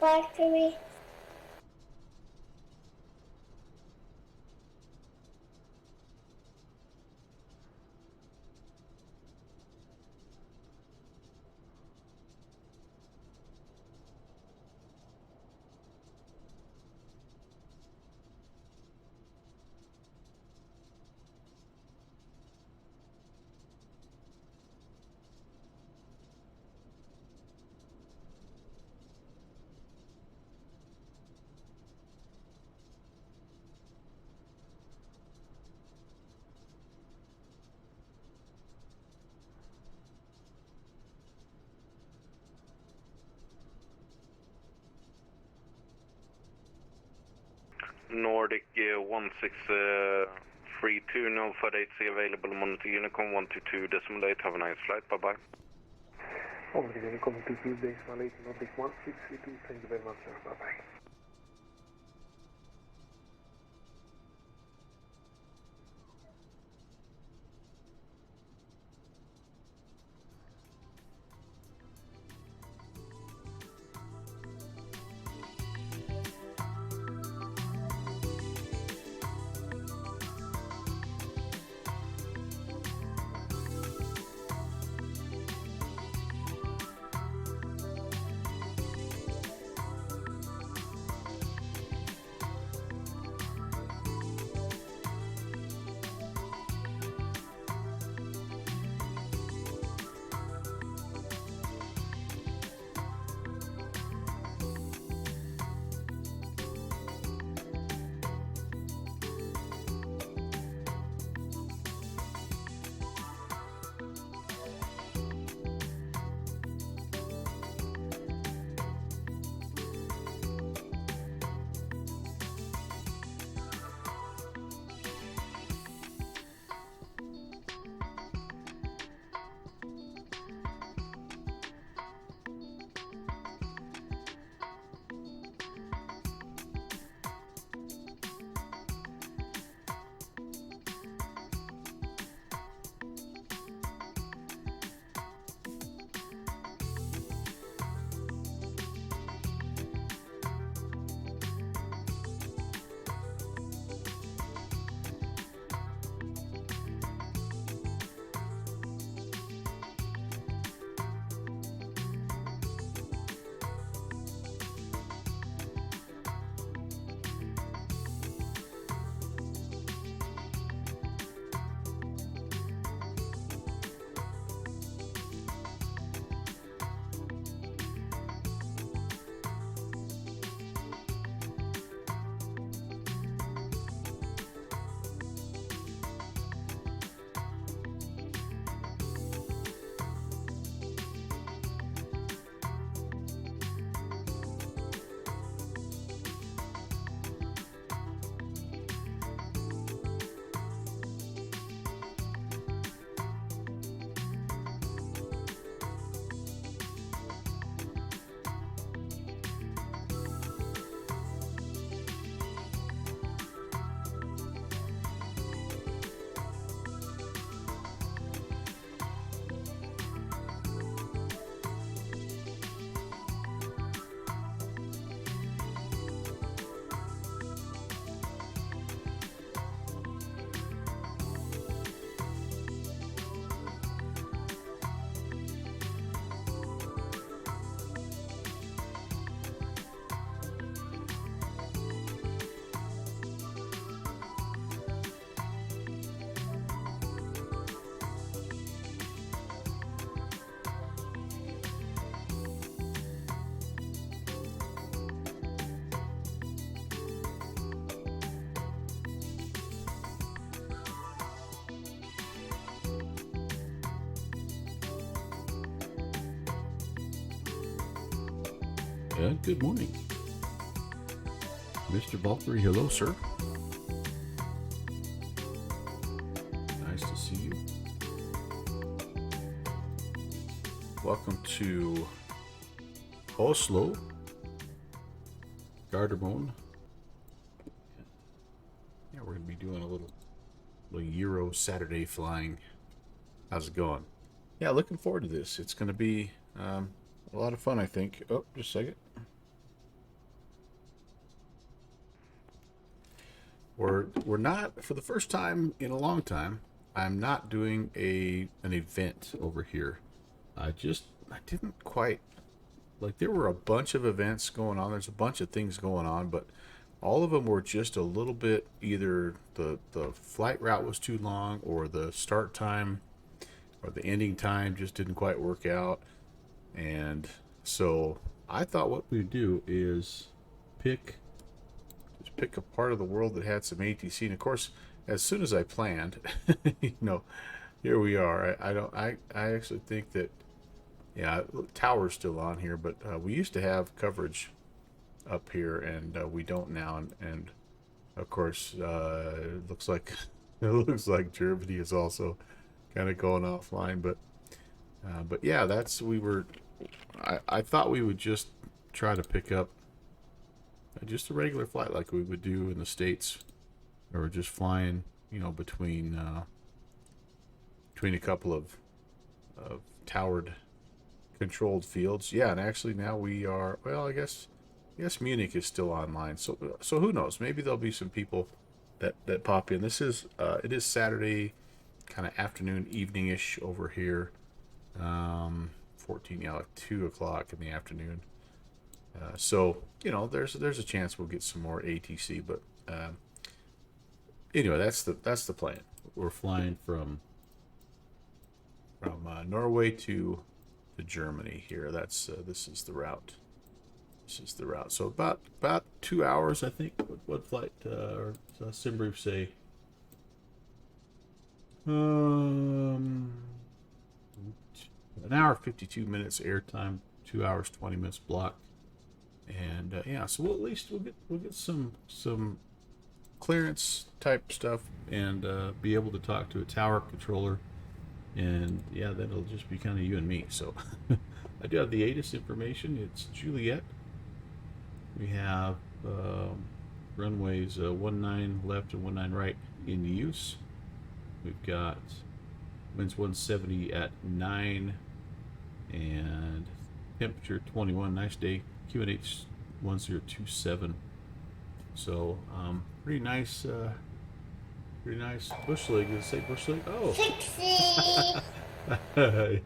factory. Nordic 1632, no flight 8C available, monitor Unicom 122.8, have a nice flight, bye-bye. Monitor Unicom 122.8, Nordic 1632, thank you very much, sir, bye-bye. Good morning. Mr. Valkyrie, hello, sir. Nice to see you. Welcome to Oslo, Gardermoen. Yeah, we're going to be doing a little EuroSaturday flying. How's it going? Yeah, looking forward to this. It's going to be a lot of fun, I think. Oh, just a second. we're not, for the first time in a long time, I'm not doing an event over here. I didn't quite like, there were a bunch of events going on. There's a bunch of things going on, but all of them were just a little bit, either the flight route was too long, or the start time or the ending time just didn't quite work out. And so I thought what we'd do is pick a part of the world that had some ATC. And of course, as soon as I planned, here we are. I actually think that, yeah, tower's still on here, but we used to have coverage up here, and we don't now. And of course, it looks like Germany is also kind of going offline. But yeah, I thought we would just try to pick up just a regular flight like we would do in the States, or just flying, between a couple of towered controlled fields. Yeah, and actually now we are, well, I guess Munich is still online. So who knows? Maybe there'll be some people that pop in. It is Saturday, kind of afternoon, evening-ish over here. 14, yeah, like 2 o'clock in the afternoon. So there's a chance we'll get some more ATC, but anyway, that's the plan. We're flying from Norway to Germany here. This is the route. So about 2 hours, I think. What flight or SimBrief say? An hour 52 minutes airtime, 2 hours 20 minutes block. And yeah, so at least we'll get some clearance type stuff, and be able to talk to a tower controller, and yeah, then it'll just be kind of you and me. So I do have the ATIS information. It's Juliet. We have runways 19 left and 19 right in use. We've got winds 170 at 9, and temperature 21. Nice day. QNH 1027. So pretty nice bush league. Did it say bush league? Oh,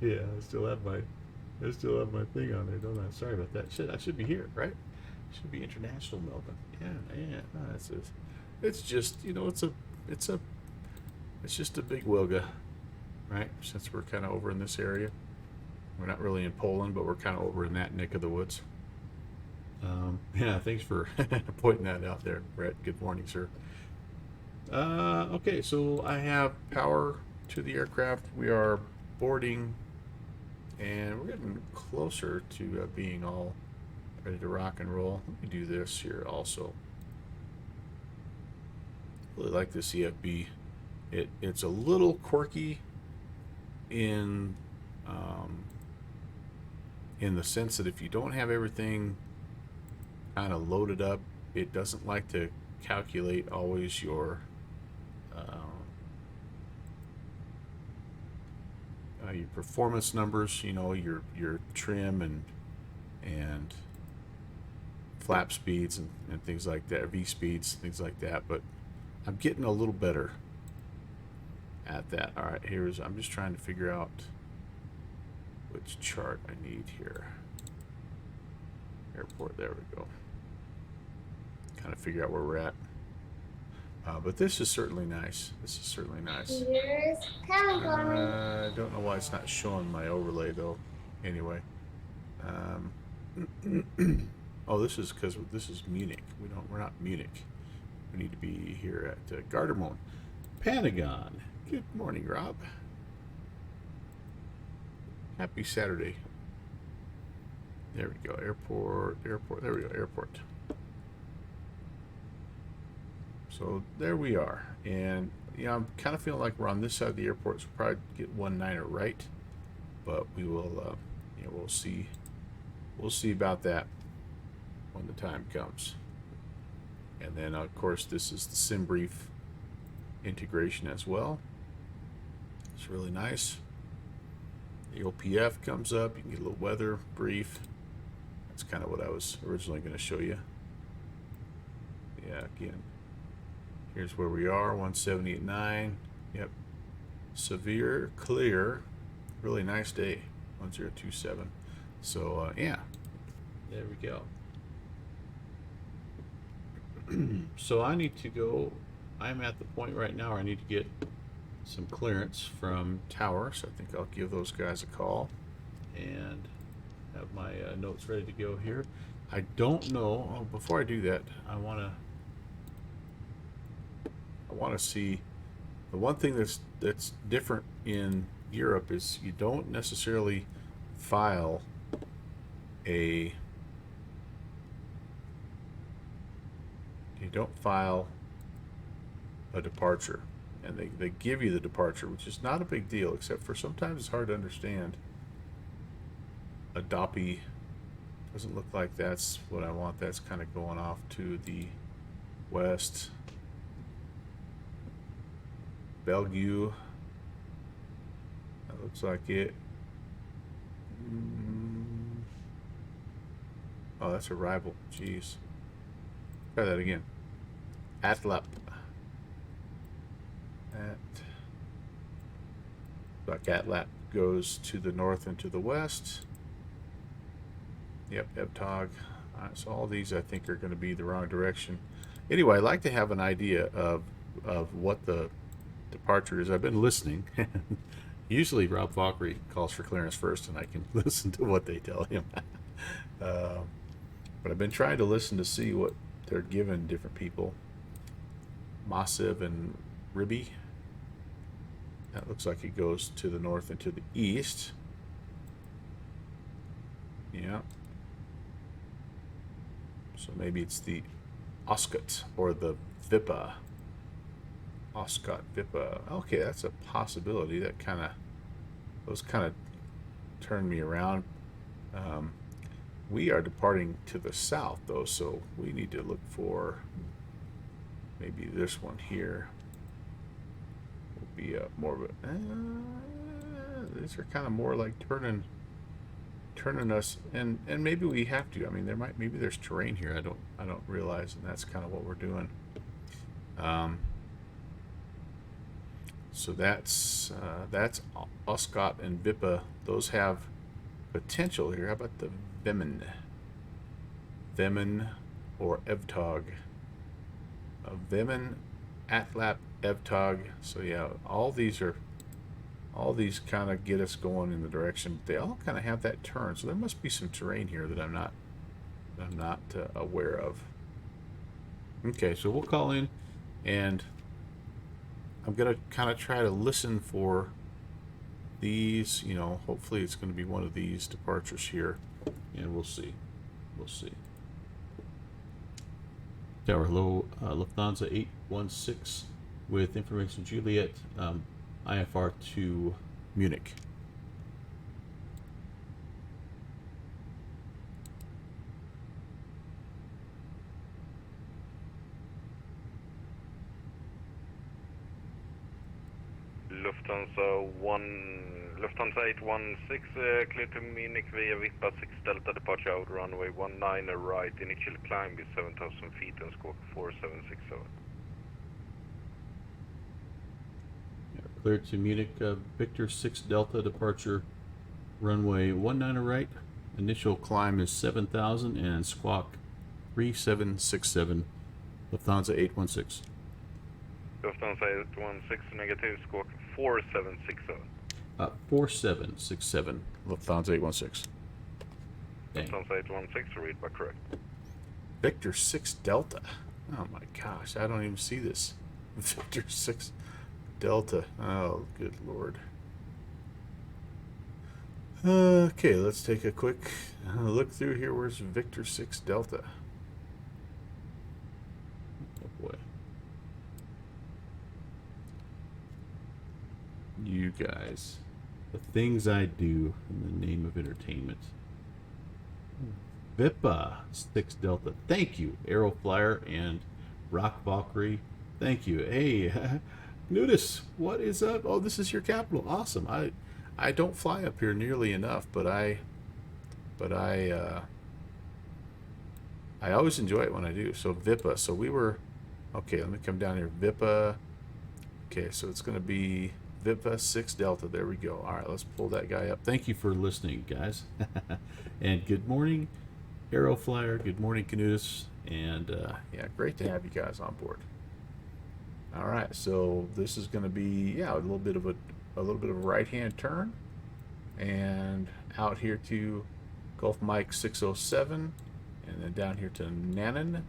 yeah, I still have my thing on there, don't I? Sorry about that. I should be here, right? Should be international Melbourne. Yeah. No, it's just it's just a big Wilga, right? Since we're kind of over in this area, we're not really in Poland, but we're kind of over in that neck of the woods. Yeah, thanks for pointing that out there, Brett. Good morning, sir. Okay, so I have power to the aircraft. We are boarding, and we're getting closer to being all ready to rock and roll. Let me do this here also. Really like this EFB. It's a little quirky in the sense that if you don't have everything kind of loaded up, it doesn't like to calculate always your performance numbers, your trim and flap speeds and things like that, V speeds, things like that. But I'm getting a little better at that. All right, I'm just trying to figure out which chart I need here. Airport, there we go. Kind of figure out where we're at. But this is certainly nice. Here's I don't know why it's not showing my overlay though. Anyway. Oh, this is because this is Munich. We're not Munich. We need to be here at Gardermoen. Pentagon. Good morning, Rob. Happy Saturday. There we go. Airport. There we go. Airport. So there we are. And I'm kind of feeling like we're on this side of the airport, so we'll probably get 19er right. But we will, we'll see. We'll see about that when the time comes. And then, of course, this is the SimBrief integration as well. It's really nice. The OPF comes up. You can get a little weather brief. That's kind of what I was originally going to show you. Yeah, again, Here's where we are, 170.9. Yep. Severe clear. Really nice day. 1027. So, yeah. There we go. So I need to go. I'm at the point right now where I need to get some clearance from Tower. So I think I'll give those guys a call and have my notes ready to go here. I don't know. Oh, before I do that, I want to see the one thing that's different in Europe is you don't necessarily file a departure, and they give you the departure, which is not a big deal, except for sometimes it's hard to understand. A DOPI doesn't look like that's what I want. That's kind of going off to the west. Bellevue, that looks like it. Oh, that's arrival. Jeez. Try that again. Atlap. Like Atlap goes to the north and to the west. Yep, Ebtog. So all these I think are going to be the wrong direction. Anyway, I'd like to have an idea of what the departure is. I've been listening. Usually Rob Valkyrie calls for clearance first, and I can listen to what they tell him. But I've been trying to listen to see what they're giving different people. Massive and Ribby. That looks like it goes to the north and to the east. Yeah. So maybe it's the Oscott or the Vippa. Oscott Vippa. Okay, that's a possibility. Those kind of turned me around. We are departing to the south though, so we need to look for maybe this one here. Will be more of a. These are kind of more like turning us, and maybe we have to. I mean, maybe there's terrain here. I don't realize, and that's kind of what we're doing. So that's Oscott and Vippa. Those have potential here. How about the Vemmen or Evtog? Vemmen, Atlap, Evtog. So yeah, all these kind of get us going in the direction. But they all kind of have that turn. So there must be some terrain here that I'm not aware of. Okay, so we'll call in, and I'm gonna kind of try to listen for these. You know, hopefully it's going to be one of these departures here, and we'll see. Tower, hello, Lufthansa 816 with information Juliet, IFR to Munich. Lufthansa 816, clear to Munich via Vippa 6 Delta, departure out runway 19 right, initial climb is 7,000 feet and squawk 4767. Clear to Munich, Victor 6 Delta, departure runway 19 right, initial climb is 7,000 and squawk 3767, Lufthansa 816. Lufthansa 816, negative, squawk 4767. 4767, Lufthansa 816. Lufthansa 816, read back correct. Victor 6 Delta. Oh my gosh, I don't even see this. Victor 6 Delta. Oh, good lord. Okay, let's take a quick look through here. Where's Victor 6 Delta? Oh boy. You guys. The things I do in the name of entertainment. Vippa 6 Delta. Thank you, Aeroflyer and Rock Valkyrie. Thank you. Hey, Nudis, what is up? Oh, this is your capital. Awesome. I don't fly up here nearly enough, but I always enjoy it when I do. So Vippa. So we were Okay, let me come down here. VIPA. Okay, so it's going to be VIPA 6 Delta. There we go. All right, let's pull that guy up. Thank you for listening, guys. And good morning, Aeroflyer. Good morning, Canutus. And yeah, great to have you guys on board. All right, so this is going to be, yeah, a little bit of a right-hand turn, and out here to Gulf Mike 607, and then down here to Nanan,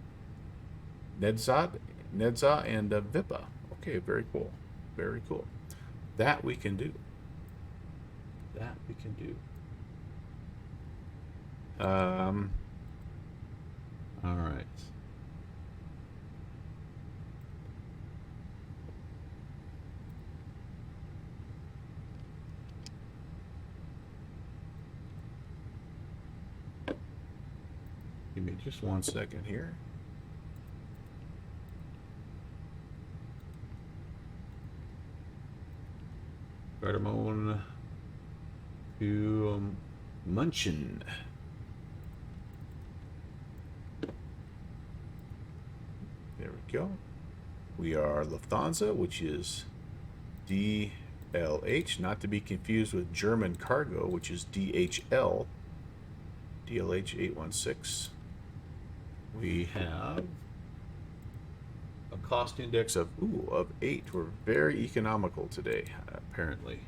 Nedzat, and Vipa. Okay, very cool, very cool. That we can do. That we can do. All right. Give me just 1 second here. Cardamom to Munchen. There we go. We are Lufthansa, which is DLH, not to be confused with German Cargo, which is DHL. DLH 816. We have a cost index of 8. We're very economical today, apparently.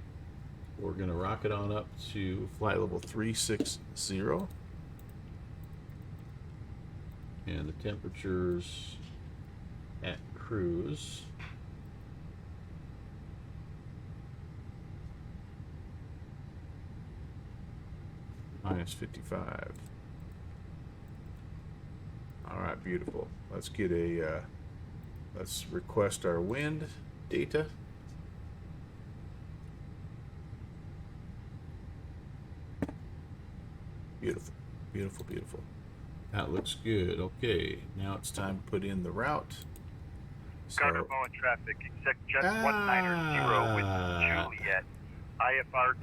We're going to rocket on up to flight level 360. And the temperatures at cruise -55. All right, beautiful. Let's get a let's request our wind data. Beautiful, beautiful, beautiful. That looks good. Okay, now it's time to put in the route. Carter Bowen traffic, except jet 190 with Juliet. IFR.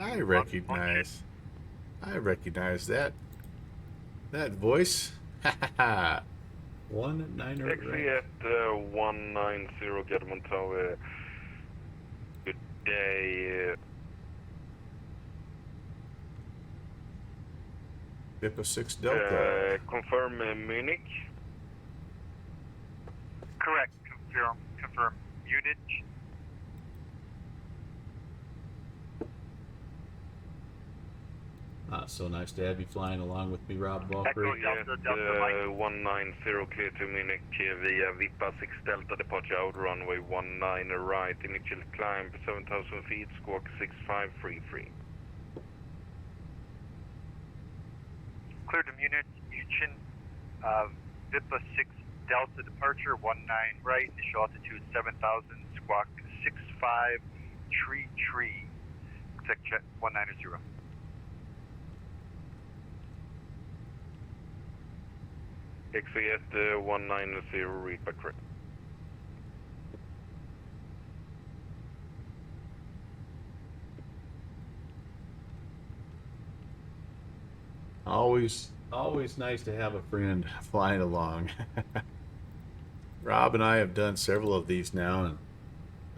I recognize that voice. Ha ha ha. 19. XZ at 190, Gutman Tower. Good day. VIPA 6 Delta. Confirm Munich. Correct. Confirm. Munich. So nice to have you flying along with me, Rob Walker. Echo Delta Mike. 190 clear to Munich via VIPA 6 Delta departure out runway 19 right, initial climb 7,000 feet, squawk 6533. Clear to Munich, München, VIPA 6 Delta departure 19 right, initial altitude 7,000, squawk 6533. Exec jet 190. XZ at 190, read back correct. Always nice to have a friend flying along. Rob and I have done several of these now, and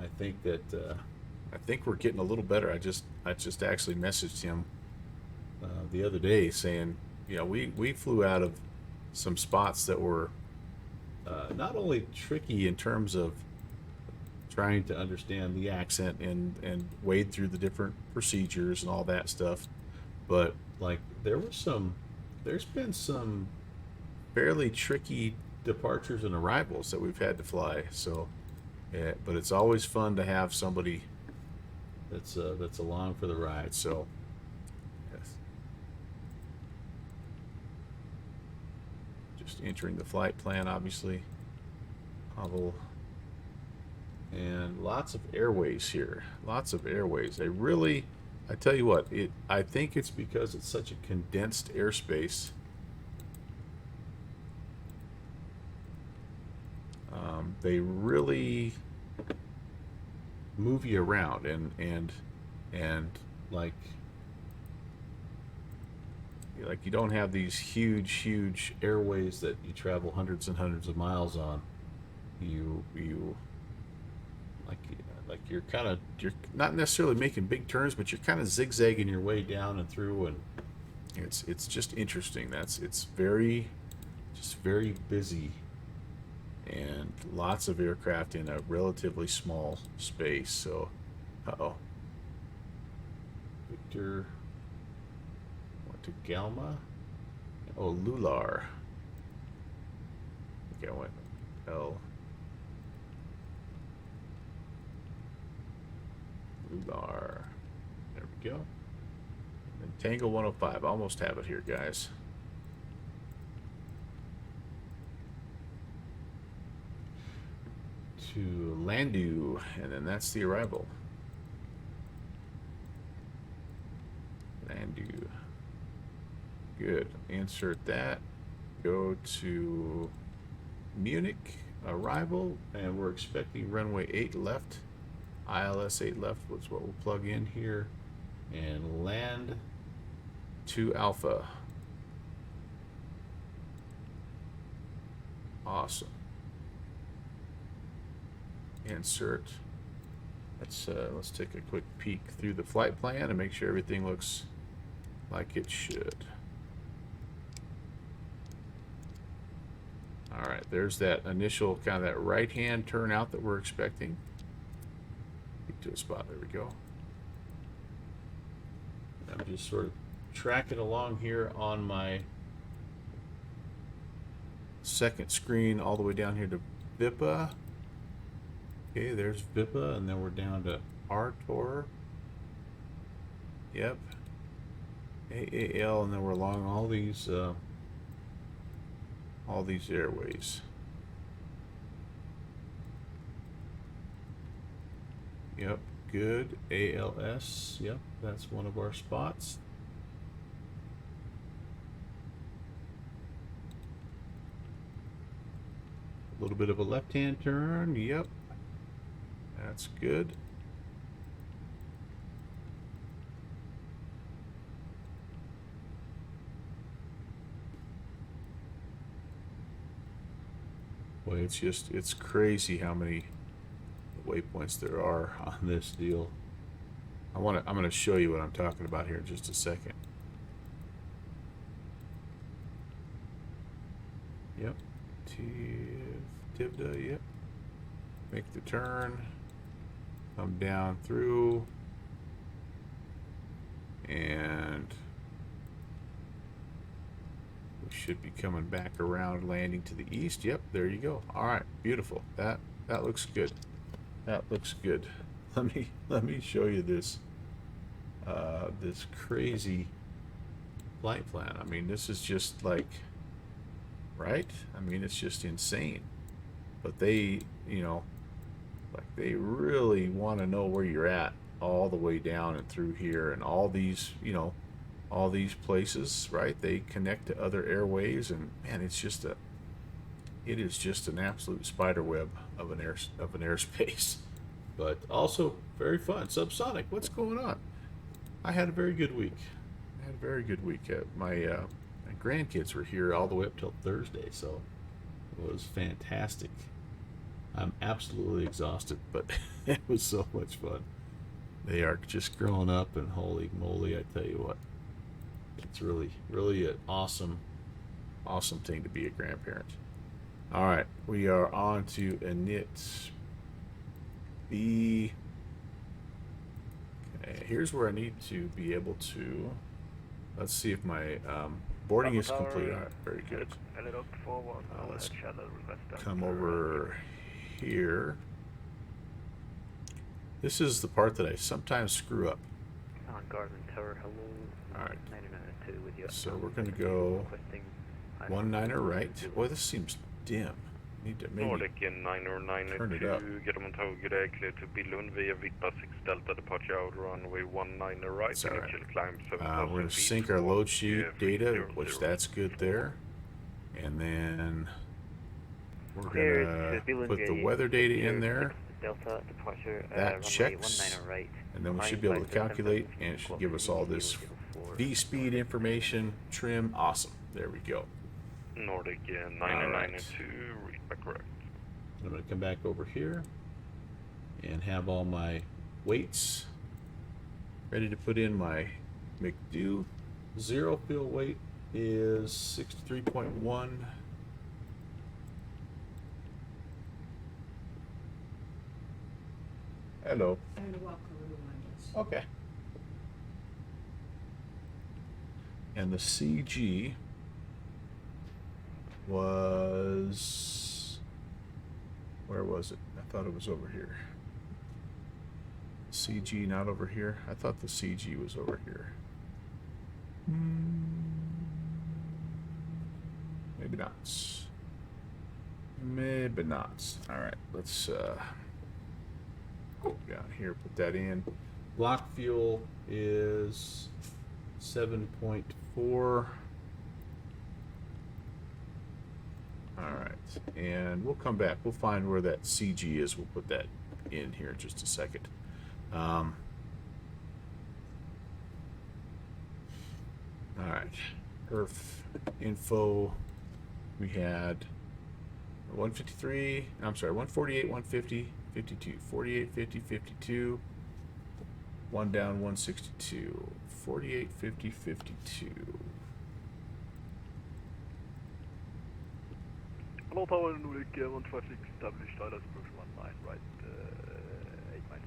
I think that I think we're getting a little better. I just actually messaged him the other day saying, you know, we flew out of some spots that were not only tricky in terms of trying to understand the accent and wade through the different procedures and all that stuff, but like there's been some fairly tricky departures and arrivals that we've had to fly. So, but it's always fun to have somebody that's along for the ride. So, yes. Just entering the flight plan, obviously. Hubble. And lots of airways here. Lots of airways. I tell you what, I think it's because it's such a condensed airspace. They really move you around and like you don't have these huge airways that you travel hundreds and hundreds of miles on. you like you're not necessarily making big turns, but you're kind of zigzagging your way down and through, and it's just interesting. It's very busy, and lots of aircraft in a relatively small space. So, Victor went to Galma. Oh, Lular. Okay, I went L. Lular. There we go. And Tango 105. Almost have it here, guys. To Landu, and then that's the arrival. Landu. Good. Insert that. Go to Munich, arrival, and we're expecting runway 8 left. ILS 8 left was what we'll plug in here, and land to Alpha. Awesome. Insert. Let's take a quick peek through the flight plan and make sure everything looks like it should. All right, there's that initial kind of that right-hand turnout that we're expecting. Get to a spot. There we go. I'm just sort of tracking along here on my second screen all the way down here to Vipa. Okay, there's Vipa, and then we're down to Artor. Yep. AAL, and then we're along all these airways. Yep, good. ALS, yep, that's one of our spots. A little bit of a left-hand turn, yep. That's good. Boy, it's crazy how many waypoints there are on this deal. I'm going to show you what I'm talking about here in just a second. Yep. Tivda, yep. Make the turn. Come down through. And we should be coming back around, landing to the east. Yep, there you go. All right, beautiful. That looks good. That looks good. Let me show you this this crazy flight plan. I mean, this is just like, right? I mean, it's just insane. But they, like they really want to know where you're at all the way down and through here, and all these, all these places, right? They connect to other airways, and man, it is just an absolute spider web of an airspace. But also very fun. Subsonic, what's going on? I had a very good week. My grandkids were here all the way up till Thursday, so it was fantastic. I'm absolutely exhausted, but it was so much fun. They are just growing up, and holy moly, I tell you what, it's really, really an awesome thing to be a grandparent. All right, we are on to init B. Okay, here's where I need to be able to. Let's see if my boarding is complete. All right, very good. Let's come over here. This is the part that I sometimes screw up. On Garden Tower, hello. All right. 992 with you. So we're going to go 19er right. Boy, this seems dim. Need to maybe Nordic in 992, get them on tåget, clear to Billund via Vippa 6 Delta, departure out runway 19 right, It's all right. initial climb We're 7,000 going to feet, sync our load sheet data, 000. which that's good there. And then we're Clear going to to Billund put the via weather data in there. Delta, departure, That runway checks. 19 right. And then we should be able to calculate, and it should give us all this V-speed information, trim. Awesome. There we go. Nordic 992, read back correct. I'm going to come back over here and have all my weights ready to put in my McDo. Zero fuel weight is 63.1. Hello. And walk around, I guess. Okay. And the CG was, where was it? I thought it was over here. CG not over here. I thought the CG was over here. Maybe not. Maybe not. All right, let's go down here, put that in. Block fuel is 7.4. All right, and we'll come back. We'll find where that CG is. We'll put that in here in just a second. All right, perf info. We had 153. I'm sorry, 148, 150, 52, 48, 50, 52. One down, 162, 48, 50, 52. Hello, Tower Munich, 156, established, Dallas approach 19, right, 8 miles.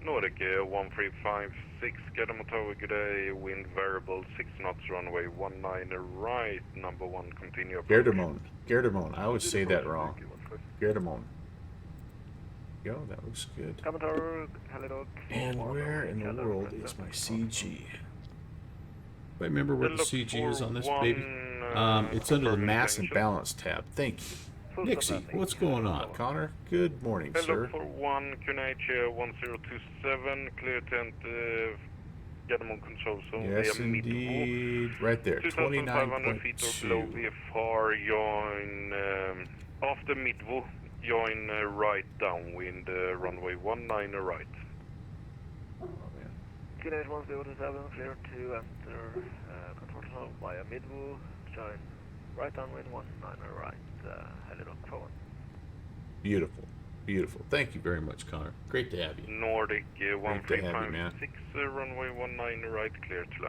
Nordic 1356, Gadamo Tower, good day, wind variable 6 knots, runway 19 right, number 1, continue. Gerdemon. Gerdemon. I always say that wrong. Gerdemon. Yo, that looks good. Gamma Tower, hello. And where in the world is my CG? I remember where the CG is on this baby. It's under the mass and balance tab. Thank you. Nixie, what's going on? Connor, good morning, Hello sir. for 1, QNH 1027, clear tent, Gadamon control zone. Yes, via indeed. Right there, 2,500 feet or below 29.2. VFR, join, after Midvo, join right downwind, runway 19 right. Oh, man. QNH 1027, clear to enter control zone via Midvo, join right downwind 19 right, hello, forward. Beautiful. Beautiful. Thank you very much, Connor. Great to have you. Nordic to have you, man. 1356, runway 19 right, clear to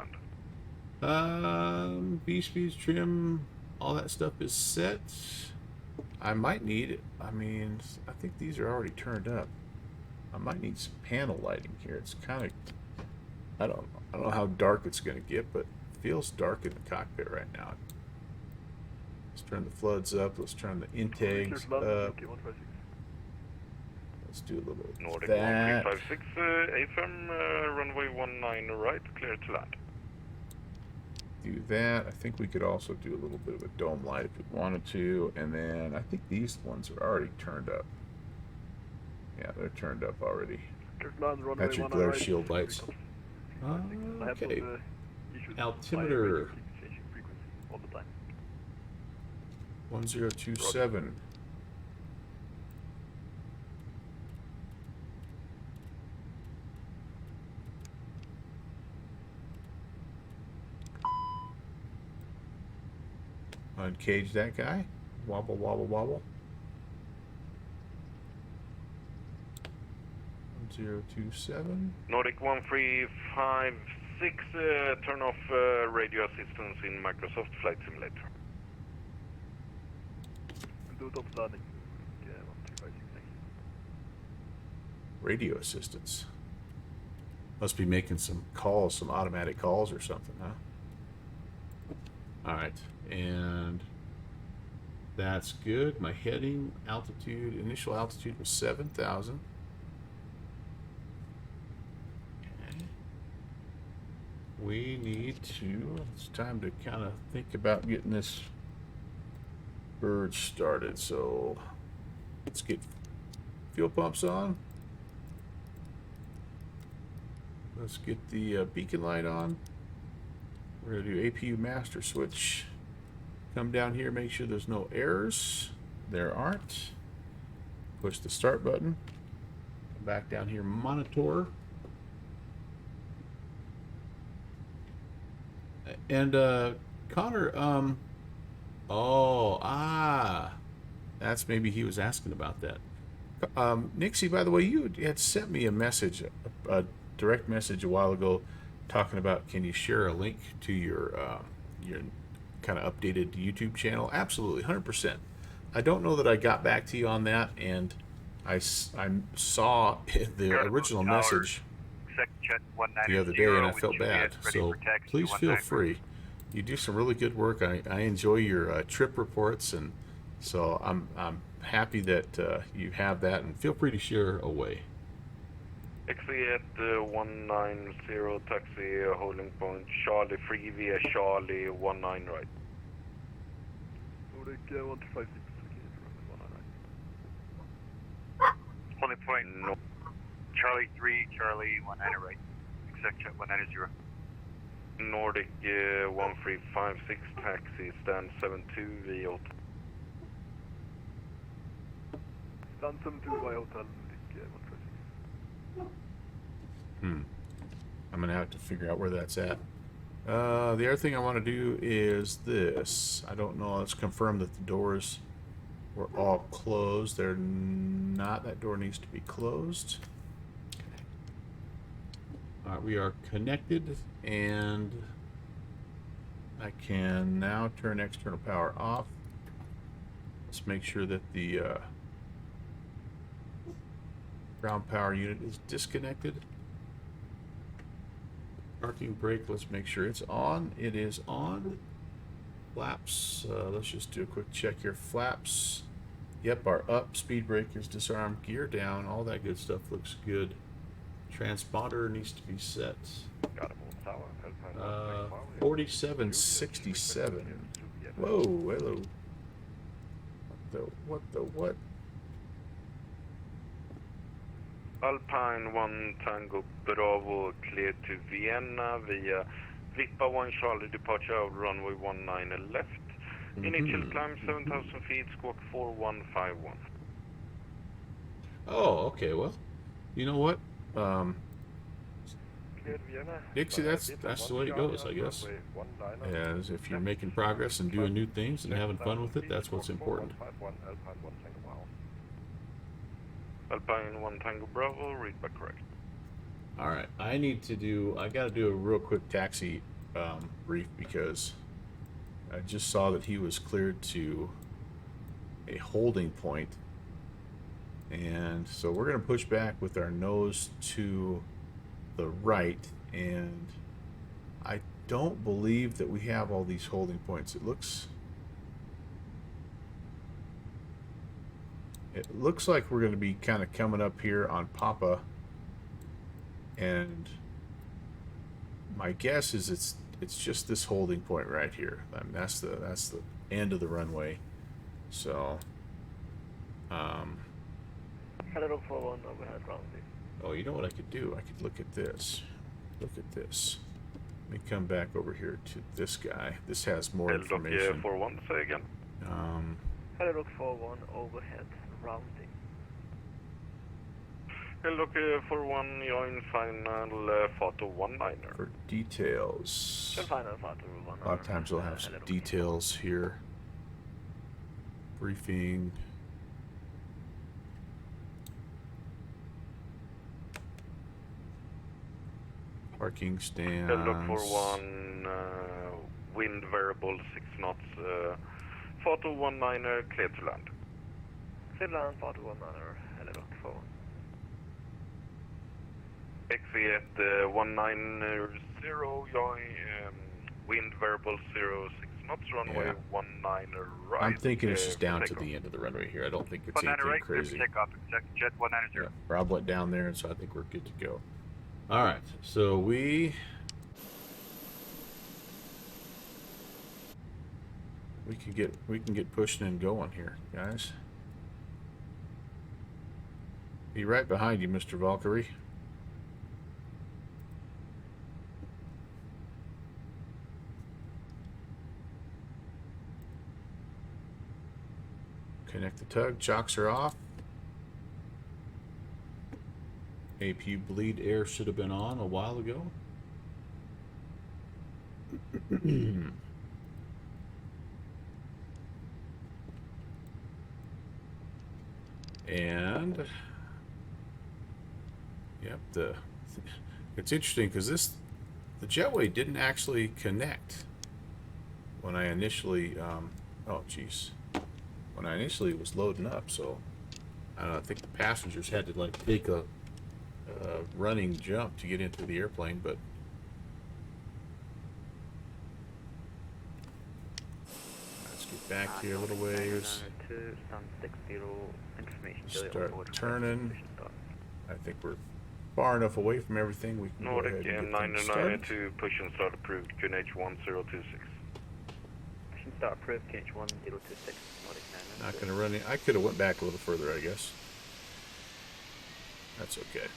land. B-speeds, trim, all that stuff is set. I might need it. I mean, I think these are already turned up. I might need some panel lighting here. It's kind of, I don't know how dark it's going to get, but it feels dark in the cockpit right now. Let's turn the floods up. Let's turn the intakes up. Let's do a little bit of Nordic that. 1356, AFM, runway 19 right, clear to land. Do that. I think we could also do a little bit of a dome light if we wanted to. And then I think these ones are already turned up. Yeah, they're turned up already. That's your glare shield lights. Okay. Altimeter 1027. Uncage that guy. Wobble, wobble, wobble. 1027. Nordic 1356, turn off radio assistance in Microsoft Flight Simulator. Do top landing. 1356, thanks. Radio assistance. Must be making some calls, some automatic calls or something, huh? All right, and that's good. My heading altitude, initial altitude was 7,000. Okay. We need to, it's time to kind of think about getting this bird started. So let's get fuel pumps on. Let's get the beacon light on. We're going to do APU master switch. Come down here, make sure there's no errors. There aren't. Push the start button. Come back down here, monitor. And Connor, That's maybe he was asking about that. Nixie, by the way, you had sent me a message, a direct message a while ago, talking about can you share a link to your kind of updated YouTube channel? Absolutely, 100%. I don't know that I got back to you on that, and I saw the original message the other day, and I felt bad. So please feel free. You do some really good work. I enjoy your trip reports, and so I'm happy that you have that, and feel free to share away. Exit 190 taxi holding point Charlie 3 via Charlie 19 right. Nordic 1256, Holding point No. Charlie 3, Charlie 19 right. Exact jet 190. Nordic 1356 taxi stand 72 via hotel. Stand 72 by hotel, Nordic 156. I'm gonna have to figure out where that's at. The other thing I want to do is this. I don't know. Let's confirm that the doors were all closed. They're not. That door needs to be closed. All right, we are connected, and I can now turn external power off. Let's make sure that the ground power unit is disconnected. Parking brake, let's make sure it's on. It is on. Flaps, let's just do a quick check here. Flaps, yep, are up. Speed brake is disarmed. Gear down. All that good stuff looks good. Transponder needs to be set. 4767. Whoa, hello. What? Alpine 1 Tango Bravo clear to Vienna via Vippa 1 Charlie departure out runway 19 left. Initial climb 7,000 feet, squawk 4151. Oh, okay, well, you know what? Dixie, that's the way it goes, I guess. As if you're making progress and doing new things and having fun with it, that's what's important. Alpine 1 Tango Bravo, read back correct. All right, I gotta do a real quick taxi brief because I just saw that he was cleared to a holding point, and so we're gonna push back with our nose to the right, and I don't believe that we have all these holding points. It looks like we're going to be kind of coming up here on Papa, and my guess is it's just this holding point right here. I mean, that's the end of the runway. So Hello, 41 overhead rounding. oh, you know what I could do? I could look at this. Look at this. Let me come back over here to this guy. This has more information. 41, say again. Hello, 41 overhead rounding. Hello, 41, join final Photo 19er. For details. Final photo 19er. A lot of times they'll have some details here. Briefing. Parking stands. Hello, 41, wind variable 6 knots, Photo 19er, clear to land. Clear land, photo 19er. Hello, 41. Exit 190, join wind variable 06 knots, runway 19er right. I'm thinking it's just down to the end of the runway here. I don't think it's anything right, crazy. Takeoff, exact jet 190. Yeah, Rob went down there, and so I think we're good to go. All right, so we can get pushing and going here, guys. Be right behind you, Mr. Valkyrie. Connect the tug. Chocks are off. APU bleed air should have been on a while ago. And yep, it's interesting because the jetway didn't actually connect when I initially oh geez, when I initially was loading up. So I don't know, I think the passengers had to like take a running jump to get into the airplane, but let's get back here a little ways. 2, Sun 60, information delay Start onboard turning. position start. I think we're far enough away from everything. We can go Nordic ahead and get things started. 992, push and start approved, QNH 1026. Position start approved, QNH 1026, Nordic 992. Not going to run I could have went back a little further, I guess. That's okay.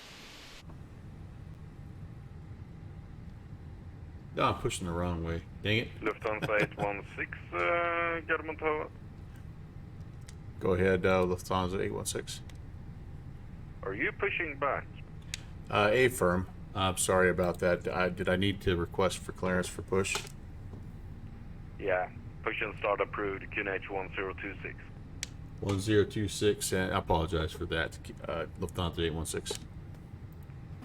No, I'm pushing the wrong way. Dang it. Lufthansa 816, Gardermoen Tower. Go ahead, Lufthansa 816. Are you pushing back? A firm. I'm sorry about that. Did I need to request for clearance for push? Yeah, push and start approved, QNH 1026. 1026, and I apologize for that. Lufthansa 816.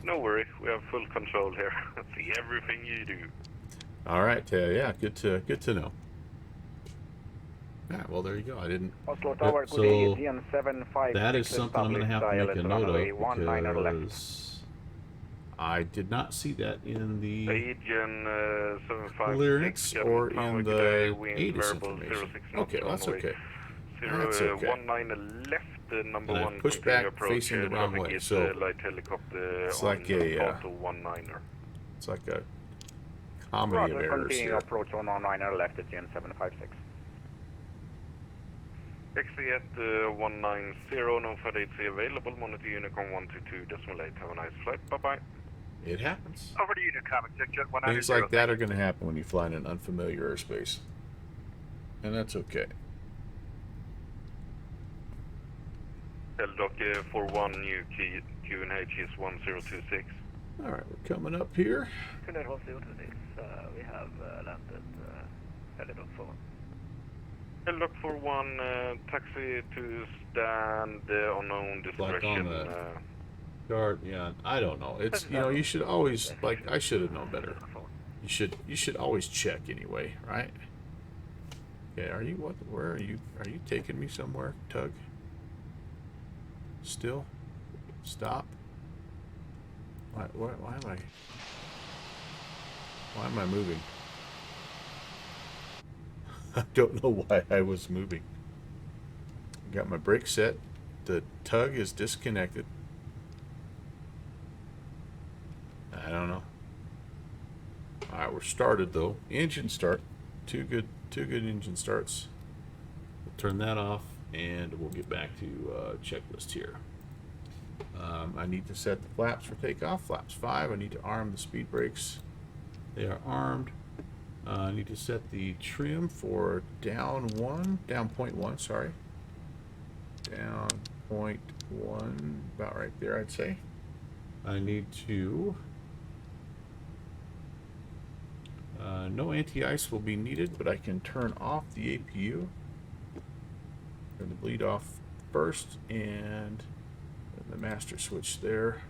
No worry, we have full control here. See everything you do. All right, yeah, good to know. Yeah, well, there you go. I didn't. Oslo Tower, So, good day, GN75. That is something I'm going to have to make a note of left. because I did not see that in the Agent 756. clearance or in the wind ATIS variable information. 06 knots, Okay, well, that's runway okay. That's okay. 19 left, number And I 1 pushed continue back approach, facing the wrong traffic way, is, so light helicopter it's on like a, Porto 19er. It's like a comedy of Roger, errors continue here. approach on 19 left at GN756. XC at 190, no further AC available, monitor Unicom 122.8, have a nice flight, bye-bye. It happens. Over to Unicom, Jet 190. Things like that are going to happen when you fly in an unfamiliar airspace. And that's okay. LDoc 41, new key, QNH is 1026. All right, we're coming up here. QNH 1026, we have landed Helidoc 41. LDoc 41, taxi to stand unknown Like on discretion. the Guard, yeah, I don't know. It's you should always I should have known better. You should always check anyway, right? Okay, where are you? Are you taking me somewhere, Tug? Still? Stop. Why am I moving? I don't know why I was moving. Got my brake set. The tug is disconnected. I don't know. Alright, we're started though. Engine start. Two good engine starts. We'll turn that off and we'll get back to checklist here. I need to set the flaps for takeoff. Flaps 5. I need to arm the speed brakes. They are armed. I need to set the trim for down 0.1, sorry. Down 0.1, about right there, I'd say. I need to... no anti-ice will be needed, but I can turn off the APU. Turn the bleed off first, and the master switch there.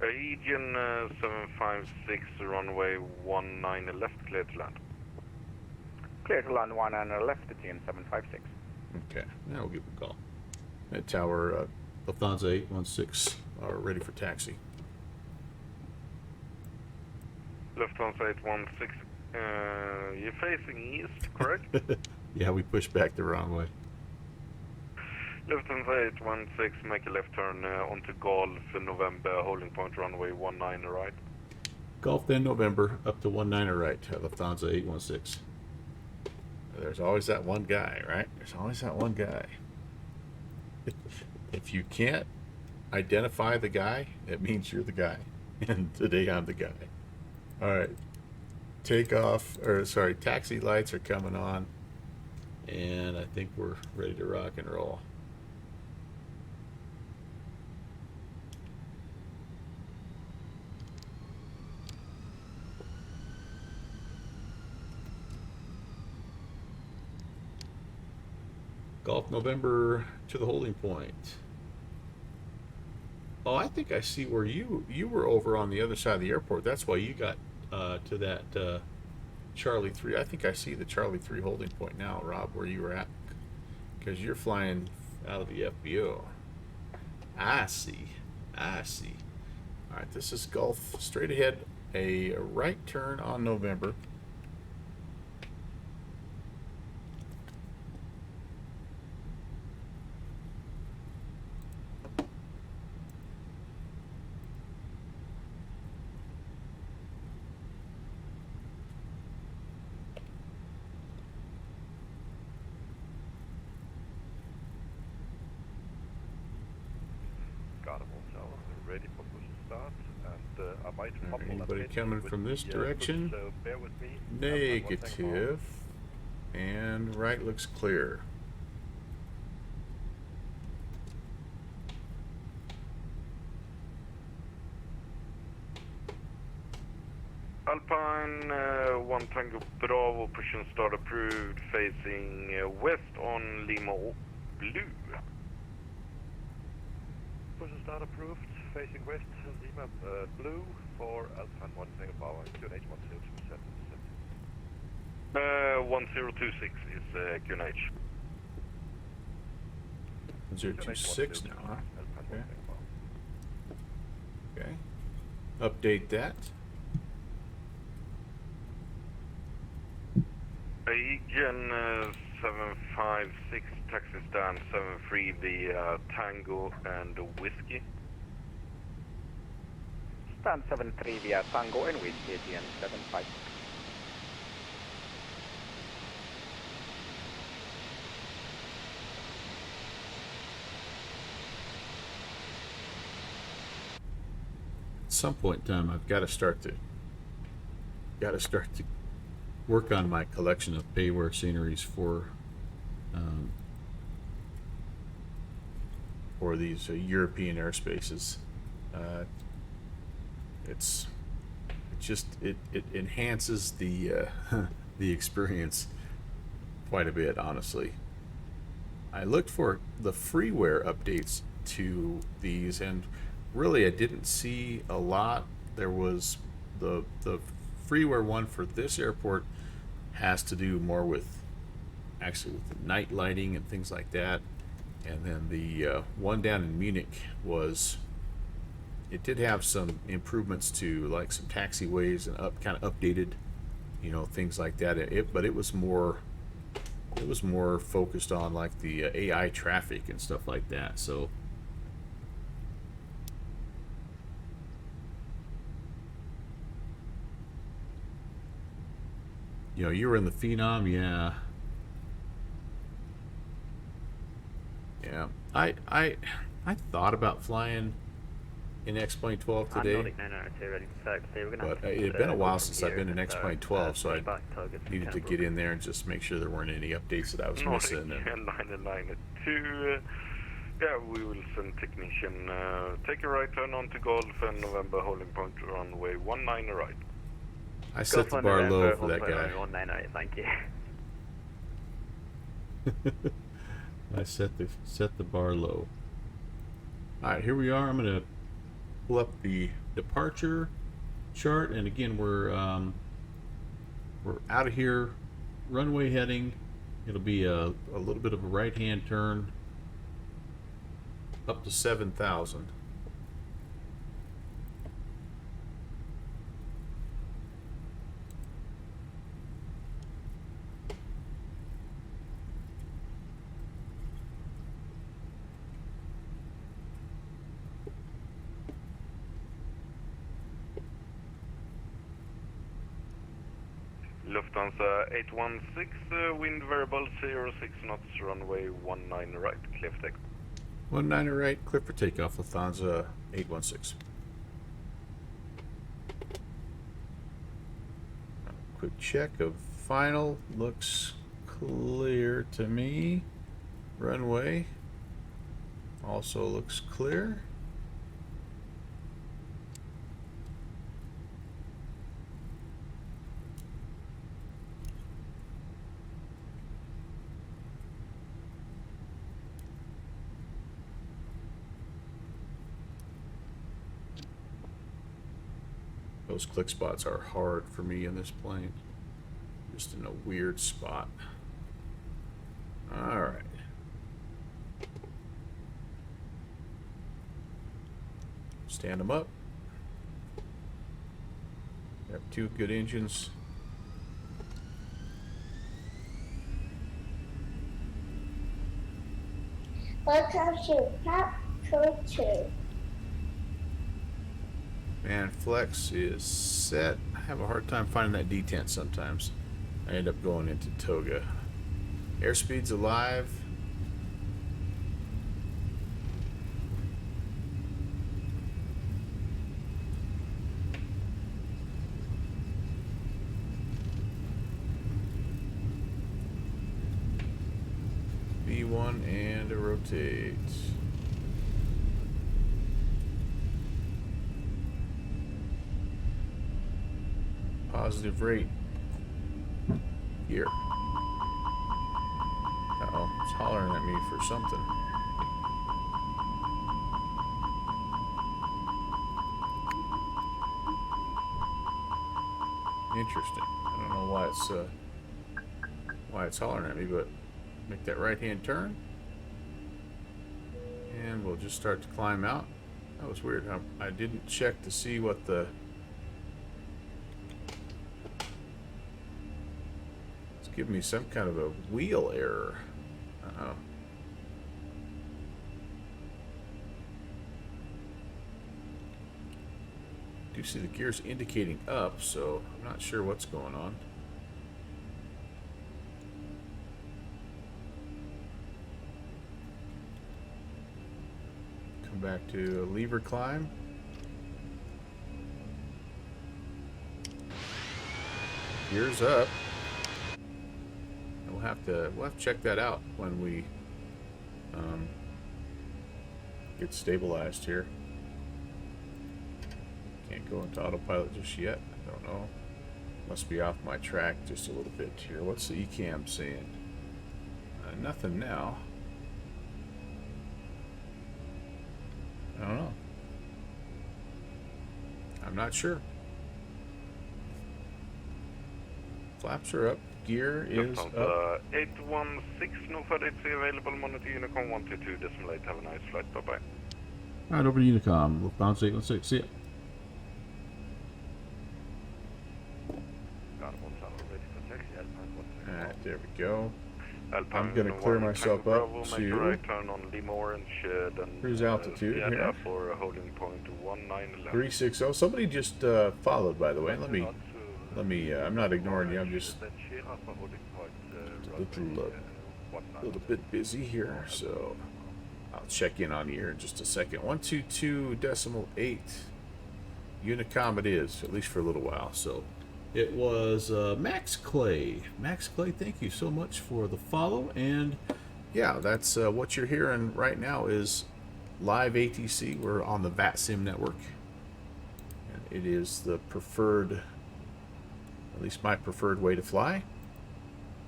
Region 756, runway 19 left, clear to land. Clear to land 19 left at GN756. Okay, now we'll give a call. At tower Lufthansa 816 are ready for taxi. Lufthansa 816, you're facing east, correct? Yeah, we pushed back the wrong way. Lufthansa 816, make a left turn onto Golf November, holding point runway 19 right. Golf then November, up to 19 right, Lufthansa 816. There's always that one guy, right? There's always that one guy. If you can't identify the guy, it means you're the guy. And today I'm the guy. Alright. Taxi lights are coming on. And I think we're ready to rock and roll. Golf November to the holding point. Oh, I think I see where you were over on the other side of the airport. That's why you got to that Charlie 3. I think I see the Charlie 3 holding point now, Rob, where you were at. Because you're flying out of the FBO. I see. I see. All right, this is Gulf straight ahead. A right turn on November. Ready for push start, and I might fumble Anybody a bit coming with from this the direction? push, so bear with me. Negative. And right looks clear. Alpine 1 Tango Bravo, push and start approved, facing west on Lima Blue. Push and start approved, facing west, Lima Blue for Alpine 1 Tango Bravo, QNH 1027. 1026 is QNH. 026 now, huh? Okay. Update that. Egan 756, taxi stand 73 via Tango and Whiskey. Stand 73 via Tango and Whiskey, ATN 756. At some point in time, I've got to start to work on my collection of payware sceneries for these European airspaces. It enhances the the experience quite a bit, honestly. I looked for the freeware updates to these, and really I didn't see a lot. There was the freeware one for this airport has to do more with actually with the night lighting and things like that. And then the one down in Munich it did have some improvements to like some taxiways and kind of updated, things like that. But it was more focused on like the AI traffic and stuff like that. So you were in the Phenom, yeah. I thought about flying in X-Plane 12 today, but it had been a while since I've been in X-Plane 12, so I needed to get in there and just make sure there weren't any updates that I was missing. And 992, yeah, we will send technician. Take a right turn onto Golf and November holding point runway 19 right. I set the bar low for that guy. 198, thank you. I set the bar low. All right, here we are. I'm gonna pull up the departure chart, and again we're out of here, runway heading. It'll be a little bit of a right-hand turn up to 7,000. Lufthansa 816, wind variable 06 knots, runway 19 right, clear for takeoff. 19 right, clear for takeoff, Lufthansa 816. Quick check of final, looks clear to me. Runway also looks clear. those click spots are hard for me in this plane. Just in a weird spot. All right. Stand them up. We have 2 good engines. Welcome to Pop Culture. Man, flex is set. I have a hard time finding that detent sometimes. I end up going into toga. Airspeed's alive. B1 and a rotate. Positive rate. Here. Uh-oh, it's hollering at me for something. Interesting. I don't know why it's hollering at me, but make that right-hand turn. And we'll just start to climb out. That was weird. I didn't check to see what the... It's giving me some kind of a wheel error. Uh-oh. I do see the gears indicating up, so I'm not sure what's going on. Come back to a lever climb. Gears up. And we'll have to check that out when we get stabilized here. Can't go into autopilot just yet. I don't know. Must be off my track just a little bit here. What's the ECAM saying? Nothing now. I don't know. I'm not sure. Flaps are up. Gear is up. 816, no further available. Monitor Unicom 122.8. Have a nice flight. Bye bye. Alright, over to Unicom. Lufthansa 816. See ya. Alright, there we go. I'm going to clear myself up to right turn on Lima Orange, cruise altitude here. For a holding point 1911. 360. Somebody just followed, by the way. Let me. I'm not ignoring you. I'm just a little bit busy here, so I'll check in on you here in just a second. 122.8 Unicom it is, at least for a little while. So it was Max Clay. Max Clay, thank you so much for the follow. And yeah, that's what you're hearing right now is live ATC. We're on the VATSIM network, and it is the preferred, at least my preferred way to fly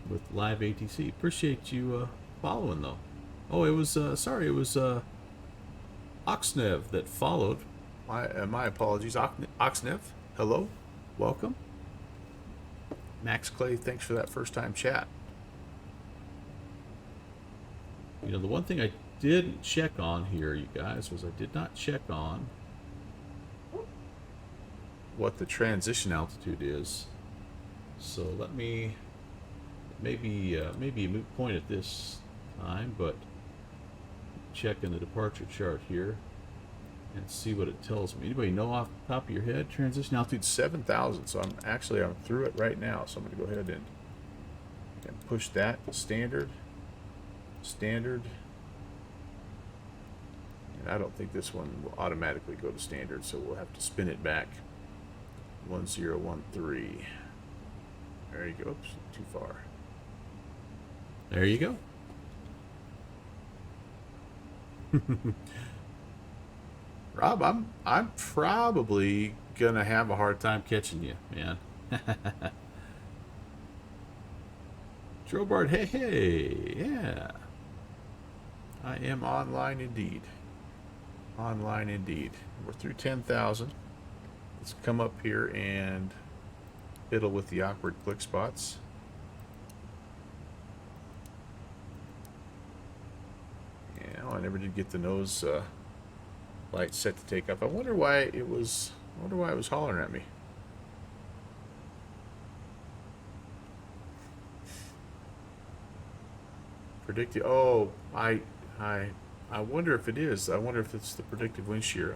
with live ATC. Appreciate you following though. Oh, it was sorry, it was Oxnev that followed. My apologies, Oxnev. Hello, welcome. Max Clay, thanks for that first time chat. You know, the one thing I didn't check on here, you guys, was I did not check on what the transition altitude is. So let me, maybe a moot point at this time, but check in the departure chart here and see what it tells me. Anybody know off the top of your head? Transition altitude 7,000. So I'm through it right now. So I'm going to go ahead and push that to standard. And I don't think this one will automatically go to standard, so we'll have to spin it back. 1013. There you go. Oops, too far. There you go. Rob, I'm probably gonna have a hard time catching you, man. Drobart, hey, yeah. I am online indeed. Online indeed. We're through 10,000. Let's come up here and fiddle with the awkward click spots. Yeah, I never did get the nose light set to take off. I wonder why it was hollering at me. Predictive. Oh, I wonder if it is. I wonder if it's the predictive wind shear.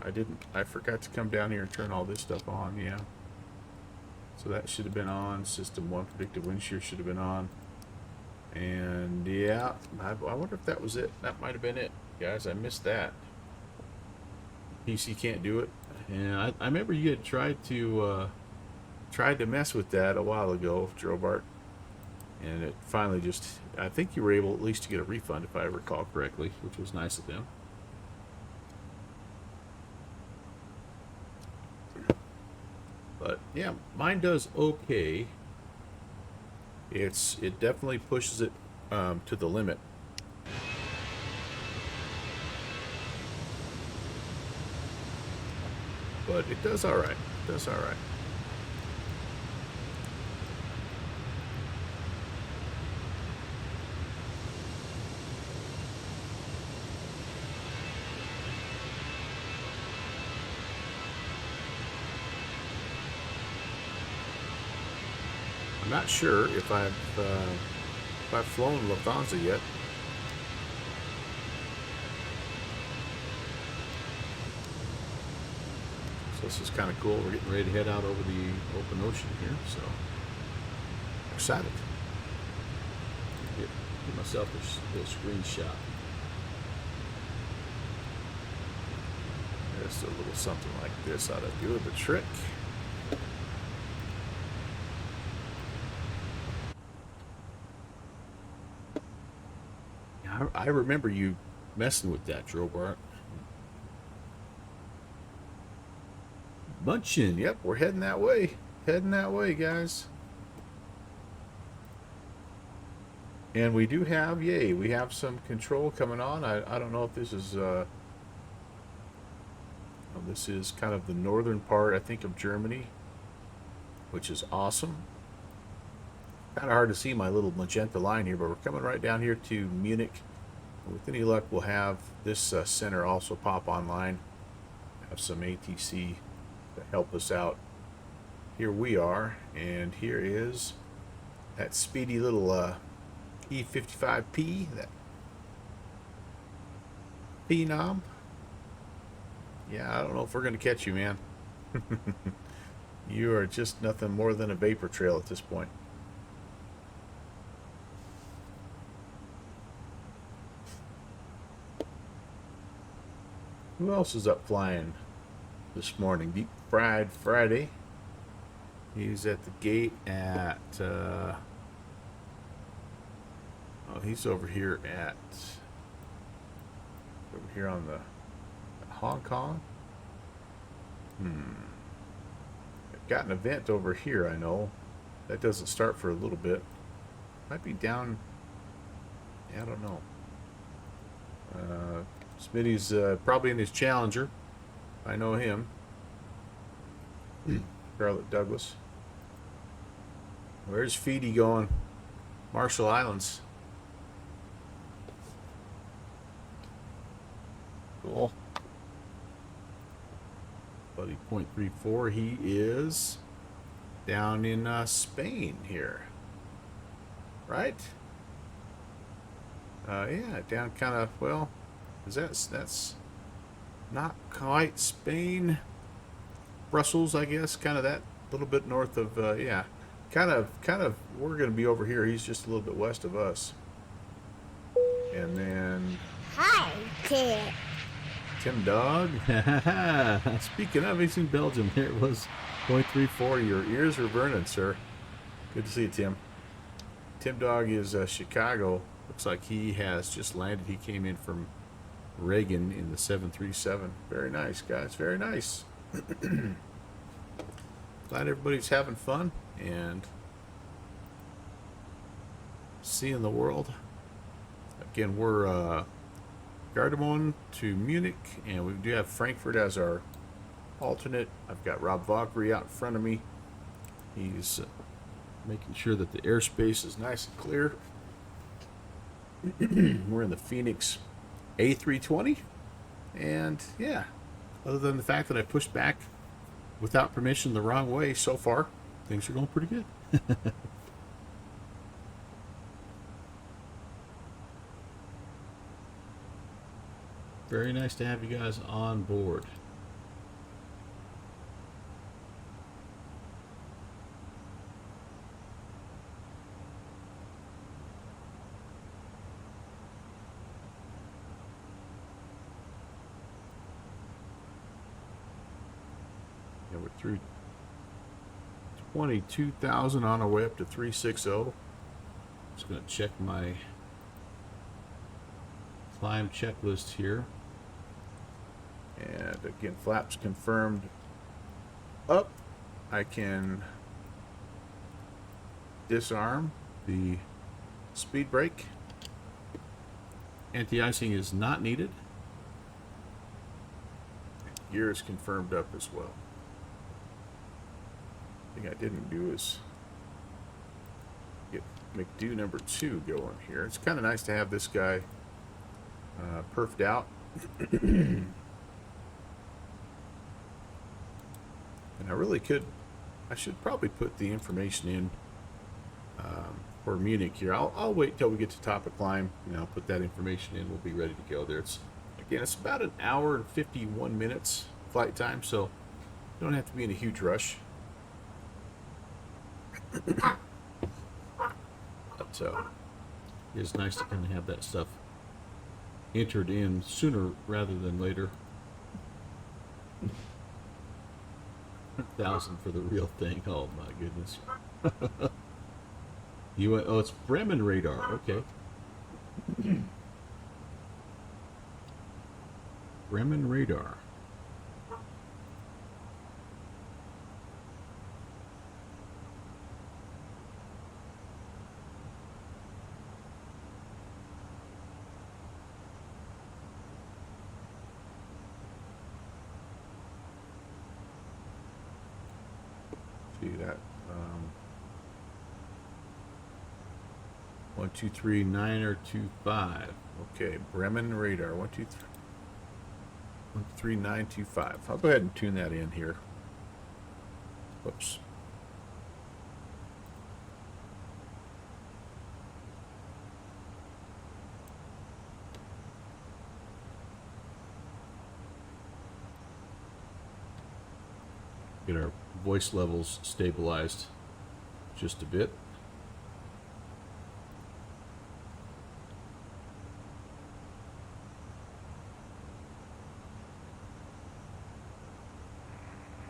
I forgot to come down here and turn all this stuff on. Yeah. So that should have been on. System 1 predictive wind shear should have been on. And yeah, I wonder if that was it. That might have been it, guys. I missed that. PC can't do it. And I remember you had tried to mess with that a while ago, Drobart. And it finally just, I think you were able at least to get a refund if I recall correctly, which was nice of them. But yeah, mine does okay. It definitely pushes it to the limit. But it does all right. It does all right. I'm not sure if I've flown Lufthansa yet. So this is kind of cool. We're getting ready to head out over the open ocean here, so excited. Get myself a little screenshot. Just a little something like this ought to do the trick. I remember you messing with that, Drobart. Munchin, yep, we're heading that way. Heading that way, guys. And we do have, yay, we have some control coming on. I don't know if this is, this is kind of the northern part, I think, of Germany, which is awesome. Kind of hard to see my little magenta line here, but we're coming right down here to Munich. With any luck, we'll have this center also pop online. Have some ATC to help us out. Here we are, and here is that speedy little E55P, that phenom. Yeah, I don't know if we're going to catch you, man. You are just nothing more than a vapor trail at this point. Who else is up flying this morning? Deep Fried Friday. He's at the gate at, oh, he's over here on the Hong Kong. I've got an event over here, I know. That doesn't start for a little bit. Might be down, yeah, I don't know. Smitty's probably in his Challenger. I know him. Charlotte Douglas. Where's Feedy going? Marshall Islands. Cool. Buddy .34. He is down in Spain here. Right? Yeah, down kind of, well, that's not quite Spain. Brussels, I guess, kind of that little bit north of, yeah, kind of, we're going to be over here. He's just a little bit west of us. And then... Hi, Tim. Tim Dog. Speaking of, he's in Belgium. There it was, .34. Your ears are burning, sir. Good to see you, Tim. Tim Dog is Chicago. Looks like he has just landed. He came in from Reagan in the 737. Very nice, guys. Very nice. Glad everybody's having fun and seeing the world. Again, we're Gardermoen to Munich, and we do have Frankfurt as our alternate. I've got Rob Valkyrie out in front of me. He's making sure that the airspace is nice and clear. We're in the Fenix A320. And yeah, other than the fact that I pushed back without permission the wrong way so far, things are going pretty good. Very nice to have you guys on board. Yeah, we're through 22,000 on our way up to 360. Just going to check my climb checklist here. And again, flaps confirmed up. I can disarm the speed brake. Anti-icing is not needed. Gear is confirmed up as well. Thing I didn't do is get McDo number 2 going here. It's kind of nice to have this guy perfed out. And I should probably put the information in for Munich here. I'll wait till we get to top of climb, and I'll put that information in. We'll be ready to go there. It's about an hour and 51 minutes flight time, so you don't have to be in a huge rush. But it's nice to kind of have that stuff entered in sooner rather than later. 1,000 for the real thing. Oh my goodness. You went, oh, it's Bremen radar. Okay. Bremen radar. That 123-925. Okay, Bremen radar 123-925. I'll go ahead and tune that in here. Whoops. Get our voice levels stabilized just a bit.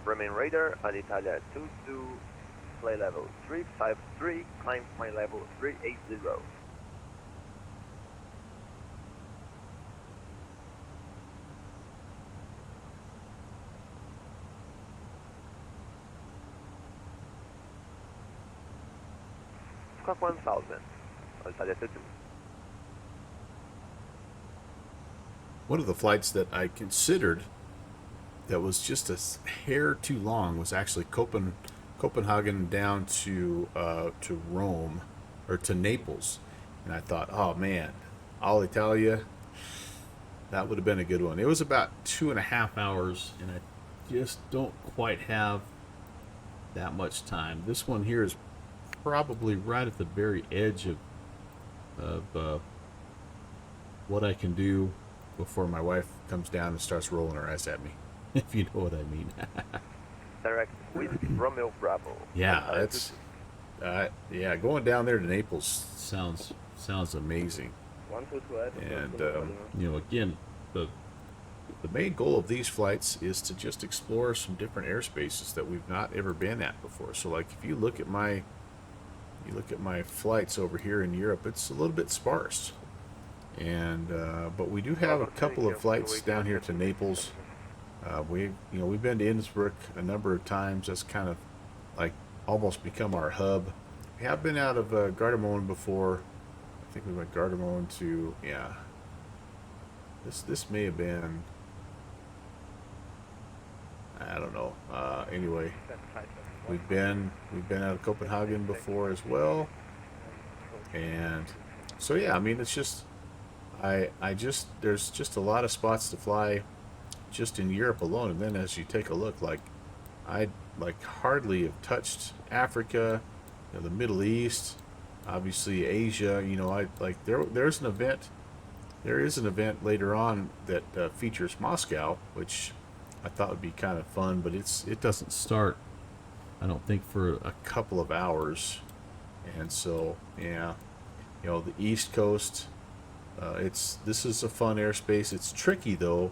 Bremen radar at Italia 22, flight level 353, climb flight level 380. Squawk 1000, Italia 22. One of the flights that I considered that was just a hair too long was actually Copenhagen down to Rome, or to Naples, and I thought, oh man, Alitalia, that would have been a good one. It was about 2.5 hours, and I just don't quite have that much time. This one here is probably right at the very edge of what I can do before my wife comes down and starts rolling her eyes at me. If you know what I mean. Direct with Romeo Bravo. Yeah, that's yeah. Going down there to Naples sounds amazing. And you know, again, the main goal of these flights is to just explore some different airspaces that we've not ever been at before. So, like, if you look at my flights over here in Europe, it's a little bit sparse. And but we do have a couple of flights down here to Naples. We've been to Innsbruck a number of times. That's kind of like almost become our hub. We have been out of Gardermoen before. I think we went Gardermoen to, yeah. This may have been, I don't anyway, we've been out of Copenhagen before as well, and so yeah, I mean, it's just there's just a lot of spots to fly just in Europe alone, and then as you take a look, like I hardly have touched Africa, the Middle East, obviously Asia. There's an event. There is an event later on that features Moscow, which I thought would be kind of fun, but it doesn't start, I don't think, for a couple of hours, and so yeah, the East Coast. This is a fun airspace. It's tricky though,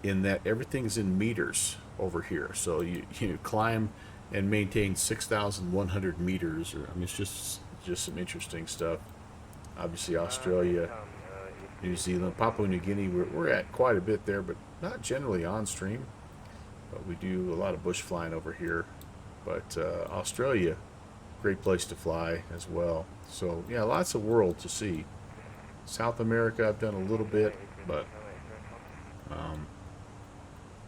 in that everything's in meters over here. So you climb and maintain 6,100 meters. It's just some interesting stuff. Obviously, Australia, New Zealand, Papua New Guinea, we're at quite a bit there, but not generally on stream. But we do a lot of bush flying over here. But Australia, great place to fly as well. So yeah, lots of world to see. South America, I've done a little bit, but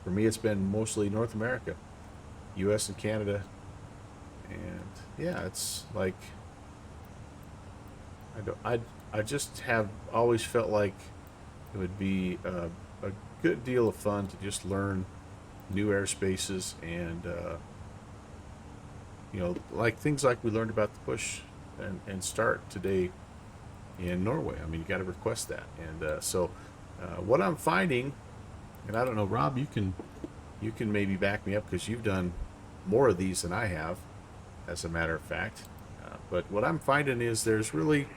for me, it's been mostly North America, U.S. and Canada, and yeah, it's like I just have always felt like it would be a good deal of fun to just learn new airspaces and like things like we learned about the push and start today in Norway. I mean, you got to request that, and so what I'm finding, and I don't know, Rob, you can maybe back me up because you've done more of these than I have, as a matter of fact. But what I'm finding is there's really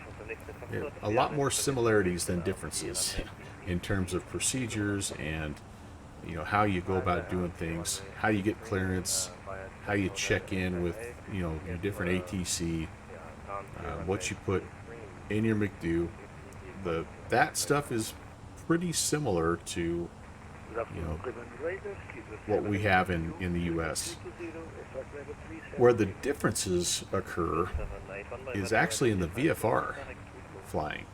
a lot more similarities than differences in terms of procedures and how you go about doing things, how you get clearance, how you check in with your different ATC, what you put in your McDo. That stuff is pretty similar to what we have in the U.S. Where the differences occur is actually in the VFR flying.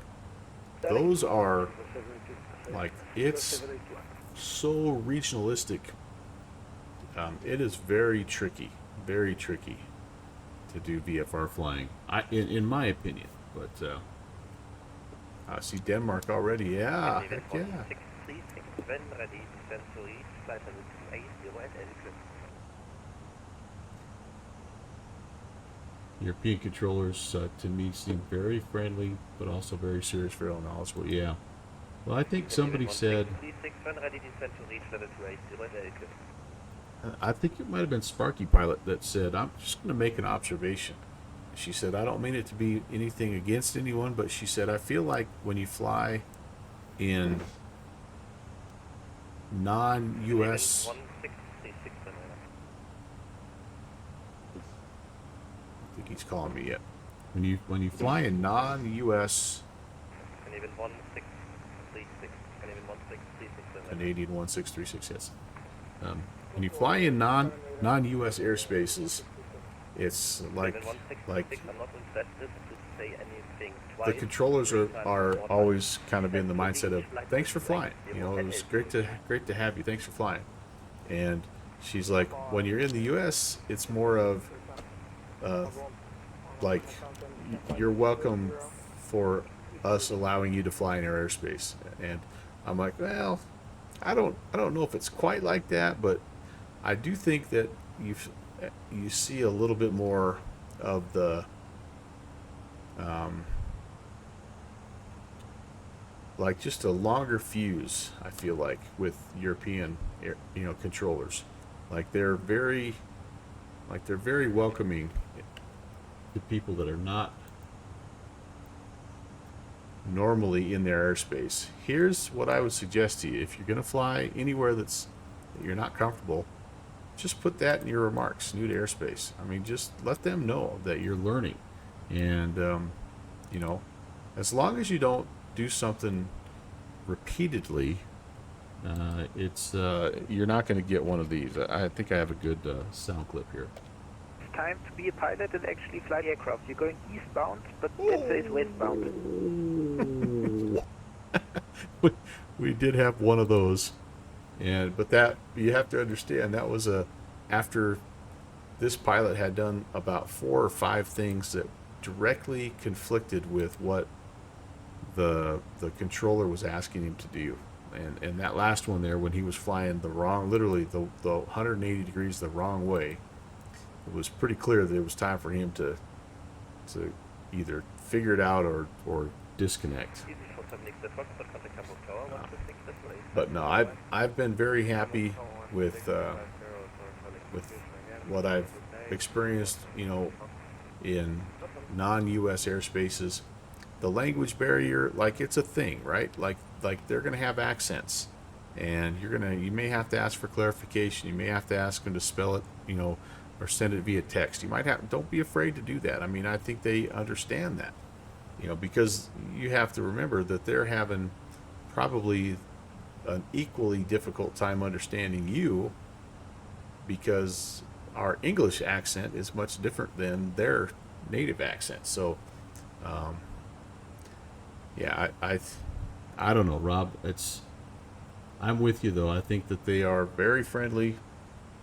Those are it's so regionalistic. It is very tricky to do VFR flying, in my opinion. But I see Denmark already. Yeah, heck yeah. European controllers, to me, seem very friendly, but also very serious, very knowledgeable. Yeah. Well, I think somebody said, I think it might have been Sparky Pilot that said, I'm just going to make an observation. She said, I don't mean it to be anything against anyone, but she said, I feel like when you fly in non-U.S. I think he's calling me yet. When you fly in non-U.S. Canadian 1636, yes. When you fly in non-U.S. airspaces, it's like the controllers are always kind of in the mindset of thanks for flying. It was great to have you. Thanks for flying. And she's like, when you're in the U.S., it's more of like you're welcome for us allowing you to fly in our airspace. And I'm like, well, I don't know if it's quite like that, but I do think that you see a little bit more of the like just a longer fuse, I feel like, with European controllers. Like they're very welcoming to people that are not normally in their airspace. Here's what I would suggest to you: if you're going to fly anywhere that you're not comfortable, just put that in your remarks. New to airspace. I mean, just let them know that you're learning, and as long as you don't do something repeatedly, you're not going to get one of these. I think I have a good sound clip here. It's time to be a pilot and actually fly the aircraft. You're going eastbound, but it says westbound. We did have one of those, but that, you have to understand, that was a after this pilot had done about 4 or 5 things that directly conflicted with what the controller was asking him to do. And that last one there, when he was flying the wrong, literally the 180 degrees the wrong way, it was pretty clear that it was time for him to either figure it out or disconnect. But no, I've been very happy with what I've experienced, you know, in non-U.S. airspaces. The language barrier, like, it's a thing, right? Like they're gonna have accents, and you may have to ask for clarification. You may have to ask them to spell it, you know, or send it via text. You might have. Don't be afraid to do that. I mean, I think they understand that, you know, because you have to remember that they're having probably an equally difficult time understanding you, because our English accent is much different than their native accent. So, yeah, I don't know, Rob. I'm with you though. I think that they are very friendly,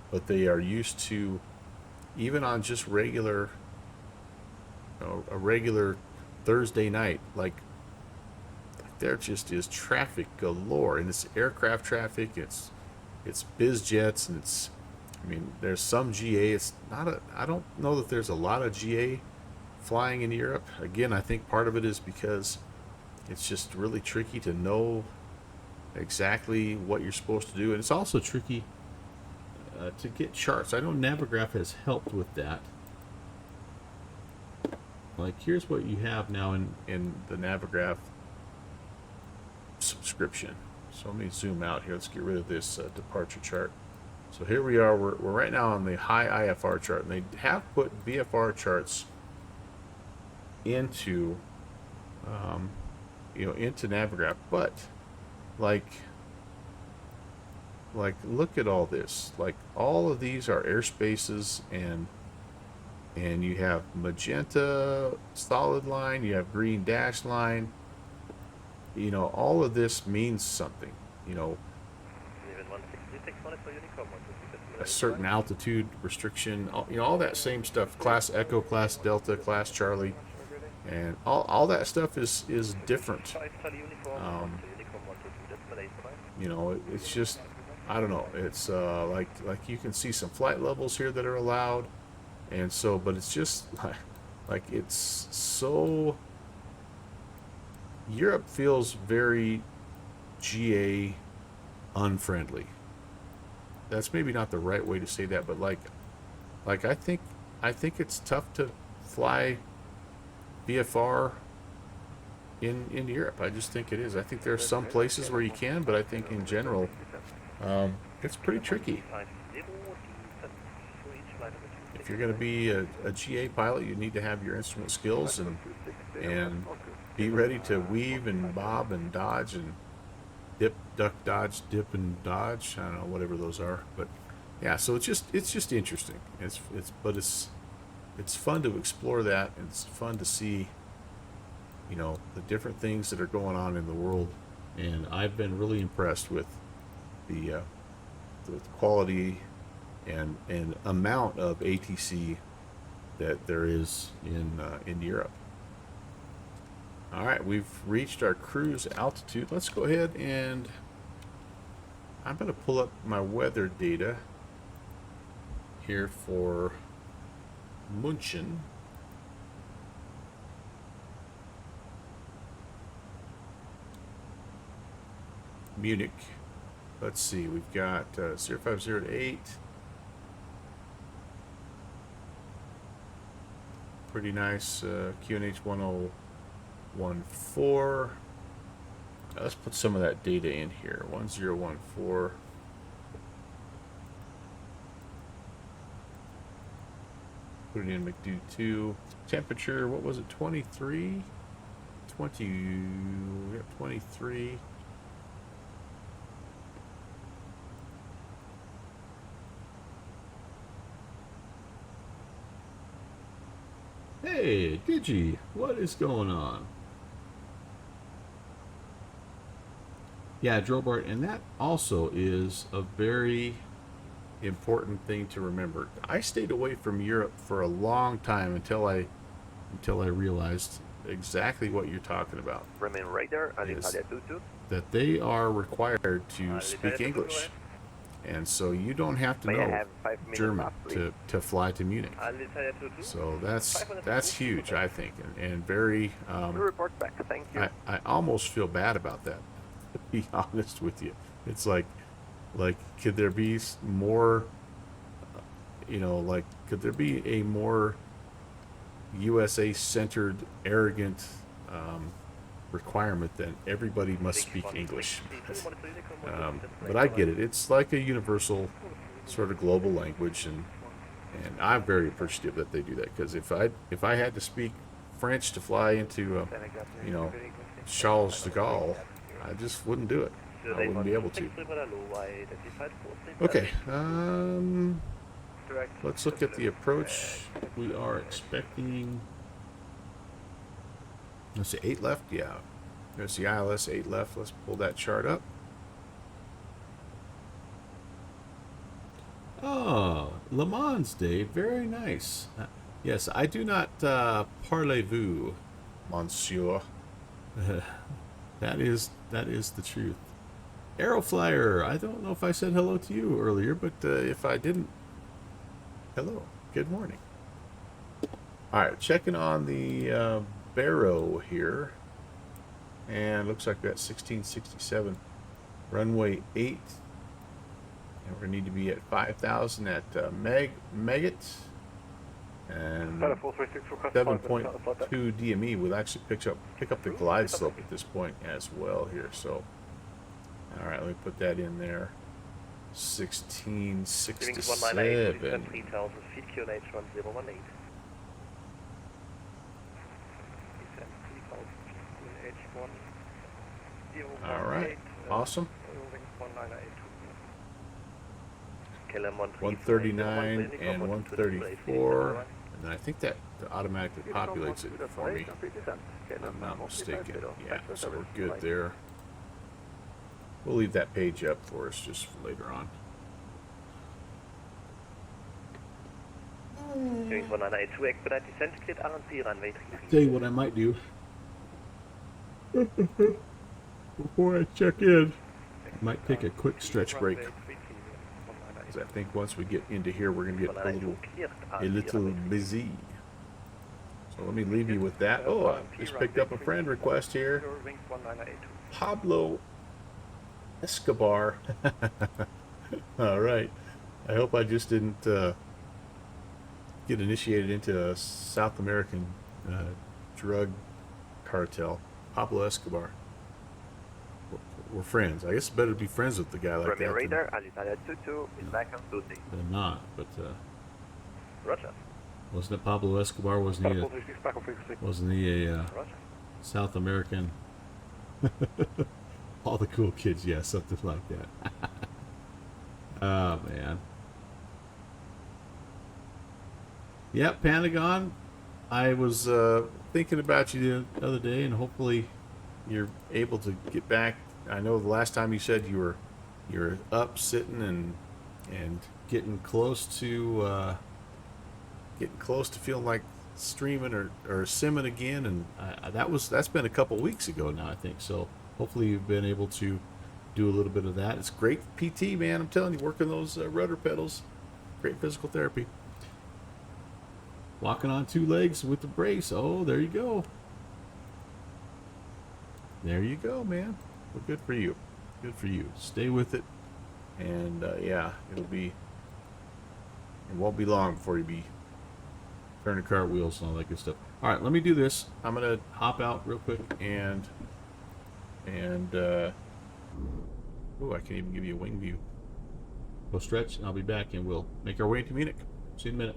but they are used to, even on just regular, you know, a regular Thursday night, like there just is traffic galore, and it's aircraft traffic. It's biz jets, and I mean, there's some GA. It's not I don't know that there's a lot of GA flying in Europe. Again, I think part of it is because it's just really tricky to know exactly what you're supposed to do, and it's also tricky to get charts. I know Navigraph has helped with that. Like, here's what you have now in the Navigraph subscription. So let me zoom out here. Let's get rid of this departure chart. So here we are. We're right now on the high IFR chart, and they have put VFR charts into you know, into Navigraph, but like look at all this. Like, all of these are airspaces, and you have magenta solid line, you have green dash line. You know, all of this means something. You know, a certain altitude restriction, you know, all that same stuff. Class Echo, Class Delta, Class Charlie, and all that stuff is different. You know, it's just, I don't know. It's like you can see some flight levels here that are allowed, and so, but it's just like it's so. Europe feels very GA unfriendly. That's maybe not the right way to say that, but like I think it's tough to fly VFR in Europe. I just think it is. I think there are some places where you can, but I think in general, it's pretty tricky. If you're going to be a GA pilot, you need to have your instrument skills and be ready to weave and bob and dodge and dip, duck, dodge, dip and dodge. I don't know, whatever those are. But yeah, so it's just interesting. It's fun to explore that, and it's fun to see, you know, the different things that are going on in the world. And I've been really impressed with the quality and amount of ATC that there is in Europe. All right, we've reached our cruise altitude. Let's go ahead and I'm going to pull up my weather data here for Munich. Munich. Let's see, we've got 0508. Pretty nice QNH 1014. Let's put some of that data in here. 1014. Put it in McDo 2. Temperature, what was it? 23? 23. Hey, Digi, what is going on? Yeah, Drobart, and that also is a very important thing to remember. I stayed away from Europe for a long time until I realized exactly what you're talking about. Remain right there, Is Alitalia 22. that they are required to speak English, and so you don't have to May I know have 5 minutes German left, please? to fly to Munich. Alitalia 22. So that's huge, I think, and very. We report back. Thank you. I almost feel bad about that, to be honest with you. It's like could there be more, could there be a more USA-centered, arrogant requirement than everybody must speak English? But I get it. It's like a universal sort of global language, and I'm very appreciative that they do that, because if I had to speak French to fly into, Charles de Gaulle, I just wouldn't do it. I wouldn't be able to. Okay, let's look at the approach. We are expecting, let's see, 8 left. Yeah, there's the ILS 8 left. Let's pull that chart up. Oh, Le Mans Day, very nice. Yes, I do not parlez-vous, monsieur. That is the truth. Aeroflyer, I don't know if I said hello to you earlier, but if I didn't, hello, good morning. All right, checking on the Barrow here, and looks like we got 1667, runway 8, and we're gonna need to be at 5,000 at Megget, and 7.2 DME will actually pick up the glide slope at this point as well here. So, all right, let me put that in there. 1667. All right, awesome. 139 and 134, and then I think that automatically populates it for me, if I'm not mistaken. Yeah, so we're good there. We'll leave that page up for us just for later on. Tell you what I might do before I check in. I might take a quick stretch break. I think once we get into here, we're going to get a little busy. So let me leave you with that. Oh, I just picked up a friend request here. Pablo Escobar. All right. I hope I just didn't get initiated into a South American drug cartel. Pablo Escobar. We're friends. I guess it's better to be friends with the guy like that. Radar, Alitalia 22 is back on duty. Than not, but Roger. wasn't it Pablo Escobar? Wasn't he a South American? All the cool kids, yeah, something like that. Oh man. Yeah, Pentagon. I was thinking about you the other day, and hopefully you're able to get back. I know the last time you said you were up, sitting, and getting close to feeling like streaming or simming again, and that's been a couple weeks ago now, I think. So hopefully you've been able to do a little bit of that. It's great PT, man. I'm telling you, working those rudder pedals, great physical therapy. Walking on 2 legs with the brace. Oh, there you go. There you go, man. Well, good for you. Good for you. Stay with it, and yeah, it won't be long before you be turning cartwheels and all that good stuff. All right, let me do this. I'm gonna hop out real quick and oh, I can't even give you a wing view. We'll stretch, and I'll be back, and we'll make our way to Munich. See you in a minute.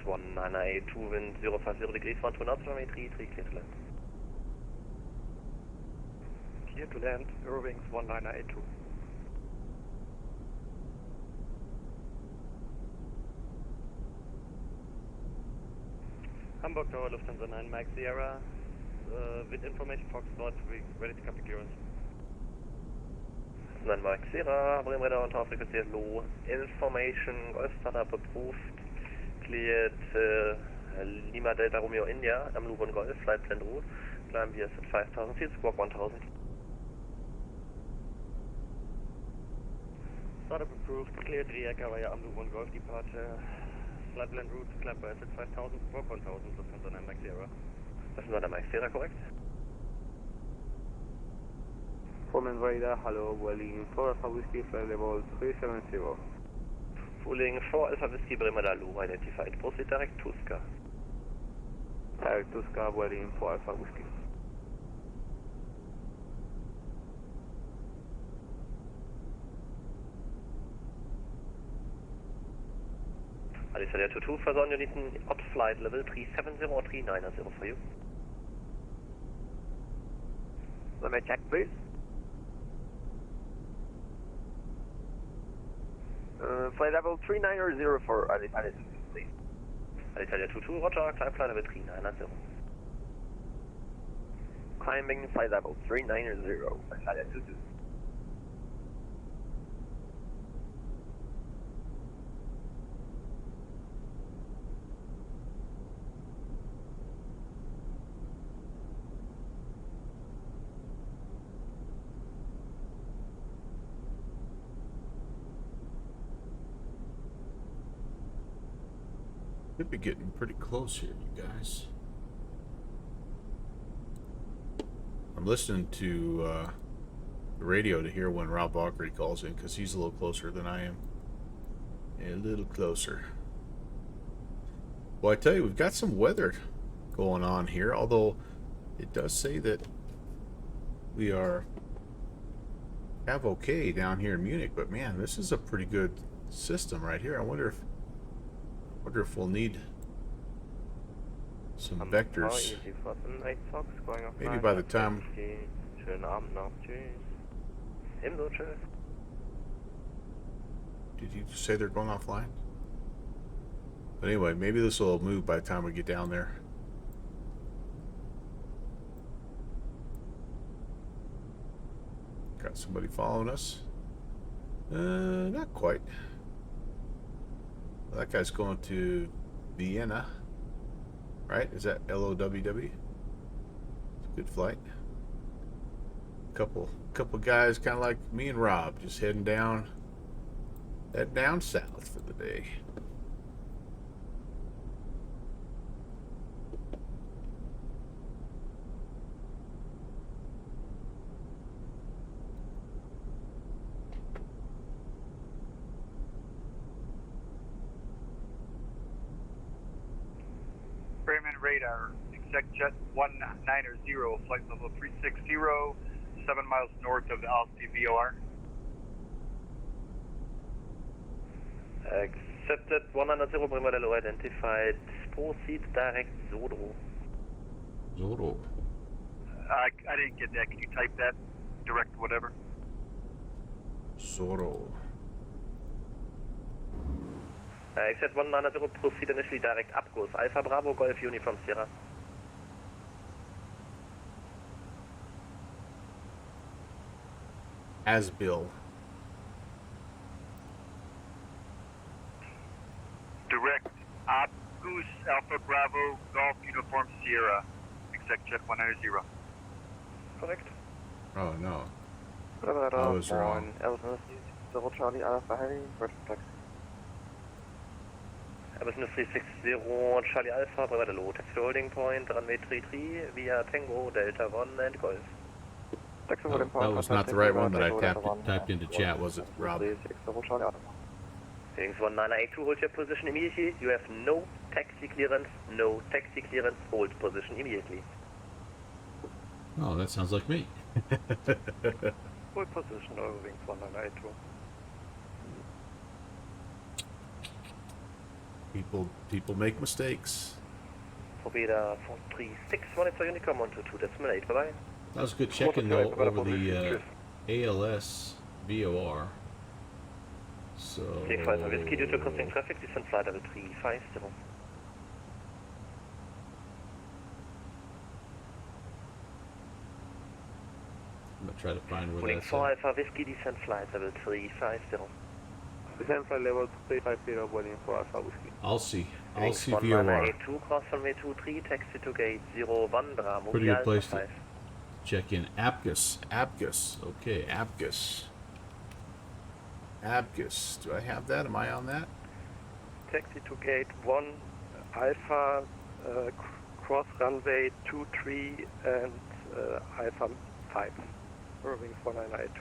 1982, wind 050 degrees, 12 knots, runway 33, clear to land. Clear to land, Eurowings 1982. Hamburg Tower, Lufthansa 9 Mike Sierra, wind information, Foxtrot, ready to copy clearance. 9 Mike Sierra, Brim radar on tower frequency low, information, Golf startup approved, cleared Lima Delta Romeo India, am Loop on Golf, flight plan route, climb BS at 5000 feet, squawk 1000. Startup approved, cleared Rijeka via Amloop on Golf departure, flight plan route, climb BS at 5000, squawk 1000, Lufthansa 9 Mike Sierra. Das ist 9 Mike Sierra, korrekt? Foreman radar, hello, Welling 4 Alpha Whiskey, flight level 370. Fooling 4 Alpha Whiskey, Bremer low, identified, proceed direct to Ska. Direct to Ska, Welling 4 Alpha Whiskey. Alistair 22, further on unit at flight level 370 or 390 for you. Let me check, please. Flight level 390 for Alistair 22, please. Alistair 22, roger, climb flight level 390. Climbing flight level 390, Alistair 22. Could be getting pretty close here, you guys. I'm listening to the radio to hear when Rob Aukery calls in, because he's a little closer than I am. A little closer. Well, I tell you, we've got some weather going on here, although it does say that we have okay down here in Munich, but man, this is a pretty good system right here. I wonder if we'll need some vectors. Maybe by the time. Schönen Abend noch. Tschüss. Ebenso, tschüss. Did you just say they're going offline? But anyway, maybe this will move by the time we get down there. Got somebody following us? Not quite. Well, that guy's going to Vienna, right? Is that LOWW? It's a good flight. Couple guys kind of like me and Rob, just heading down south for the day. Bremen radar, exec jet 190, flight level 360, 7 miles north of the Alsti VOR. Accepted 190, Bremen low identified. Proceed direct Zodro. Zodro. I didn't get that. Can you type that? Direct whatever. Zodro. Accept 190, proceed initially direct Abkurs. Alpha Bravo Golf Uniform Sierra. Asbill. Direct Abkurs Alpha Bravo Golf Uniform Sierra, exec jet 190. Correct. Oh no. I was wrong. Double Charlie Alpha Heavy, first taxi. Airbus 360 Charlie Alpha, Bravo low, taxi holding point, runway 33 via Tango, Delta 1 and Golf. Oh, that was not the right one that I typed into chat, was it, Rob? Phoenix 1982, hold your position immediately. You have no taxi clearance, hold position immediately. Oh, that sounds like me. Hold position, Eurowings 1982. People make mistakes. Probeda 436, monitor Unicom 122.8, bye-bye. That was good checking though over the ALS VOR. So. Take 5 Whiskey due to crossing traffic, descend flight level 350. I'm gonna try to find where Pulling that's 4 at. Alpha Whiskey, descend flight level 350. Descend flight level 350, boarding for Alpha Whiskey. I'll see Fenix VOR. 1982, cross runway 23, taxi to gate 01, Bravo, Pretty good Alpha place 5. to check in. Abgus. Okay, Abgus. Do I have that? Am I on that? Taxi to gate 1, Alpha, cross runway 23 and Alpha 5. Irving 4992.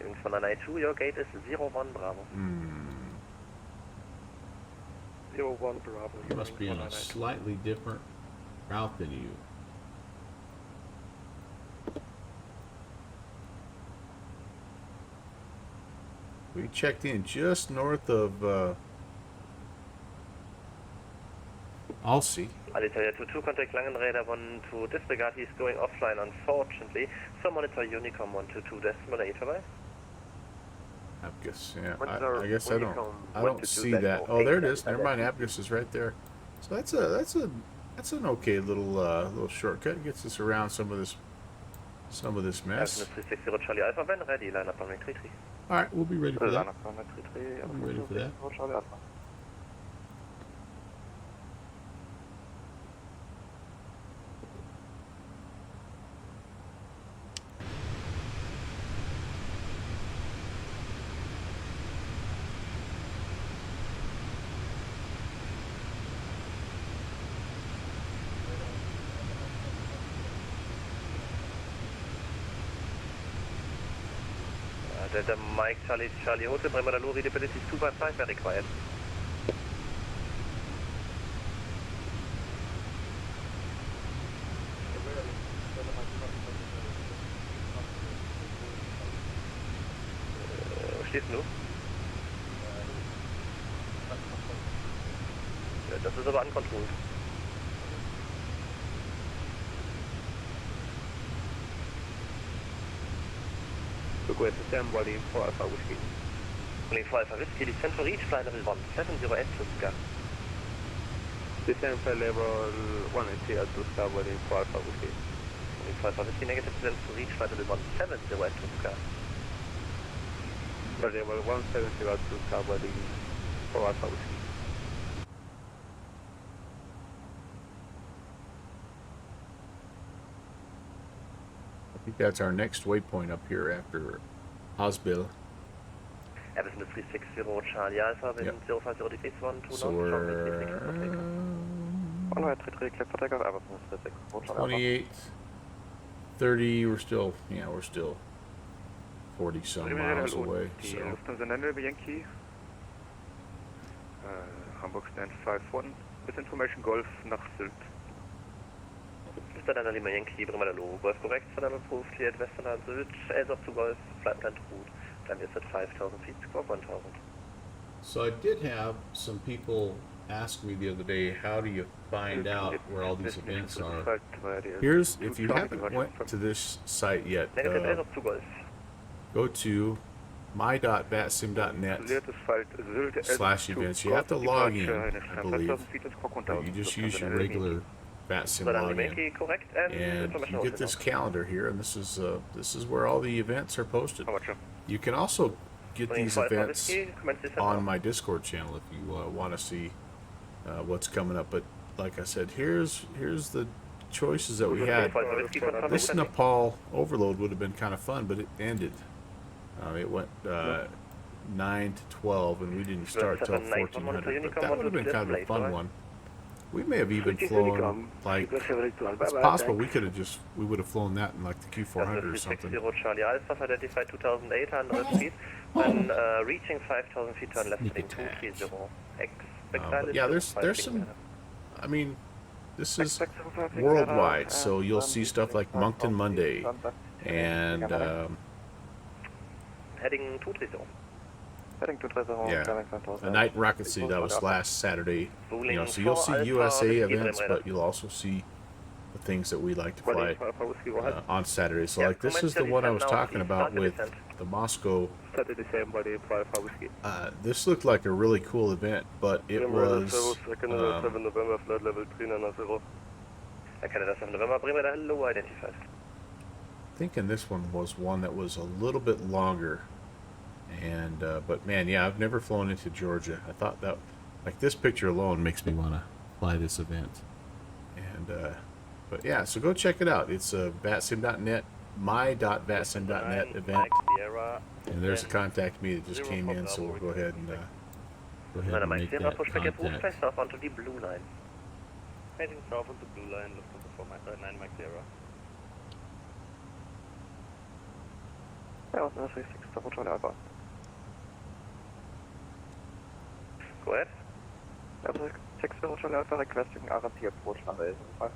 Irving 4992, your gate is 01, Bravo. 01 Bravo. You must be on a slightly different route than you. We checked in just north of Alsi. Alitalia 22, contact Langenräder 12, disregard, he's going offline unfortunately. So monitor Unicom 122.8, bye-bye. Abgus, yeah. I guess I don't see that. Oh, there it is. Never mind. Abgus is right there. So that's an okay little shortcut. Gets us around some of this mess. 360 Charlie Alpha, when ready, line up on 33. All right, we'll be ready for that. We'll be ready for that. Delta Mike Charlie Hotel, Bremer Lou, readability 2.5 are required. Stehst du? Ja, das ist aber uncontrolled. Request stand boarding for Alpha Whiskey. Boarding for Alpha Whiskey, descend for reach flight level 1708 to Sky. Descend flight level 180 to Sky, boarding for Alpha Whiskey. Boarding for Alpha Whiskey, negative descend for reach flight level 1708 to Sky. Flight level 170 to Sky, boarding for Alpha Whiskey. I think that's our next waypoint up here after Oslo. Airbus 360 Charlie Alpha, wind 050 degrees 129. So we're 28, 30. We're still 40 some miles away. So. Yankee. Hamburg stand 51. With information Golf nach Sylt. Dann Lima Yankee, Bremer Lou, Golf korrekt, Flight approved, cleared Western Süd, Elsa to Golf, flight plan route, time is at 5,000 feet, squawk 1,000. So I did have some people ask me the other day, how do you find out where all these events are? Here's, if you haven't went to this site yet, go to my.vatsim.net/events. You have to log in, I believe, but you just use your regular VATSIM login, and you get this calendar here, and this is where all the events are posted. You can also get these events on my Discord channel if you want to see what's coming up. But like I said, here's the choices that we had. This Nepal overload would have been kind of fun, but it ended. It went 9 to 12, and we didn't start till 1400. But that would have been kind of a fun one. We may have even flown, like, it's possible we would have flown that in like the Q400 or something. Charlie Alpha, identified 2,800 feet, and reaching 5,000 feet turn left heading 230. Yeah, there's some, I mean, this is worldwide, so you'll see stuff like Moncton Monday, and heading 230. Heading to 30, Yeah, climbing 5000. a night in Rocket City. That was last Saturday. You know, so you'll see USA events, but you'll also see the things that we like to fly on Saturday. So like this is the one I was talking about with the Moscow. This looked like a really cool event, but it was Canada 7 November, flight level 3990. Canada 7 November, Bremer, low identified. Thinking this one was one that was a little bit longer, and but man, yeah, I've never flown into Georgia. I thought that, like, this picture alone makes me want to fly this event. And but yeah, so go check it out. It's a vatsim.net, my.vatsim.net event, and there's a contact me that just came in, so we'll go ahead and make that contact. South onto the blue line. Heading south on the blue line, looking for my 9 Mike Sierra. Yeah, 36, double Charlie Alpha. Go ahead. 6, double Charlie Alpha, requesting RMP approach number is 5.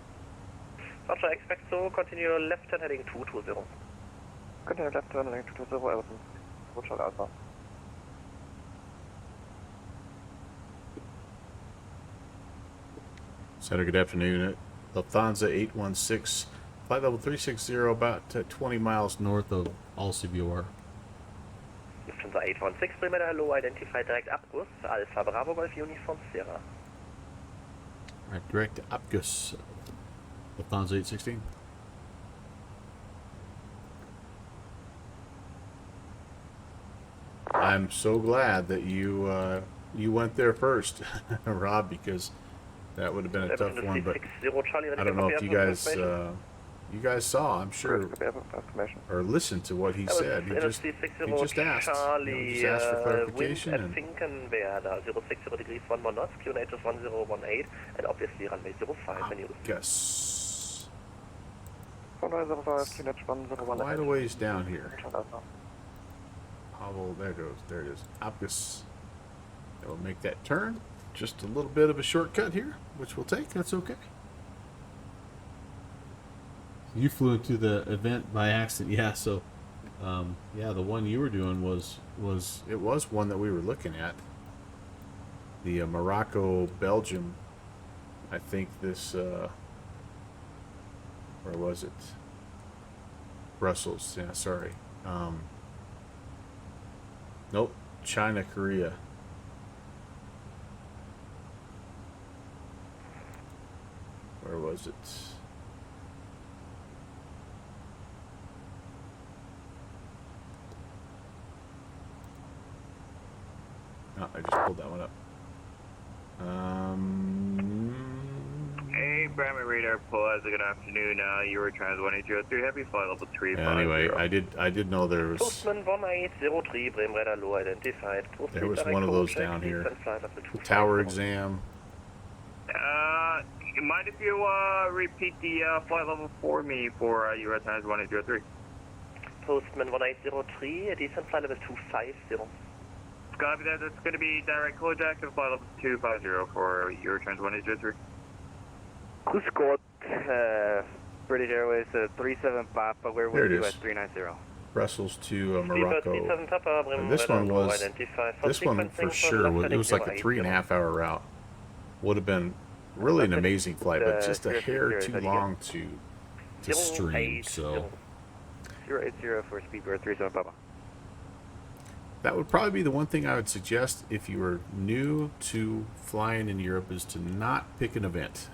Roger, expect to continue left turn heading 220. Continue left turn heading 220, Elton. Double Charlie Alpha. Center, good afternoon. Lufthansa 816, flight level 360, about 20 miles north of Alcibor. Lufthansa 816, Bremer, hello, identify direct Abguss, Alpha Bravo Golf Uniform Sierra. Right, direct to Abguss, Lufthansa 816. I'm so glad that you went there first, Rob, because that would have been a tough one, but I don't know if you guys saw, I'm sure, or listened to what he said. He just asked. Just asked for clarification. And 060 degrees 11 knots, QNH is 1018, and obviously runway 05. Yes. QNH Quite a ways down here. Oh, there it goes. There it is. Abguss. We'll make that turn. Just a little bit of a shortcut here, which we'll take. That's okay. You flew into the event by accident, yeah. So, yeah, the one you were doing was one that we were looking at. The Morocco, Belgium. I think this. Where was it? Brussels. Yeah, sorry. Nope. China, Korea. Where was it? Oh, I just pulled that one up. Hey, Bremer Radar Plaza, good afternoon. EuroSaturday 1803, heavy flight level 3. Yeah, anyway, I did know there was one of those down here. Tower exam. Mind if you repeat the flight level for me for EuroSaturday 1803? Postman 1803, descent flight level 250. Copy that. That's going to be direct hijack and flight level 250 for EuroSaturday 1803. Grüß Gott, British Airways 37 Papa, we're with you at 390. Brussels to Morocco. And this one for sure, it was like a 3.5 hour route. Would have been really an amazing flight, but just a hair too long to stream. So 080 for Speedbird 37 Papa. That would probably be the one thing I would suggest if you were new to flying in Europe, is to not pick an event.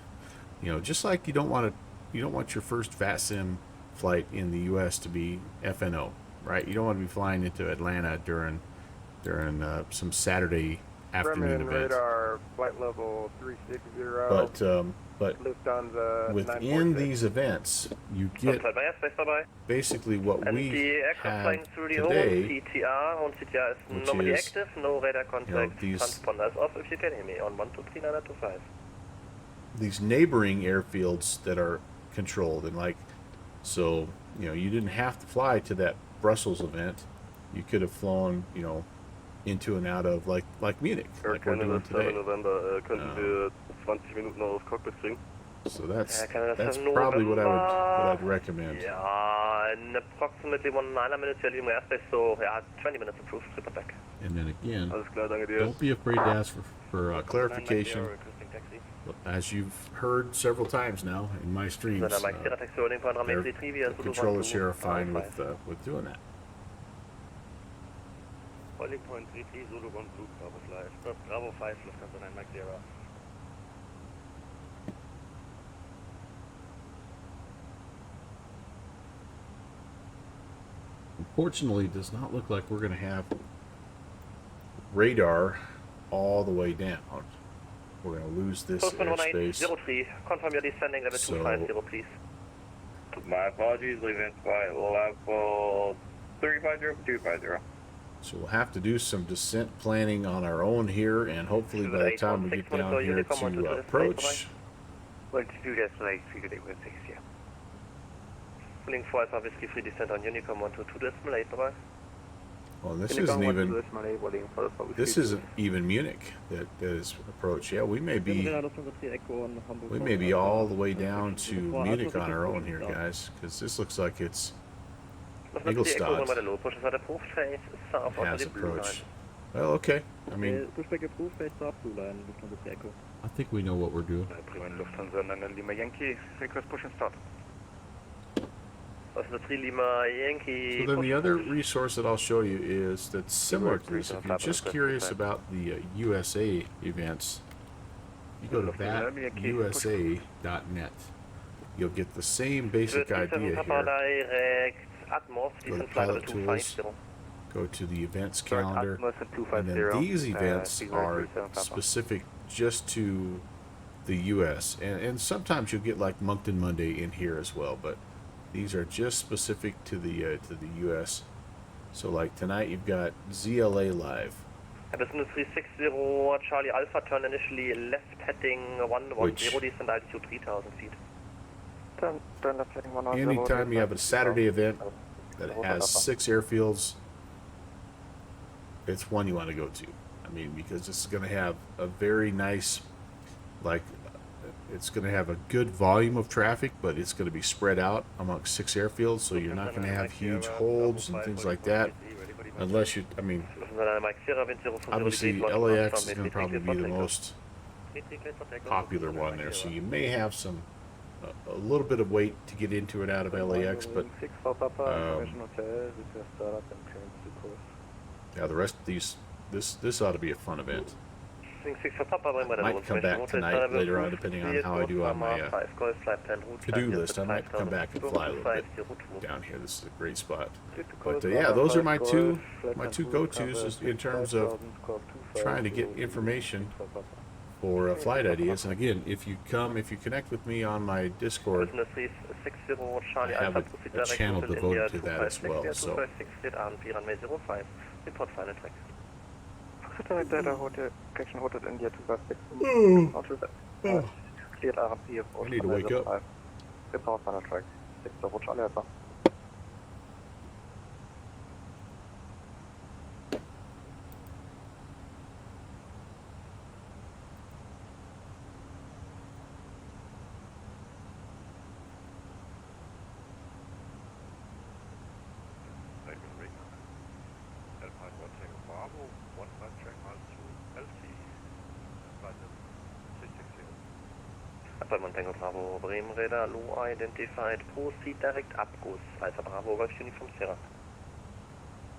You know, just like you don't want your first VATSIM flight in the U.S. to be FNO, right? You don't want to be flying into Atlanta during some Saturday afternoon event. Radar, flight level 360. But within these events, you get basically what we have today, which is, these neighboring airfields that are controlled, and like, so, you know, you didn't have to fly to that Brussels event. You could have flown, you know, into and out of like Munich, like we're doing today. So that's probably what I'd recommend. Ja, In approximately 1.9 minutes, you're leaving airspace, so yeah, 20 minutes approved, report back. And then again, Alles klar, danke dir. don't be afraid to ask for clarification. As you've heard several times now in my streams, their controllers here are fine with doing that. Holding point 3T, Zulu 1 Blue, Bravo Flight. Bravo 5, Lufthansa 9 Mike 0. Unfortunately, it does not look like we're going to have radar all the way down. We're going to lose this airspace. Confirm you're descending level 250, please. My apologies, leaving flight level 350, 250. So we'll have to do some descent planning on our own here, and hopefully by the time we get down here to approach. Altitude destination 32816, yeah. Pulling 4 Alpha Whiskey free descent on Unicom 122.8, bye-bye. Well, this isn't even Munich that is approach. Yeah, we may be all the way down to Munich on our own here, guys, because this looks like it's Ingolstadt has approach. Well, okay. I mean, I think we know what we're doing. Lufthansa 9 Lima Yankee, request push and start. So then the other resource that I'll show you is that's similar to this. If you're just curious about the USA events, you go to thatusa.net. You'll get the same basic idea here. Go to Pilot Tools, go to the events calendar, and then these events are specific just to the US. And sometimes you'll get like Moncton Monday in here as well, but these are just specific to the US. So like tonight you've got ZLA live. Business 360 Charlie Alpha, turn initially left heading 110, descend altitude 3000 feet. Turn left heading 110. Anytime you have a Saturday event that has 6 airfields, it's one you want to go to. I mean, because this is going to have a very nice, like, it's going to have a good volume of traffic, but it's going to be spread out amongst 6 airfields, so you're not going to have huge holds and things like that, unless you, I mean, obviously LAX is going to probably be the most popular one there, so you may have some, a little bit of weight to get into it out of LAX, but yeah, the rest of these, this ought to be a fun event. Might come back tonight later on, depending on how I do on my to-do list. I might come back and fly a little bit down here. This is a great spot. But yeah, those are my two go-tos in terms of trying to get information for flight ideas. And again, if you connect with me on my Discord, I have a channel devoted to that as well. So. Data hotel, connection hotel India 256. Cleared RMP approach. I need to wake up. Report final track. 6 Charlie Alpha. Mantango Bravo, Bremen Radar, low identified, proceed direct Abguss, Alpha Bravo, Golf Uniform Sierra.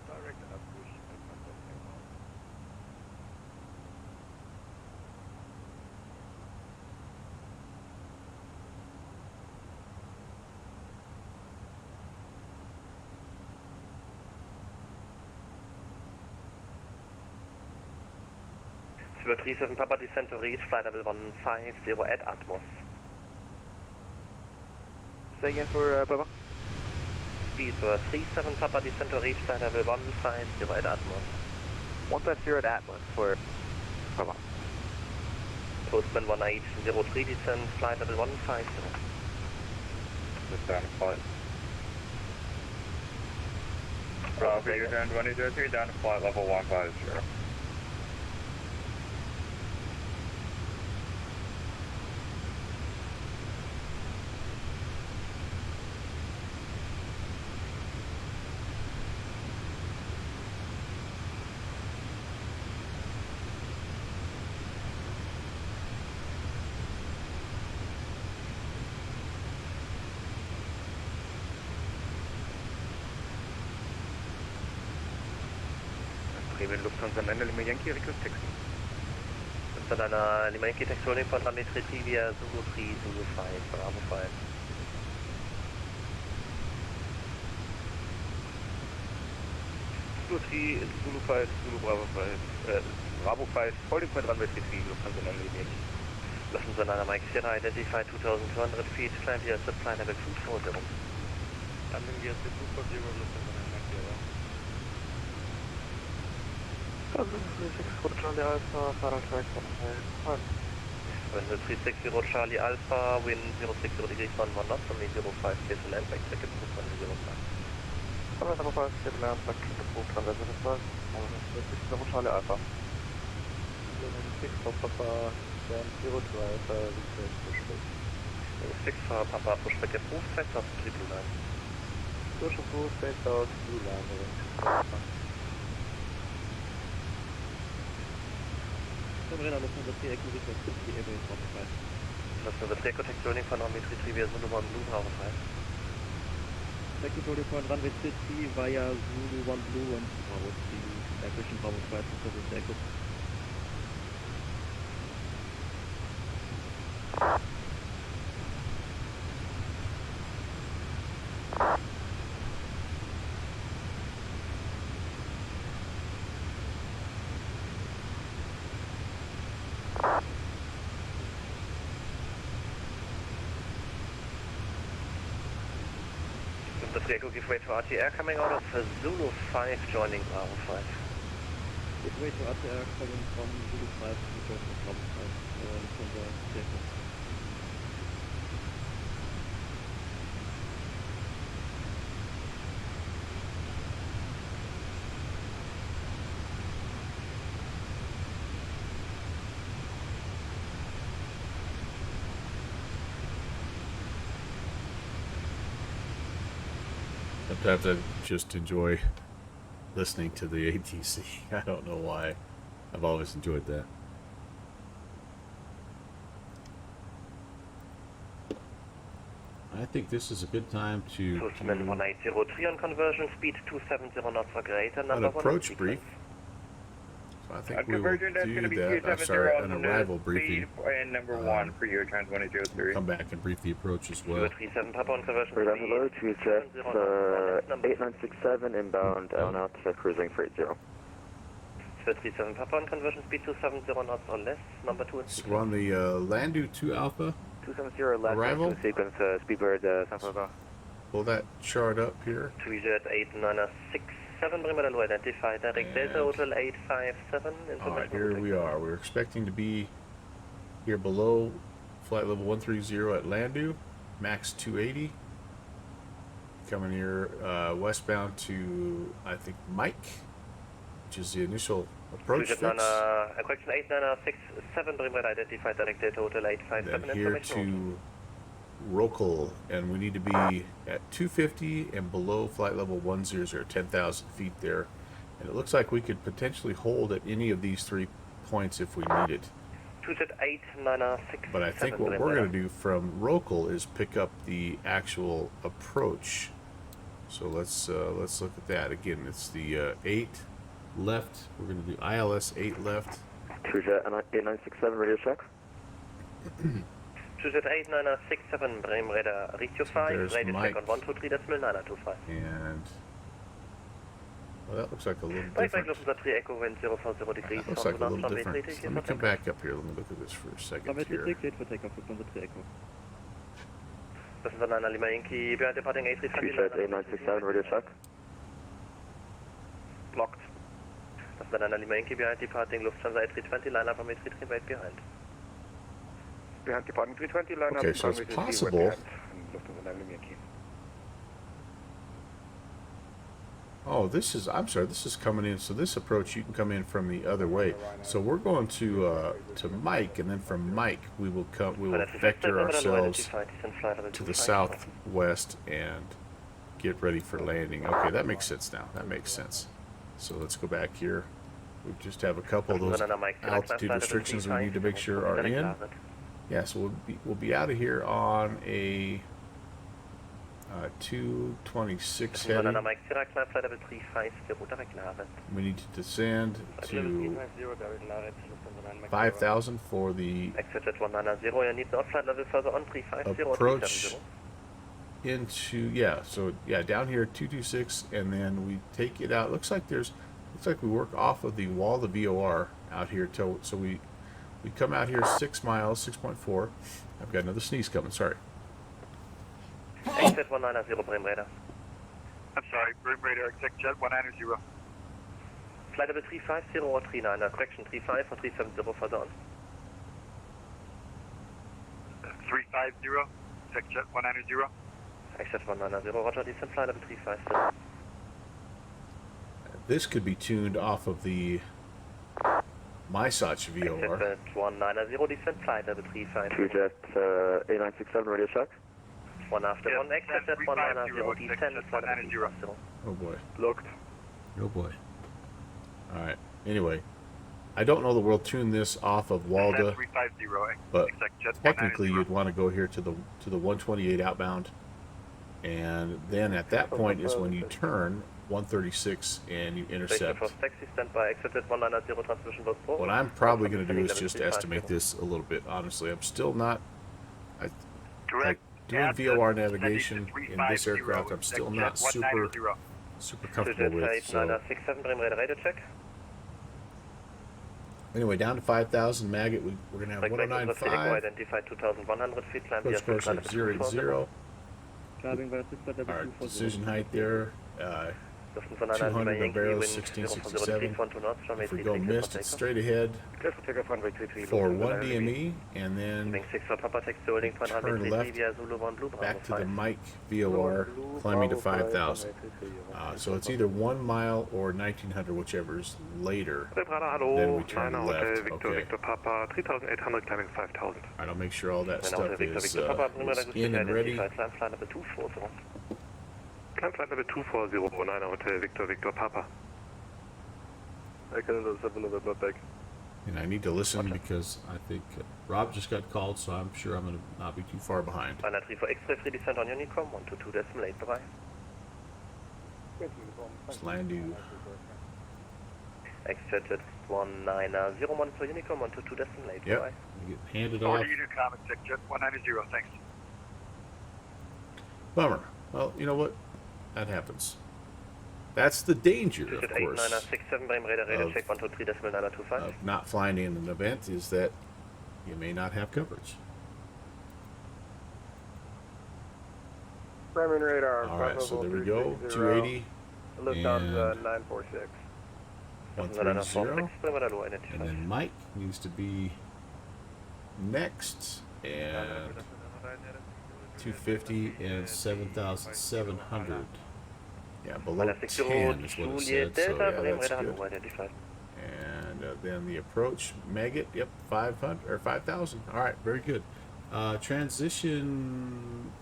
Direct Abguss, Silver 37 Papa descent to reach flight level 150 at Atmos. Say again for Papa. Speed 37 Papa descent to reach flight level 150 at Atmos. 150 at Atmos for Papa. Postman 1803 descent flight level 150. Just down to flight. Bravo, you're down 2003, down to flight level 150. Cleveland, Lufthansa 9 Lima Yankee, request taxi. Lufthansa Lima Yankee, taxiing for runway 33 via Zulu 3, Zulu 5, Bravo 5. Zulu 3, Zulu 5, Zulu Bravo 5, Bravo 5, holding point runway 33, Lufthansa 9 Lima Yankee. Lufthansa Mike Sierra, identify 2,200 feet, climb via subflight level 240. Landing gear 240, Lufthansa 9 Sierra. 36 Charlie Alpha, final track 1. Wind 360 Charlie Alpha, wind 060 degrees 11 knots, runway 05, clear to land, back check approved, runway 05. Runway 05, clear to land, back check approved, runway 05, 36 Charlie Alpha. 6 for Papa, then 0 to Alpha, request push back. 6 for Papa, push back approved, flight south to blue line. Push approved, flight south, blue line, Lufthansa 3 Echo, request to the Airway 45. Lufthansa 3 Echo, taxiing for runway 33 via Zulu 1 Blue, Bravo 5. Taxiing for runway 33 via Zulu 1 Blue and Bravo 3, Aggression Bravo 5, Lufthansa 3 Echo. The Echo, give way to RTR coming out of Zulu 5, joining Bravo 5. Give way to RTR coming from Zulu 5 to joining Bravo 5 from the Echo. Sometimes I just enjoy listening to the ATC. I don't know why. I've always enjoyed that. I think this is a good time to 1803 on conversion, speed 270 knots or greater, an number 1 approach brief. So I think we will conversion, that's do going to be that. I'm 270 sorry, on an the arrival briefing. and number 1 for your trans 103. Come back and brief the approach as well. 237 Papa on conversion, Radar speed hello, 8967 inbound, out, cruising for 80. 237 Papa on conversion, speed 270 knots or less, number 2 and So we're on the Landu 2 Alpha. 270 last Arrival. sequence, Speedbird, San Francisco. Pull that chart up here. 2Z8967, bring model identified, direct Delta Hotel 857, Alright, here we are. We're expecting to be here below flight level 130 at Landu, max 280. Coming here westbound to, I think, Mike, which is the initial approach fix. Correction 8967, bring model identified, direct Delta Hotel 857, Then here to Rokel, and we need to be at 250 and below flight level 100, 10,000 feet there. And it looks like we could potentially hold at any of these 3 points if we needed. 2Z8967. But I think what we're going to do from Rokel is pick up the actual approach. So let's look at that again. It's the 8 left. We're going to do ILS 8 left. 2Z8967, radio check. 2Z8967, Bremen radar, reach 5, There's radio Mike. check on 123.925. And well, that looks like a little Bike different. Lufthansa 3 Echo, wind 040 degrees. That looks like a little different. Let me come back up here. Let me look at this for a second here. Cleared for takeoff, Lufthansa 3 Echo. Lufthansa 9 Lima Yankee, behind departing A320. 2Z8967, radio check. Blocked. Lufthansa 9 Lima Yankee, behind departing Lufthansa A320, line up on A330 right behind. Behind departing 320, line up. Okay, so it's possible. Oh, this is, I'm sorry, this is coming in. So this approach, you can come in from the other way. So we're going to Mike, and then from Mike, we will vector ourselves to the southwest and get ready for landing. Okay, that makes sense now. That makes sense. So let's go back here. We just have a couple of those altitude restrictions we need to make sure are in. Yeah, so we'll be out of here on a 226 Banana heading. Mike Sierra, climb flight level 350, direct Navet. We need to descend to 5,000 for the Exit jet 190, you need not flight level further on 350 or approach 370. into, down here 226, and then we take it out. Looks like we work off of the wall of the VOR out here so we come out here 6 miles, 6.4. I've got another sneeze coming, sorry. Exit 190, Brim Radar. I'm sorry, Brim Radar, exit jet 190. Flight level 350 or 39, correction 35 or 370 further on. 350, exit jet 190. Exit 190, roger, descend flight level 350. This could be tuned off of the MySach VOR. Exit 190, descend flight level 350. 2-jet A967, radio check. 1 after 1, exit jet 190, descend flight level 350. Oh boy. Locked. Oh boy. Alright, anyway. I don't know that we'll tune this off of Walda, but technically you'd want to go here to the 128 outbound, and then at that point is when you turn 136 and you intercept. What I'm probably going to do is just estimate this a little bit, honestly. I'm still not, doing VOR navigation in this aircraft, I'm still not super comfortable with. So. Anyway, down to 5,000 maggot, we're going to have 109.5. Approach course of 080. Our decision height there, 200 barrels, 1667. If we go missed, it's straight ahead for 1 DME, and then turn left back to the Mike VOR, climbing to 5,000. So it's either 1 mile or 1900, whichever is later. Then we turn left. Okay. $3,800 climbing 5,000. I'll make sure all that stuff is in and ready. Climb flight level 240, 9 Hotel Victor Papa. I can intercept another blood bag. And I need to listen because I think Rob just got called, so I'm sure I'm going to not be too far behind. It's Landu. Exit 1901 for Unicom 122 decimal 8. Yep. You get handed off. Jet 190, thanks. Bummer. Well, you know what? That happens. That's the danger, of course, of not flying in an event, is that you may not have coverage. Bremen radar. All right, so there we go. 280 Look down to 946. 130, and then Mike needs to be next, and 250 and 7,700. Yeah, below 10 is what it said, so yeah, that's good. And then the approach, maggot, yep, 500 or 5,000. All right, very good. Transition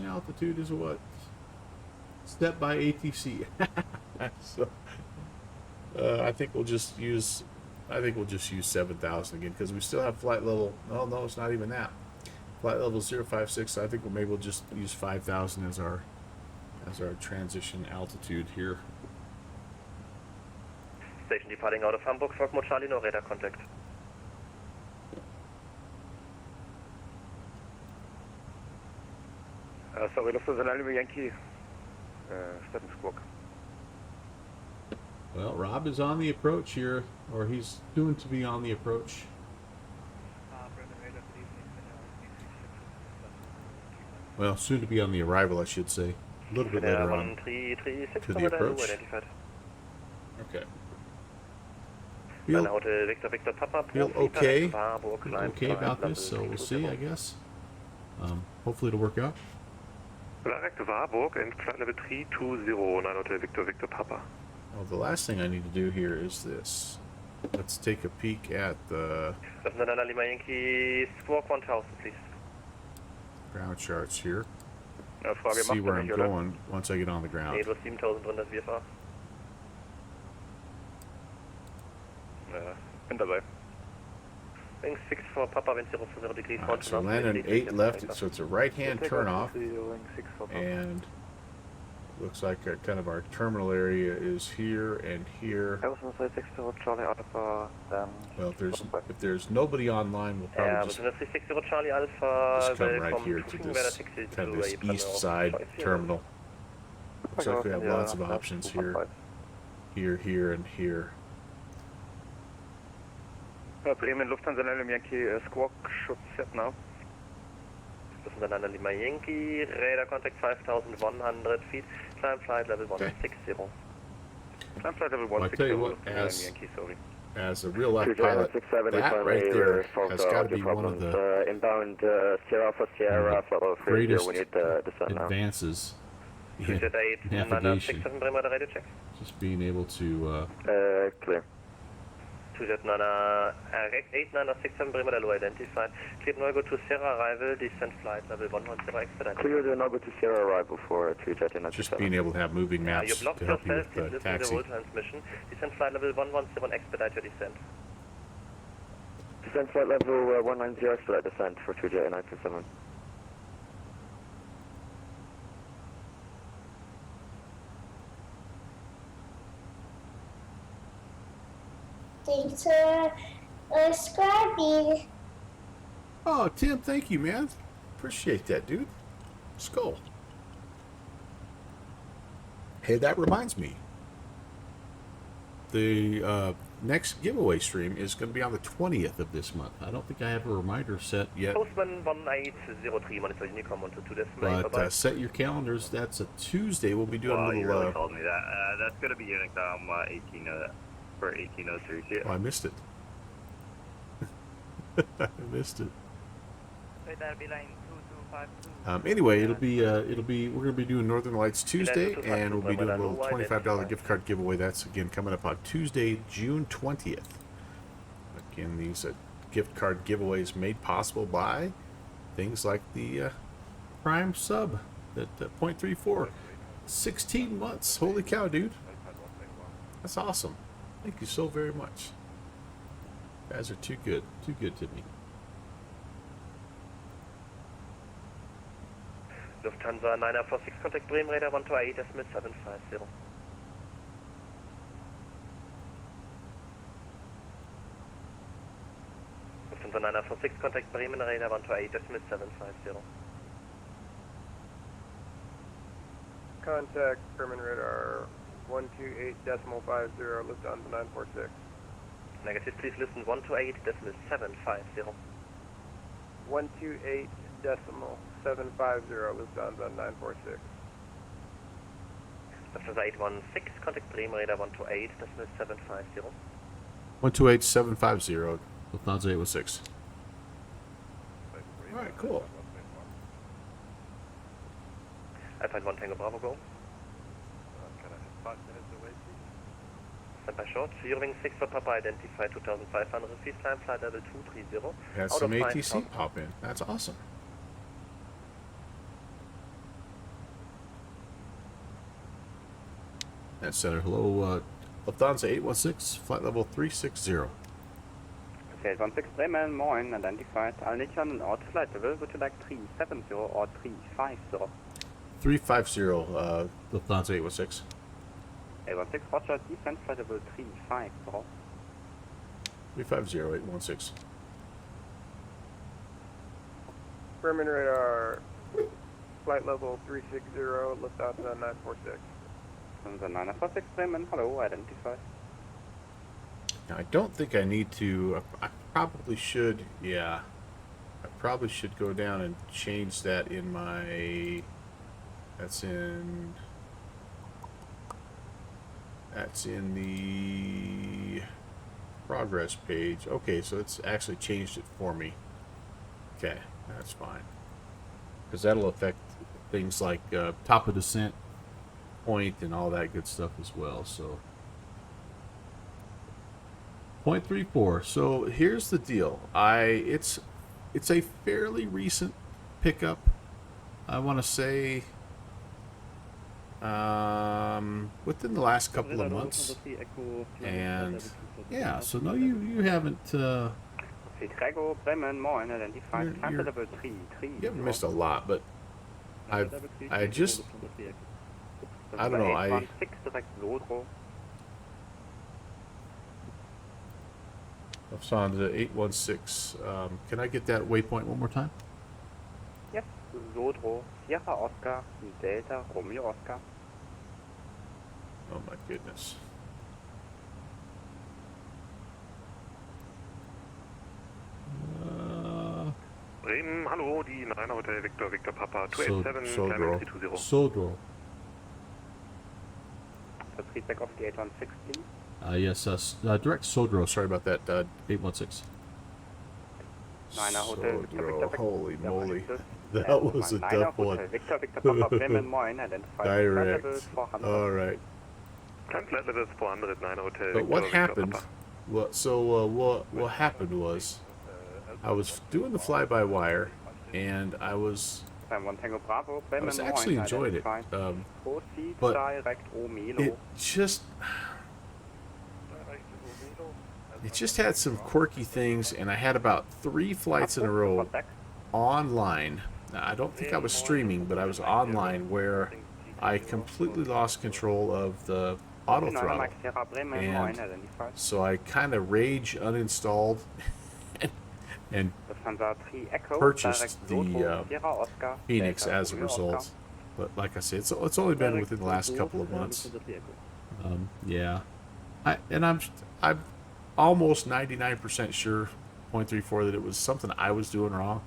altitude is what? Set by ATC. So I think we'll just use 7,000 again, because we still have flight level. Oh no, it's not even that. Flight level 056. I think maybe we'll just use 5,000 as our transition altitude here. Station departing out of Hamburg, Frogmo Charlie, no radar contact. Sorry, Lufthansa Lima Yankee, stepping squawk. Well, Rob is on the approach here, or he's soon to be on the approach. Well, soon to be on the arrival, I should say. A little bit later on to the approach. Okay. Feel okay about this, so we'll see, I guess. Hopefully it'll work out. Direct to Warburg and flight level 320, 9 Hotel Victor Papa. Well, the last thing I need to do here is this. Let's take a peek at the Squawk 1000, please. ground charts here. See where I'm going once I get on the ground. Edo 7000 drin, das VFA. Bin dabei. Wing 6 for Papa, wind 040 degrees. Alright, so landing 8 left, so it's a right-hand turnoff, and looks like kind of our terminal area is here and here. Charlie Alpha, Well, if there's nobody online, we'll probably just Charlie Alpha, come right here to this kind of this east side terminal. Looks like we have lots of options here, here, and here. Bremen, Lufthansa 9 Yankee, squawk, should set now. Lufthansa 9 Lima Yankee, radar contact 5,100 feet, climb flight level 160. Climb flight level 160. Well, I tell you what, Yankee, sorry. As a real-life pilot, that right there has got to be one of the inbound Sierra for Sierra, greatest we need descent now. advances in navigation. Just being able to clear. 896 Bremer low identified. Cleared no go to Sierra arrival, descent flight level 110 expedite. Clear the no go to Sierra arrival for 3Jet. just being able to have moving maps to help you with the taxi. Transmission. Descent flight level 110 expedite your descent. Descent flight level 190 expedite descent for 3Jet 927. Thanks for subscribing. Oh, Tim, thank you, man. Appreciate that, dude. Skull. Hey, that reminds me. The next giveaway stream is going to be on the 20th of this month. I don't think I have a reminder set yet. Postman 1803, monitor Unicom 122 But set your calendars. That's a Tuesday. We'll be doing a little... You really told me that. That's going to be Unicom 1803. Oh, I missed it. I missed it. That'll be line 2252. Anyway, we're gonna be doing Northern Lights Tuesday, and we'll be doing a little $25 gift card giveaway. That's again coming up on Tuesday, June 20th. Again, these gift card giveaways made possible by things like the Prime sub at 0.34, 16 months. Holy cow, dude! That's awesome. Thank you so very much. You guys are too good to me. Lufthansa 946, contact Bremen radar 128, estimate 750. Lufthansa 946, contact Bremen radar 128, estimate 750. Contact Bremen radar 128.50, Lufthansa 946. Negative, please listen 128.750. 128.750, Lufthansa 946. Lufthansa 816, contact Bremen radar 128.750. 128.750, Lufthansa 816. Alright, cool. Alpine 1 Tango Bravo, go. Can I have 5 minutes away, please? Stand by short. Eurowing 6 for Papa, identify 2,500 feet, climb flight level 230. Had some ATC pop in. That's awesome. That's center. Hello, Lufthansa 816, flight level 360. Okay, 16 Bremen, moin, identified. Alnichon and out flight level, would you like 370 or 350? 350, Lufthansa 816. 816, roger, descent flight level 350. 350, 816. Bremen radar, flight level 360, Lufthansa 946. Lufthansa 946 Bremen, hello, identified. Now, I don't think I need to, I probably should, yeah. I probably should go down and change that in my, that's in the progress page. Okay, so it's actually changed it for me. Okay, that's fine. Because that'll affect things like top of descent point and all that good stuff as well, so. 0.34. So here's the deal. It's a fairly recent pickup. I want to say within the last couple of months. And yeah, so no, you haven't Chicago, Bremen, moin, identified, You're- Tampa level 330. You haven't missed a lot, but I just, I don't know, 816 direct Lodro. Lufthansa 816. Can I get that waypoint one more time? Yes, Lodro, Sierra Oscar, Delta, Romeo Oscar. Oh my goodness. Bremen, hallo, die 9 Hotel Victor Victor Papa, So 287, climbing 320. Sodro. So feedback of the 816, please. Yes, direct Sodro. Sorry about that. 816. 9 Hotel Victor Sodro. Victor. Holy moly. That And was a 9 tough Hotel one. Victor Victor Papa, Bremen, moin, identified, flight level Direct. 400. All right. Climb flight levels 400, 9 Hotel But what Victor happened? Papa. What happened was, I was doing the fly-by-wire, and I was Time 1 Tango Bravo, Bremen, actually moin, enjoyed it. identified. Proceed But direct Omelo. It just had some quirky things, and I had about 3 flights in a row online. Now, I don't think I was streaming, but I was online where I completely lost control of the auto throttle. And so I kind of rage uninstalled and purchased the Fenix as a result. But like I said, it's only been within the last couple of months. Yeah, I'm almost 99% sure, 0.34, that it was something I was doing wrong,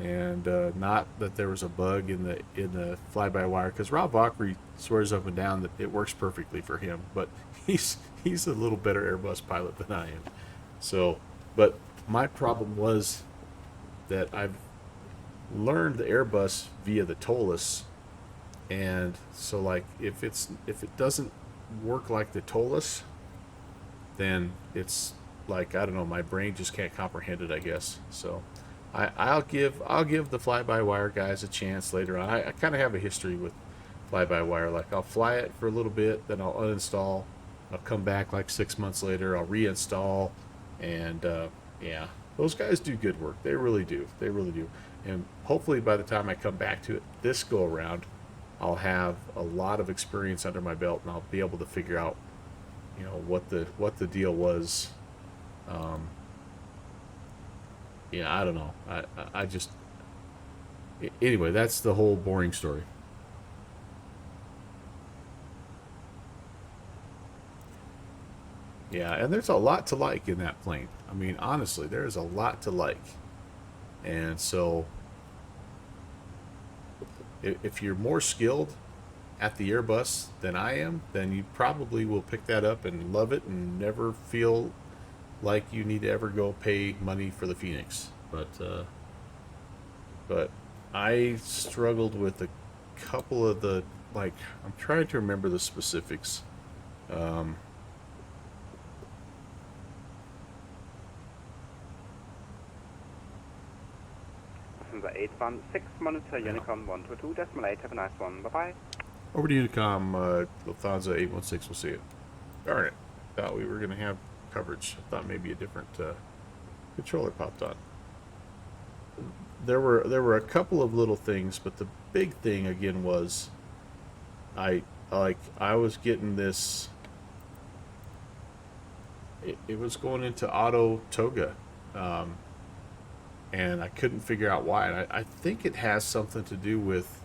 and not that there was a bug in the fly-by-wire. Because Rob Valkyrie swears up and down that it works perfectly for him, but he's a little better Airbus pilot than I am. So, but my problem was that I've learned the Airbus via the TOLUS, and so like if it doesn't work like the TOLUS, then it's like, I don't know, my brain just can't comprehend it, I guess. So I'll give the fly-by-wire guys a chance later on. I kind of have a history with fly-by-wire. Like, I'll fly it for a little bit, then I'll uninstall, I'll come back like 6 months later, I'll reinstall, and yeah, those guys do good work. They really do. And hopefully by the time I come back to it this go around, I'll have a lot of experience under my belt, and I'll be able to figure out, you know, what the deal was. Yeah, I don't know. I just, anyway, that's the whole boring story. Yeah, and there's a lot to like in that plane. I mean, honestly, there's a lot to like. And so, if you're more skilled at the Airbus than I am, then you probably will pick that up and love it and never feel like you need to ever go pay money for the Fenix. But I struggled with a couple of the, like, I'm trying to remember the specifics. The 816 monitor Unicom 122 decimal 8, have a nice one, bye bye. Over to Unicom, Lufthansa 816, we'll see it. Darn it, thought we were going to have coverage. I thought maybe a different controller popped on. There were a couple of little things, but the big thing again was I was getting this, it was going into auto toga, and I couldn't figure out why. And I think it has something to do with,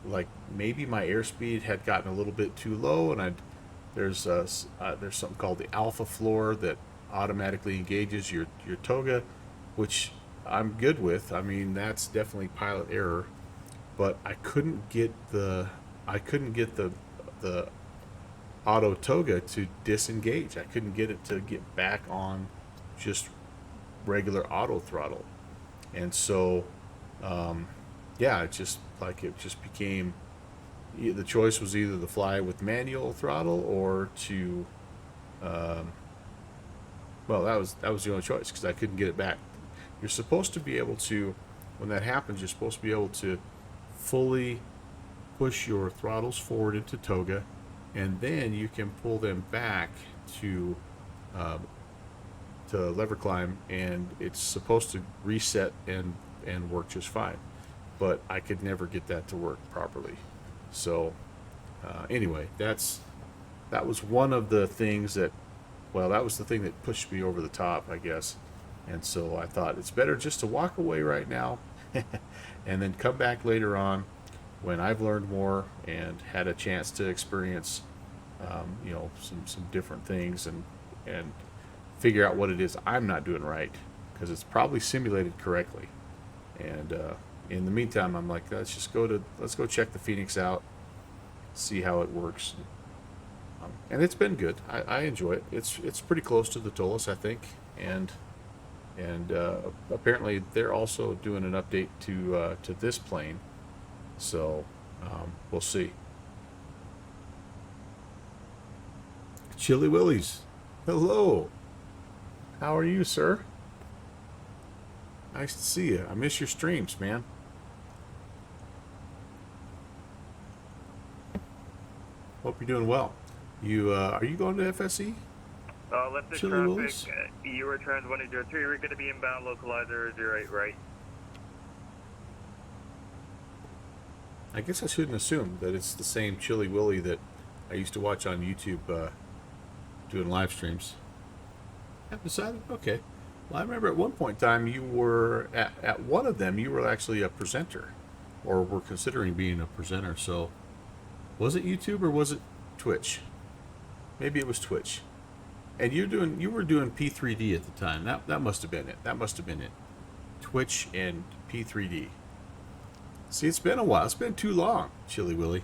like, maybe my airspeed had gotten a little bit too low, and there's something called the alpha floor that automatically engages your toga, which I'm good with. I mean, that's definitely pilot error, but I couldn't get the auto toga to disengage. I couldn't get it to get back on just regular auto throttle. And so yeah, it just became, the choice was either to fly with manual throttle or to well, that was the only choice, because I couldn't get it back. You're supposed to be able to, when that happens, you're supposed to be able to fully push your throttles forward into toga, and then you can pull them back to to lever climb, and it's supposed to reset and work just fine, but I could never get that to work properly. So anyway, that was one of the things that, well, that was the thing that pushed me over the top, I guess. And so I thought it's better just to walk away right now and then come back later on when I've learned more and had a chance to experience, you know, some different things and figure out what it is I'm not doing right, because it's probably simulated correctly. And in the meantime, I'm like, let's go check the Fenix out, see how it works. And it's been good. I enjoy it. It's pretty close to the Tolos, I think, and apparently they're also doing an update to this plane, so we'll see. Chili Willies, hello. How are you, sir? Nice to see you. I miss your streams, man. Hope you're doing well. You are you going to FSE? Left this Chili traffic, Willies? Eurotrans 103, we're going to be inbound localizer 08 right. I guess I shouldn't assume that it's the same Chili Willy that I used to watch on YouTube doing live streams. Have decided? Okay. Well, I remember at one point in time you were, at one of them, you were actually a presenter, or were considering being a presenter. So, was it YouTube or was it Twitch? Maybe it was Twitch. And you were doing P3D at the time. That must have been it. That must have been it. Twitch and P3D. See, it's been a while. It's been too long, Chili Willy.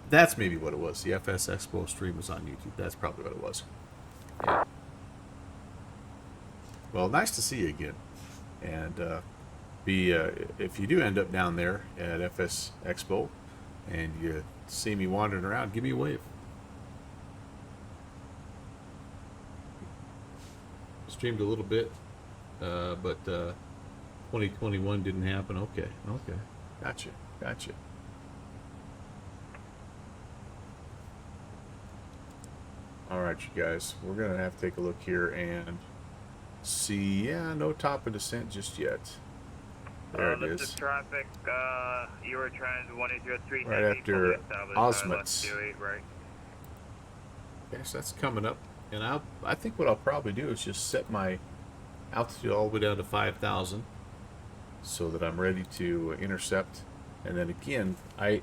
That's maybe what it was. The FS Expo stream was on YouTube. That's probably what it was. Yeah. Well, nice to see you again. And if you do end up down there at FS Expo and you see me wandering around, give me a wave. Streamed a little bit, but 2021 didn't happen. Okay. Gotcha. All right, you guys, we're gonna have to take a look here and see. Yeah, no top of descent just yet. There it is. Traffic, Eurotrans 103. Right after Osmot's. Right. Yes, that's coming up. And I think what I'll probably do is just set my altitude all the way down to 5,000 so that I'm ready to intercept. And then again, I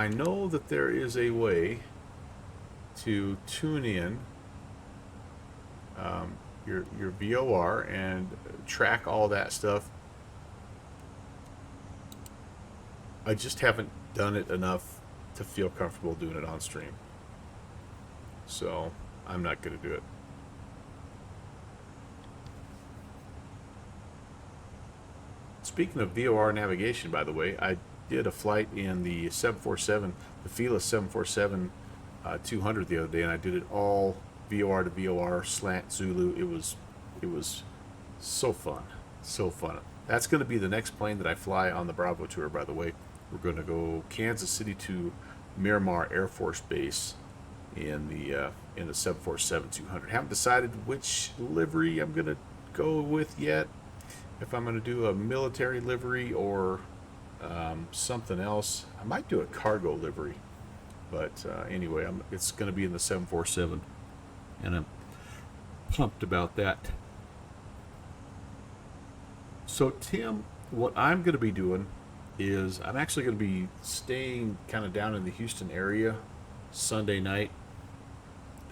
know that there is a way to tune in your VOR and track all that stuff. I just haven't done it enough to feel comfortable doing it on stream. So I'm not going to do it. Speaking of VOR navigation, by the way, I did a flight in the 747, the Felis 747 200 the other day, and I did it all VOR to VOR, slant Zulu. It was so fun. That's going to be the next plane that I fly on the Bravo tour, by the way. We're going to go Kansas City to Miramar Air Force Base in the 747-200. Haven't decided which livery I'm going to go with yet. If I'm going to do a military livery or something else. I might do a cargo livery. But anyway, it's going to be in the 747. And I'm pumped about that. So, Tim, what I'm going to be doing is I'm actually going to be staying kind of down in the Houston area Sunday night.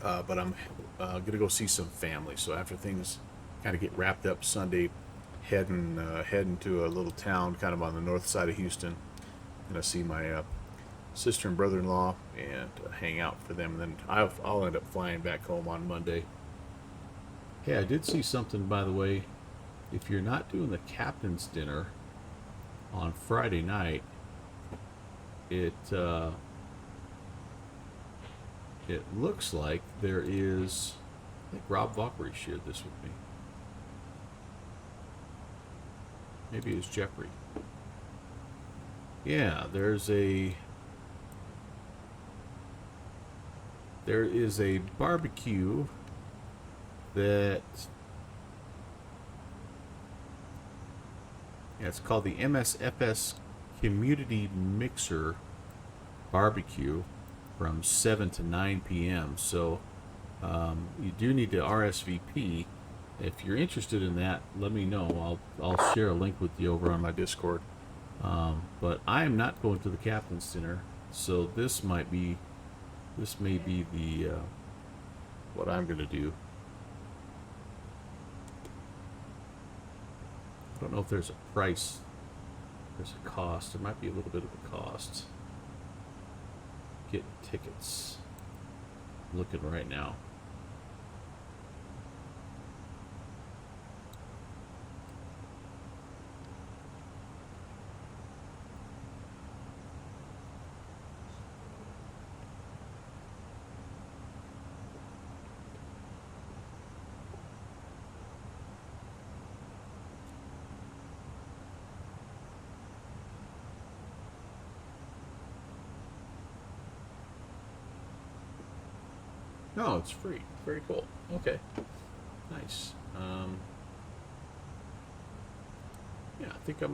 But I'm going to go see some family. So after things kind of get wrapped up Sunday, heading to a little town kind of on the north side of Houston. I'm going to see my sister and brother-in-law and hang out for them. And then I'll end up flying back home on Monday. Hey, I did see something, by the way. If you're not doing the captain's dinner on Friday night, it looks like there is, I think Rob Valkyrie shared this with me. Maybe it's Jeffrey. Yeah, there is a barbecue that, yeah, it's called the MSFS Community Mixer Barbecue from 7 to 9 p.m. So you do need to RSVP. If you're interested in that, let me know. I'll share a link with you over on my Discord. But I am not going to the Captain's Dinner, so this may be the what I'm going to do. I don't know if there's a price. There's a cost. There might be a little bit of a cost. Get tickets. I'm looking right now. No, it's free. Very cool. Okay. Nice. Yeah, I think I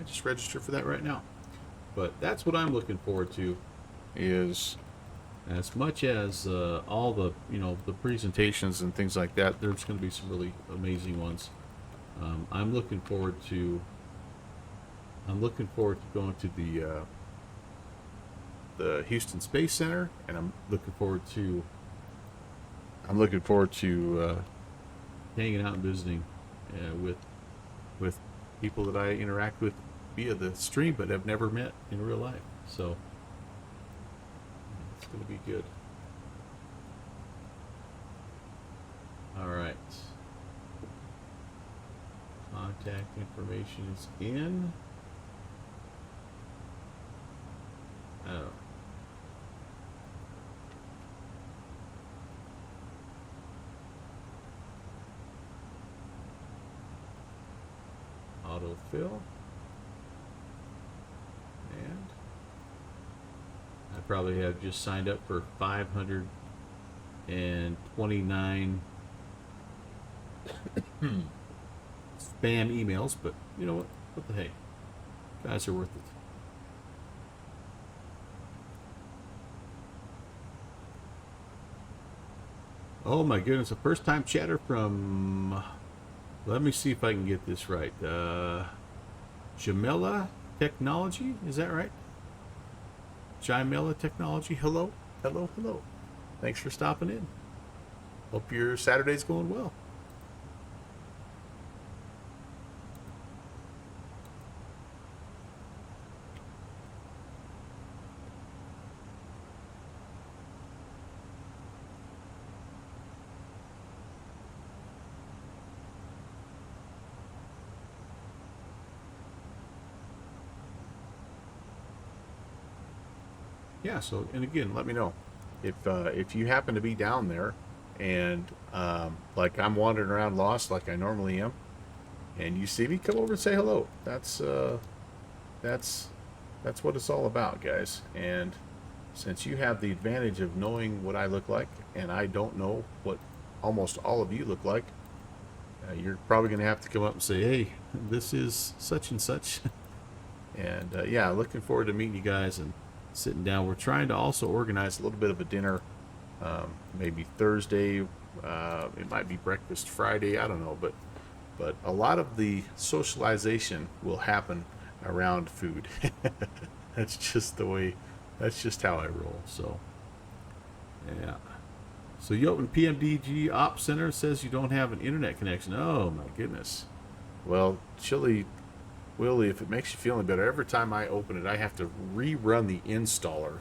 just register for that right now. But that's what I'm looking forward to, is as much as all the, the presentations and things like that, there's going to be some really amazing ones. I'm looking forward to going to the Houston Space Center, and I'm looking forward to hanging out and visiting with people that I interact with via the stream but have never met in real life. So it's going to be good. All right. Contact information is in. Oh. Autofill. And I probably have just signed up for 529 spam emails, but you know what the hey, guys are worth it. Oh my goodness, a first time chatter from, let me see if I can get this right, Jamela Technology, is that right? Jamela Technology, hello. Thanks for stopping in. Hope your Saturday's going well. Yeah, so, and again, let me know if you happen to be down there and like I'm wandering around lost like I normally am, and you see me, come over and say hello. That's what it's all about, guys. And since you have the advantage of knowing what I look like, and I don't know what almost all of you look like, you're probably going to have to come up and say, hey, this is such and such. And yeah, looking forward to meeting you guys and sitting down. We're trying to also organize a little bit of a dinner, maybe Thursday. It might be breakfast Friday. I don't know, but a lot of the socialization will happen around food. That's just the way. That's just how I roll. So, yeah. So Jotun PMDG Ops Center says you don't have an internet connection. Oh my goodness. Well, Chili Willie, if it makes you feel any better, every time I open it, I have to rerun the installer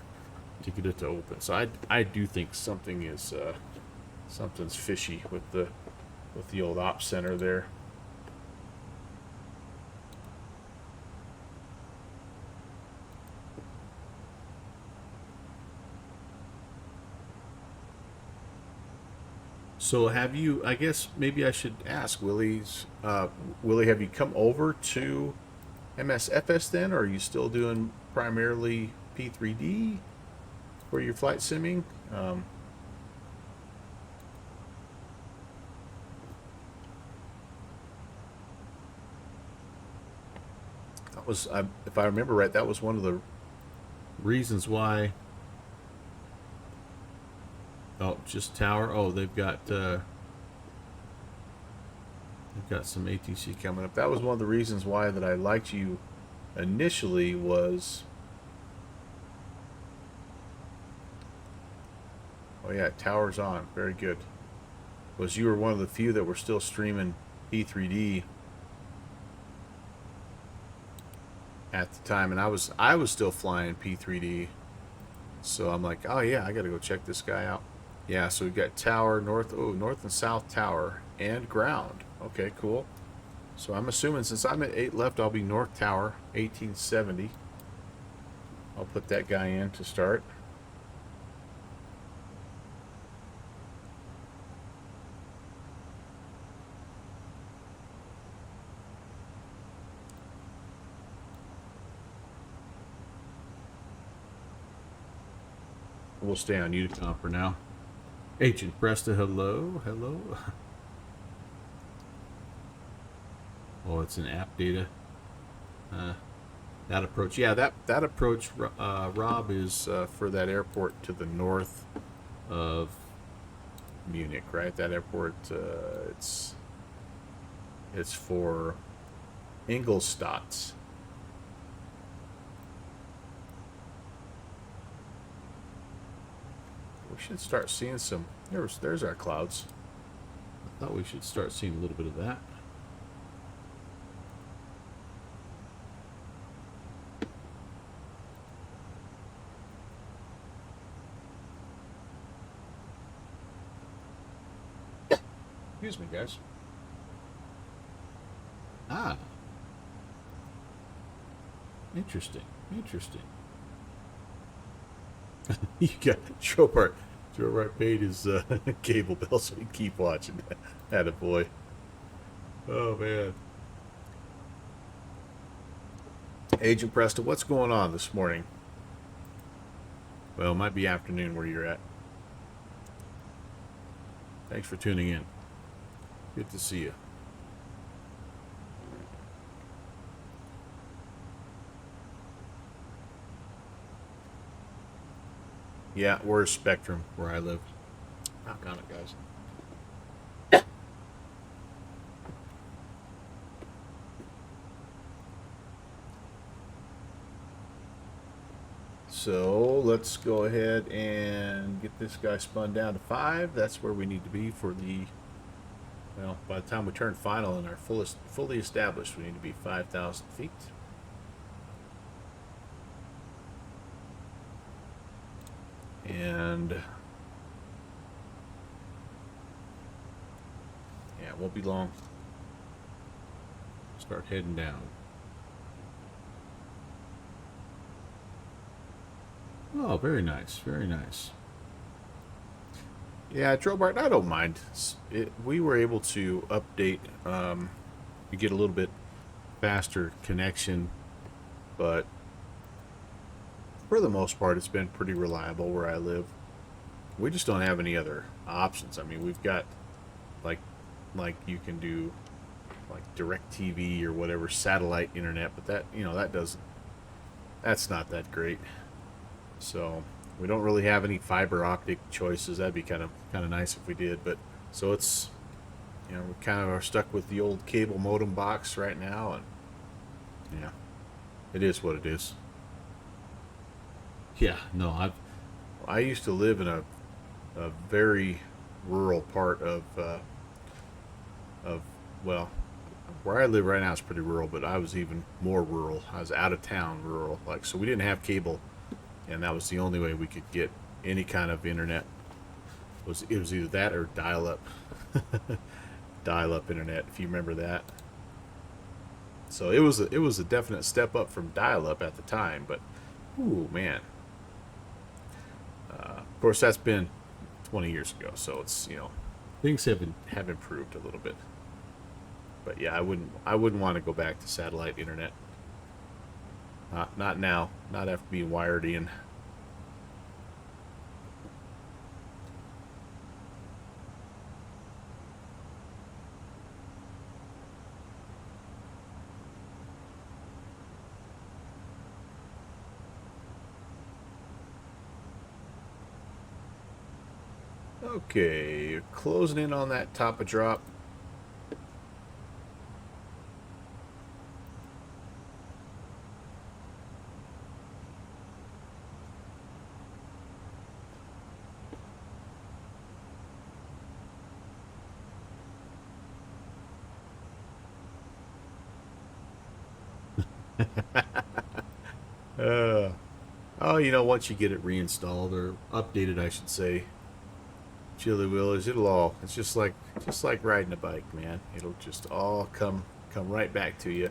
to get it to open. So I do think something is something's fishy with the old Ops Center there. So have you, I guess maybe I should ask Willie, have you come over to MSFS then, or are you still doing primarily P3D for your flight simming? was, if I remember right, that was one of the reasons why. Oh, just tower. Oh, they've got some ATC coming up. That was one of the reasons why that I liked you initially was. Oh yeah, tower's on. Very good. Was you were one of the few that were still streaming E3D at the time, and I was still flying P3D. So I'm like, oh yeah, I got to go check this guy out. Yeah, so we've got tower, north and south tower, and ground. Okay, cool. So I'm assuming since I'm at 8 left, I'll be north tower, 1870. I'll put that guy in to start. We'll stay on Uticom for now. Agent Presta, hello, hello. Oh, it's an app data. That approach, yeah, that approach, Rob, is for that airport to the north of Munich, right? That airport, it's for Ingolstadt. We should start seeing some. There's our clouds. I thought we should start seeing a little bit of that. Excuse me, guys. Ah. Interesting. Interesting. You got Joe Bart paid his cable bill so he can keep watching. Attaboy. Oh man. Agent Presta, what's going on this morning? Well, it might be afternoon where you're at. Thanks for tuning in. Good to see you. Yeah, we're Spectrum where I live. Knock on it, guys. So let's go ahead and get this guy spun down to 5. That's where we need to be for the, well, by the time we turn final and are fully established, we need to be 5,000 feet. And yeah, it won't be long. Start heading down. Oh, very nice, very nice. Yeah, Drobart, I don't mind. We were able to update, to get a little bit faster connection, but for the most part, it's been pretty reliable where I live. We just don't have any other options. I mean, we've got like you can do like DirecTV or whatever satellite internet, but that, you know, that's not that great. So we don't really have any fiber optic choices. That'd be kind of nice if we did, but so it's, you know, we kind of are stuck with the old cable modem box right now, and yeah, it is what it is. Yeah, no, I used to live in a very rural part of well, where I live right now is pretty rural, but I was even more rural. I was out of town rural, like, so we didn't have cable, and that was the only way we could get any kind of internet. It was either that or dial-up, dial-up internet, if you remember that. So it was a definite step up from dial-up at the time, but ooh man. Of course, that's been 20 years ago, so it's, you know, things have improved a little bit. But yeah, I wouldn't want to go back to satellite internet. Not now. Not after being wired in. Okay, you're closing in on that top of drop. Oh, you know, once you get it reinstalled or updated, I should say, Chili Willis, it's just like riding a bike, man. It'll just all come right back to you,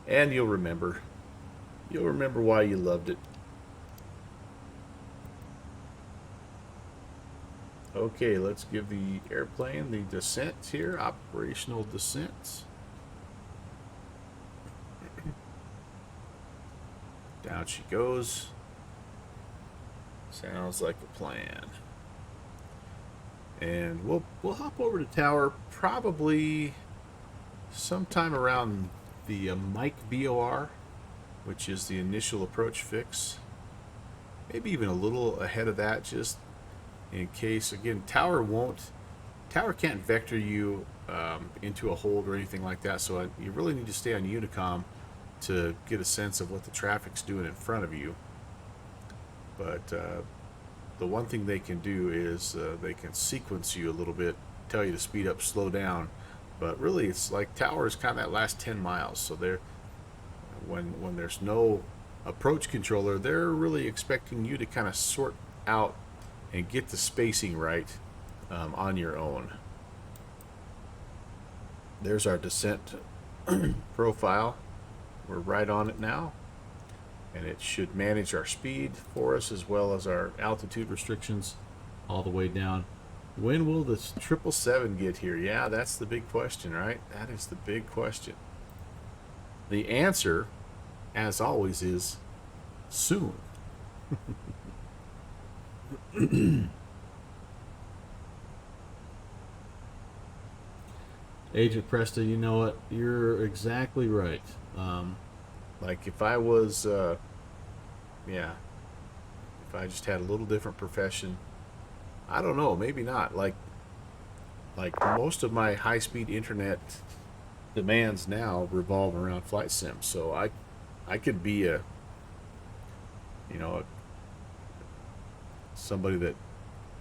and you'll remember why you loved it. Okay, let's give the airplane the descent here, operational descent. Down she goes. Sounds like a plan. And we'll hop over to tower probably sometime around the Mike VOR, which is the initial approach fix. Maybe even a little ahead of that, just in case. Again, tower can't vector you into a hold or anything like that, so you really need to stay on Unicom to get a sense of what the traffic's doing in front of you. But the one thing they can do is they can sequence you a little bit, tell you to speed up, slow down. But really, it's like tower is kind of that last 10 miles. So they're when there's no approach controller, they're really expecting you to kind of sort out and get the spacing right on your own. There's our descent profile. We're right on it now, and it should manage our speed for us as well as our altitude restrictions all the way down. When will this 777 get here? Yeah, that's the big question, right? That is the big question. The answer, as always, is soon. Agent Presta, you know what? You're exactly right. Like if I was, if I just had a little different profession, I don't know, maybe not. Like most of my high-speed internet demands now revolve around flight sim, so I could be somebody that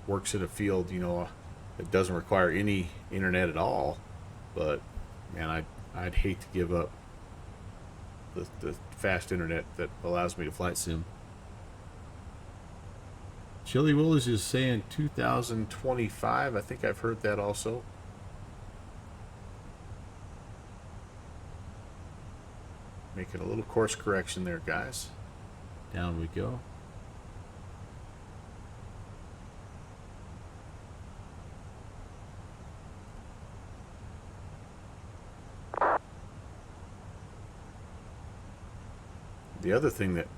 works in a field, that doesn't require any internet at all. But man, I'd hate to give up the fast internet that allows me to flight sim. Chili Willis is saying 2025. I think I've heard that also. Making a little course correction there, guys. Down we go. The other thing that,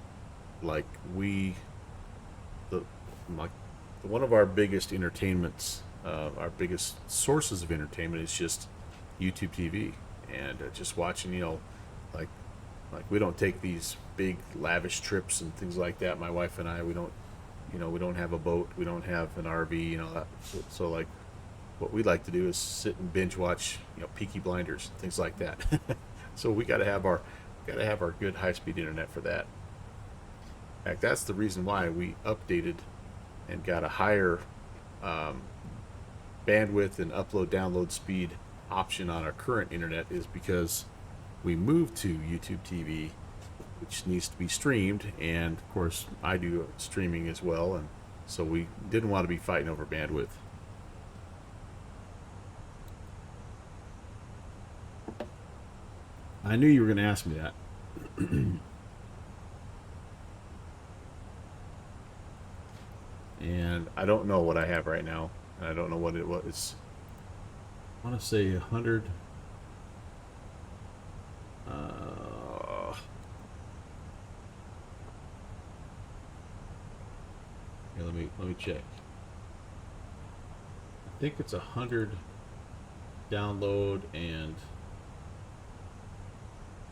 one of our biggest entertainments, our biggest sources of entertainment is just YouTube TV, and just watching, like we don't take these big lavish trips and things like that. My wife and I, we don't have a boat, we don't have an RV, so like what we like to do is sit and binge watch, Peaky Blinders, things like that. So we got to have our good high-speed internet for that. In fact, that's the reason why we updated and got a higher bandwidth and upload-download speed option on our current internet, is because we moved to YouTube TV, which needs to be streamed, and of course I do streaming as well, and so we didn't want to be fighting over bandwidth. I knew you were going to ask me that. And I don't know what I have right now. I don't know what it was. I want to say 100. Here, let me check. I think it's 100 download, and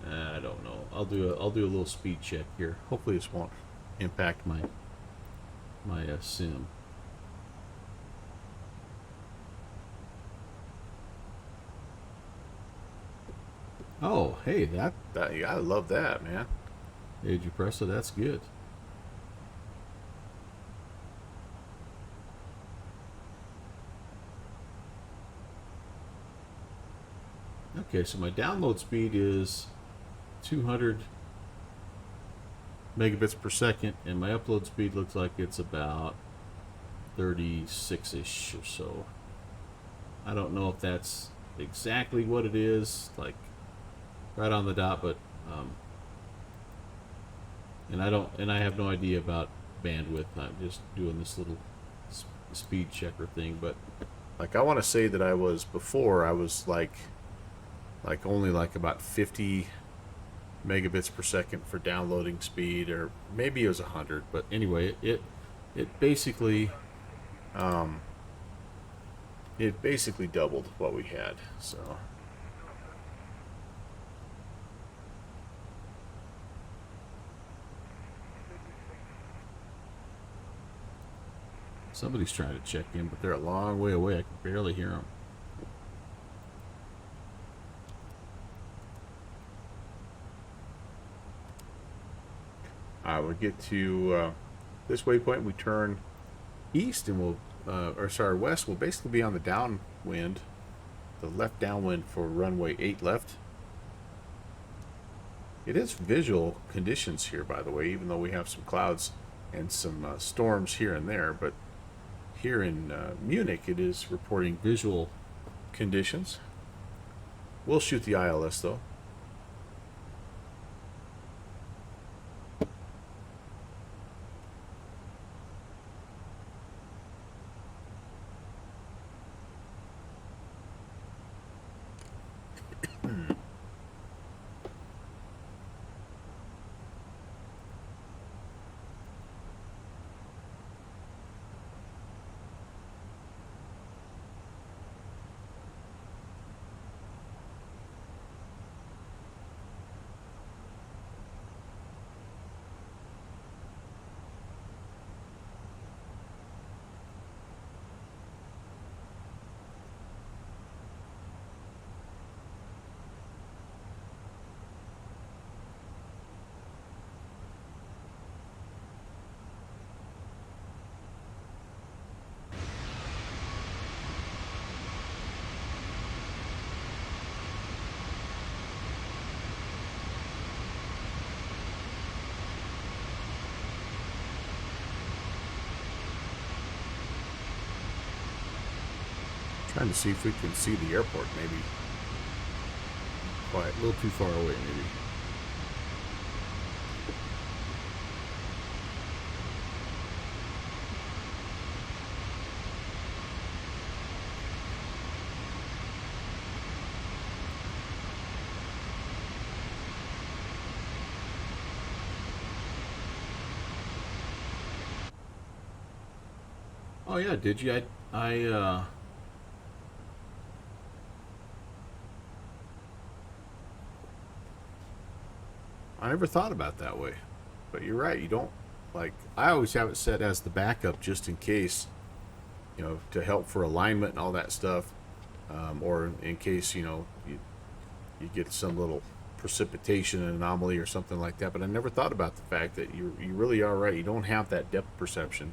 I don't know. I'll do a little speed check here. Hopefully this won't impact my sim. Oh, hey, that I love that, man. Hey, Pressa, that's good. Okay, so my download speed is 200 megabits per second, and my upload speed looks like it's about 36-ish or so. I don't know if that's exactly what it is, like right on the dot, but and I have no idea about bandwidth. I'm just doing this little speed checker thing, but like I want to say that I was only like about 50 megabits per second for downloading speed, or maybe it was 100, but anyway, it basically doubled what we had. So somebody's trying to check in, but they're a long way away. I can barely hear them. We'll get to this waypoint. We turn east, and west. We'll basically be on the downwind, the left downwind for runway 8 left. It is visual conditions here, by the way, even though we have some clouds and some storms here and there. But here in Munich, it is reporting visual conditions. We'll shoot the ILS, though. Trying to see if we can see the airport, maybe. Quite a little too far away, maybe. Oh yeah, did you? I never thought about that way, but you're right. You don't, like, I always have it set as the backup just in case, to help for alignment and all that stuff, or in case you get some little precipitation anomaly or something like that. But I never thought about the fact that you really are right. You don't have that depth perception.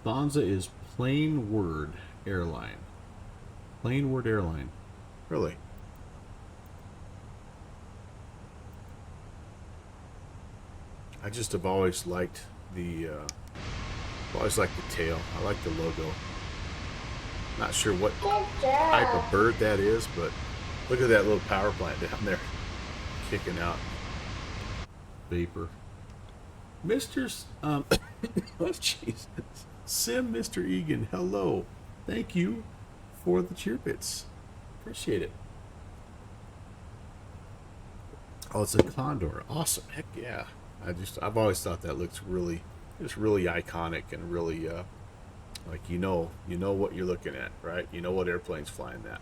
Lufthansa is plain word airline. Plain word airline. Really? I just have always liked the tail. I like the logo. Not sure what type of bird that is, but look at that little power plant down there kicking out vapor. Oh, jeez. Sim, Mr. Egan, hello. Thank you for the cheer bits. Appreciate it. Oh, it's a condor. Awesome. Heck yeah. I've always thought that looks really It's really iconic and really like you know what you're looking at, right? You know what airplane's flying that.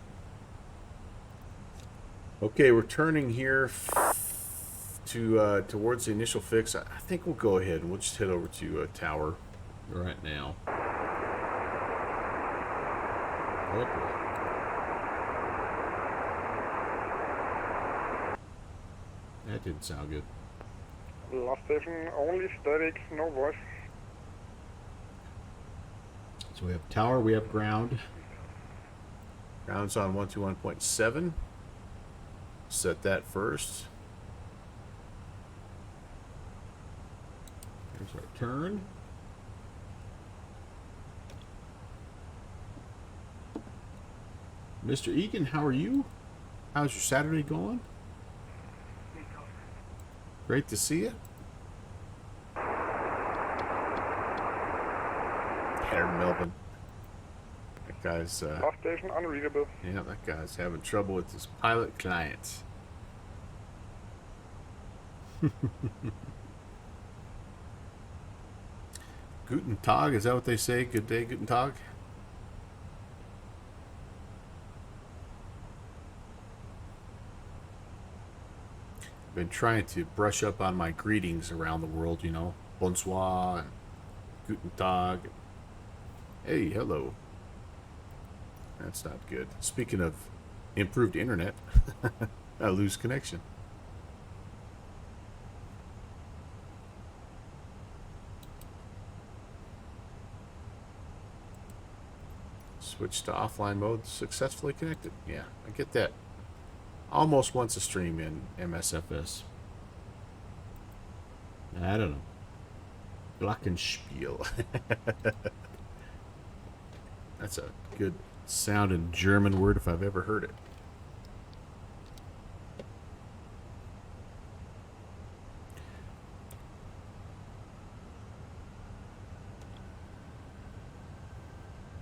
Okay, we're turning here to towards the initial fix. I think we'll go ahead and we'll just head over to tower right now. Oh boy. That didn't sound good. Last station, only static, no voice. So we have tower, we have ground. Ground's on 121.7. Set that first. Here's our turn. Mr. Egan, how are you? How's your Saturday going? Great to see you. Aaron Melvin. That guy's Last station, unreadable. yeah, that guy's having trouble with his pilot clients. Guten Tag, is that what they say? Good day, Guten Tag? I've been trying to brush up on my greetings around the world, you know. Bonsoir and Guten Tag. Hey, hello. That's not good. Speaking of improved internet, I lose connection. Switch to offline mode, successfully connected. Yeah, I get that almost once a stream in MSFS. I don't know. Glockenspiel. That's a good sounding German word if I've ever heard it.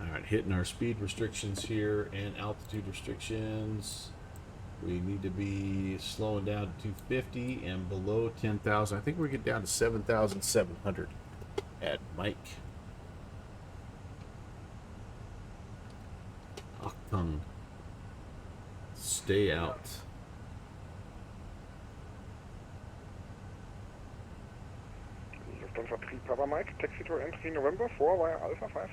Alright, hitting our speed restrictions here and altitude restrictions. We need to be slowing down to 250 and below 10,000. I think we get down to 7,700 at Mike. Achtung. Stay out. Lufthansa 3 Papa Mike, taxi to entry November 4 via Alpha 5.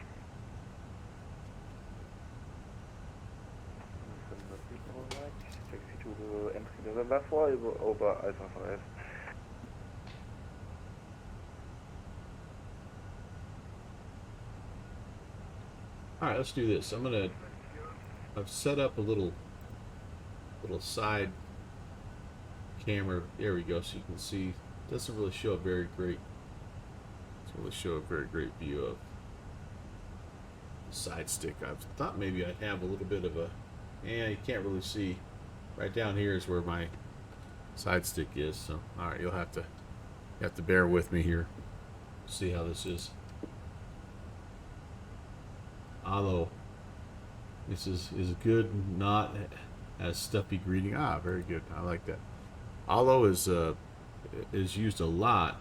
Taxi to entry November 4 over Alpha 5. Alright, let's do this. I've set up a little side camera. There we go, so you can see. Doesn't really show a very great view of the side stick. I thought maybe I'd have a little bit of a, you can't really see. Right down here is where my side stick is. So, all right, you have to bear with me here. See how this is. Alo. This is good, not as stuffy greeting. Ah, very good. I like that. Alo is used a lot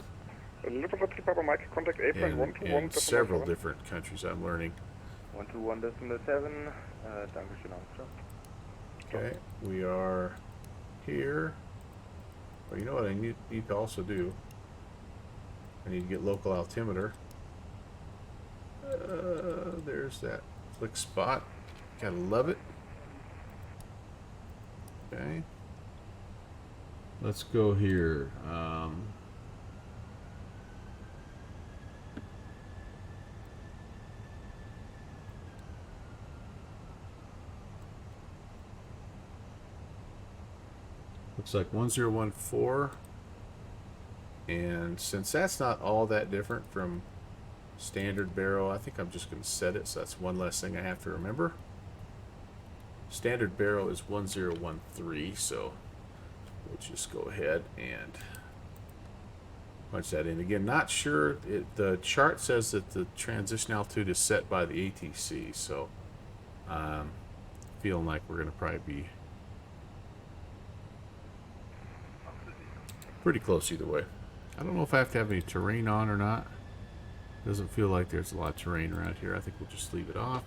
Lufthansa 3 Papa Mike, contact airplane 121. in several different countries. I'm learning. 121.7. Dankeschön, Austra. Okay, we are here. Well, you know what I need to also do? I need to get local altimeter. There's that click spot. Gotta love it. Okay. Let's go here. Looks like 1014. And since that's not all that different from standard baro, I think I'm just going to set it, so that's one less thing I have to remember. Standard baro is 1013, so we'll just go ahead and punch that in. Again, not sure. The chart says that the transition altitude is set by the ATC, so feeling like we're going to probably be pretty close either way. I don't know if I have to have any terrain on or not. Doesn't feel like there's a lot of terrain around here. I think we'll just leave it off.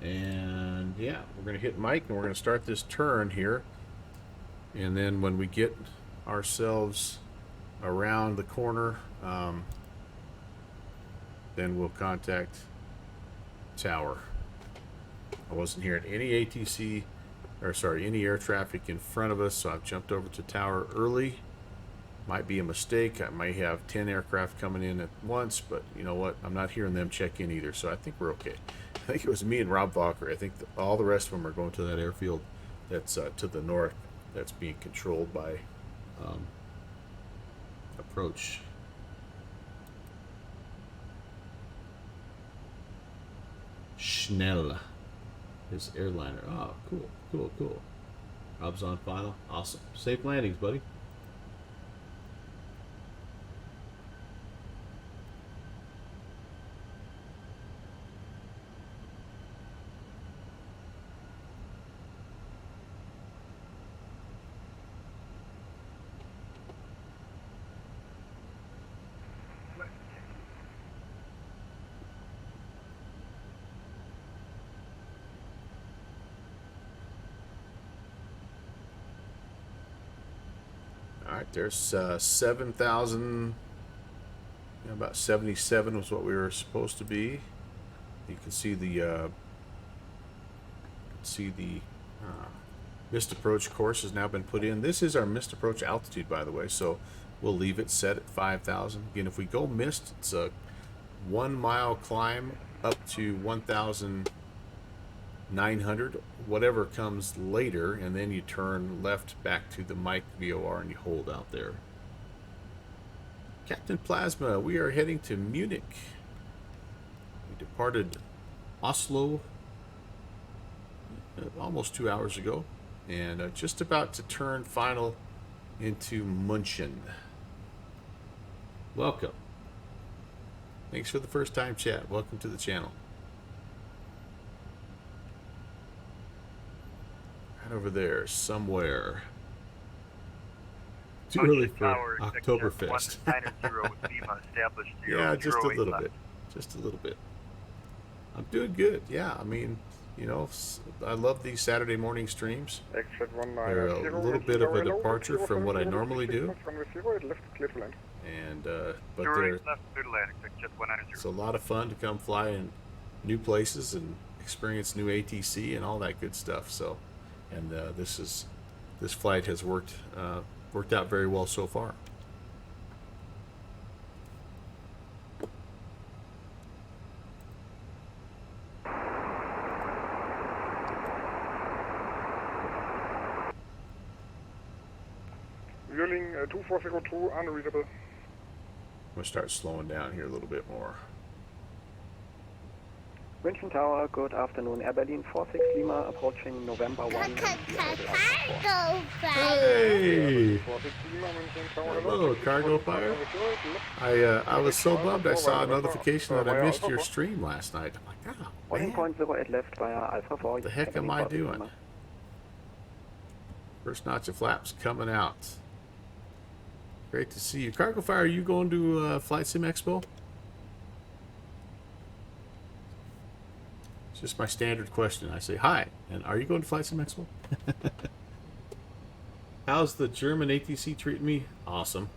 And yeah, we're going to hit Mike and we're going to start this turn here. And then when we get ourselves around the corner, then we'll contact tower. I wasn't hearing any ATC, or sorry, any air traffic in front of us, so I've jumped over to tower early. Might be a mistake. I may have 10 aircraft coming in at once, but you know what? I'm not hearing them check in either, so I think we're okay. I think it was me and Rob Valkyrie. I think all the rest of them are going to that airfield that's to the north, that's being controlled by approach. Schnell, his airliner. Oh, cool, cool, cool. Rob's on final. Awesome. Safe landings, buddy. Alright, there's 7,000, about 77 was what we were supposed to be. You can see the missed approach course has now been put in. This is our missed approach altitude, by the way, so we'll leave it set at 5,000. Again, if we go missed, it's a 1 mile climb up to 1,900, whatever comes later, and then you turn left back to the Mike VOR and you hold out there. Captain Plasma, we are heading to Munich. We departed Oslo almost 2 hours ago, and just about to turn final into München. Welcome. Thanks for the first time chat. Welcome to the channel. Right over there, somewhere. Too early for Oktoberfest. Yeah, just a little bit. Just a little bit. I'm doing good. Yeah, I mean, you know, I love these Saturday morning streams. They're a little bit of a departure from what I normally do. And but it's a lot of fun to come fly in new places and experience new ATC and all that good stuff. So, and this flight has worked out very well so far. Vueling 2402 unreadable. I'm going to start slowing down here a little bit more. München Tower, good afternoon. Air Berlin 46 Lima approaching November 1. Hey! Hello, Cargo Fire. I was so bummed I saw a notification that I missed your stream last night. I'm like, oh, man. 1.08 left via Alpha 4. What the heck am I doing? First notch of flaps coming out. Great to see you. Cargo Fire, are you going to Flight Sim Expo? It's just my standard question. I say, hi, and are you going to Flight Sim Expo? How's the German ATC treating me? Awesome.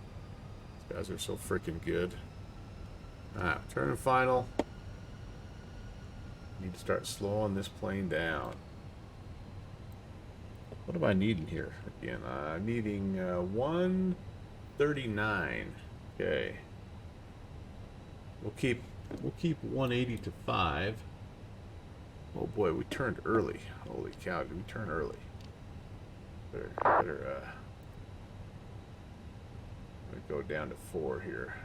These guys are so freaking good. Alright, turning final. Need to start slowing this plane down. What am I needing here? Again, I'm needing 139. Okay. We'll keep 180 to 5. Oh boy, we turned early. Holy cow, did we turn early? Better go down to 4 here.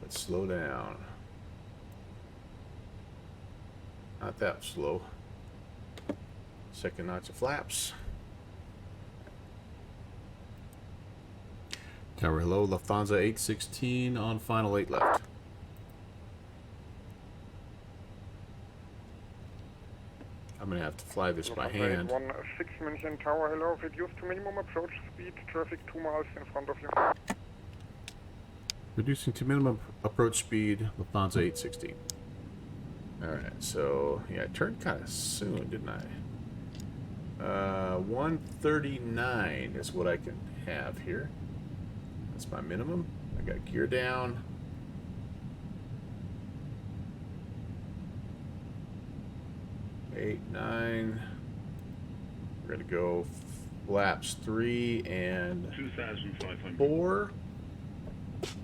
Let's slow down. Not that slow. Second notch of flaps. Tower, hello, Lufthansa 816 on final 8 left. I'm going to have to fly this by Lufthansa hand. 816 München Tower, hello, reduce to minimum approach speed, traffic 2 miles in front of you. Reducing to minimum approach speed, Lufthansa 816. Alright, so, yeah, I turned kind of soon, didn't I? 139 is what I can have here. That's my minimum. I got gear down. Eight, 9. We're gonna go flaps 3 and 4.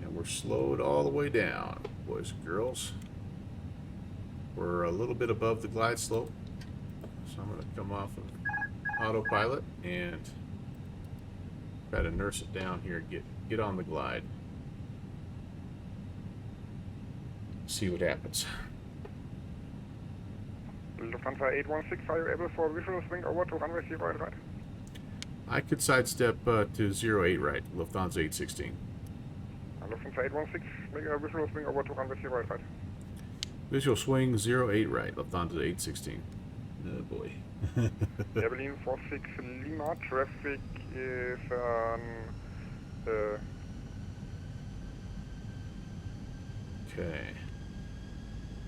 And we're slowed all the way down, boys and girls. We're a little bit above the glide slope. So I'm gonna come off of autopilot and try to nurse it down here, get on the glide. See what happens. Lufthansa 816, are you able for visual swing over to runway 08 right? I could sidestep to 08 right, Lufthansa 816. Lufthansa 816, make a visual swing over to runway 08 right. Visual swing 08 right, Lufthansa 816. Oh boy. Berlin 46 Lima, traffic is Okay.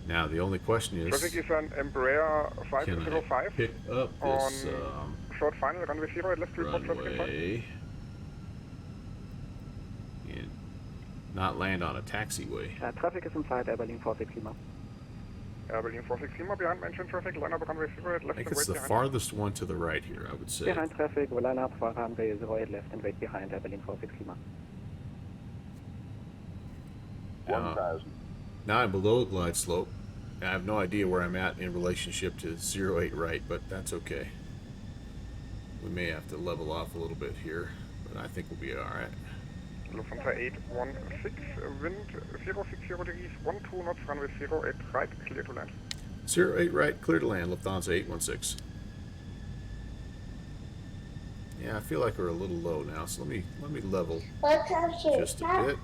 Now the only question is, traffic is an Embraer can I 505 pick up this on short final runway 08 left report traffic in 5. runway and not land on a taxiway? Traffic is inside Air Berlin 46 Lima. Air Berlin 46 Lima behind mentioned traffic, line up runway 08 I left think and it's wait the behind. farthest one to the right here, I would say. Behind traffic, we'll line up for runway 08 left and wait behind Air Berlin 46 Lima. 1,000. Now I'm below the glide slope. I have no idea where I'm at in relationship to 08 right, but that's okay. We may have to level off a little bit here, but I think we'll be alright. Lufthansa 816, wind 060 degrees, 12 knots, runway 08 right, clear to land. 08 right, clear to land, Lufthansa 816. Yeah, I feel like we're a little low now, so let me level just a bit.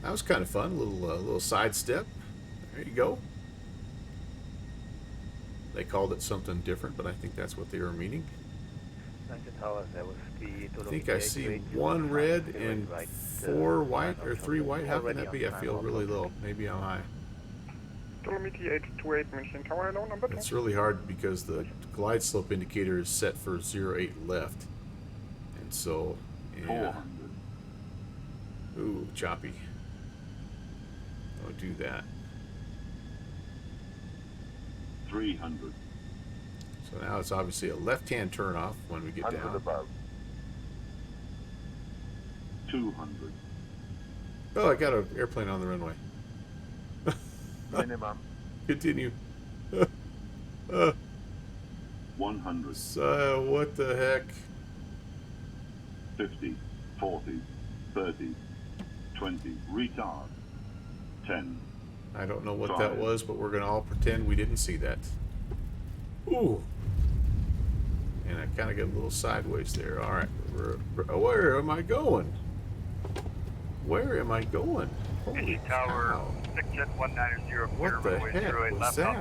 That was kind of fun, little side step. There you go. They called it something different, but I think that's what they were meaning. I think I see 1 red and 4 white or 3 white. How can that be? I feel really low. Maybe I'm high. Dolomiti 828 München Tower, hello, number 2. It's really hard because the glide slope indicator is set for 08 left. And so, yeah. Ooh, choppy. Don't do that. 300. So now it's obviously a left-hand turnoff when we get down. Above. 200. Oh, I got an airplane on the runway. Minimum. Continue. 100. So, what the heck? 50, 40, 30, 20. Retard. 10. I don't know what that was, but we're going to all pretend we didn't see that. Ooh. And I kind of get a little sideways there. All right. Where am I going? Where am I going? Holy Tower, cow. 6Jet190, What the heck was that?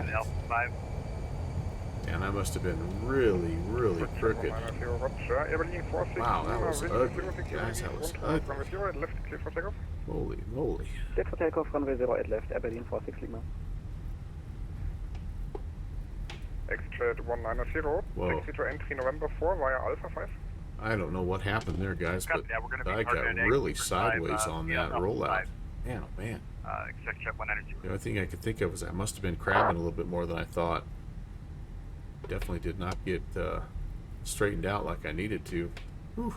And I must have been really, really crooked. Wow, that was ugly. Guys, that was ugly. Holy moly. Clear for takeoff, runway 08 left, Air Berlin 46 Lima. X-Jet 190, taxi to entry November 4 via Alpha 5. I don't know what happened there, guys, but I got really sideways on that rollout. Man, oh man. The only thing I could think of was I must have been crabbing a little bit more than I thought. Definitely did not get straightened out like I needed to. Whew.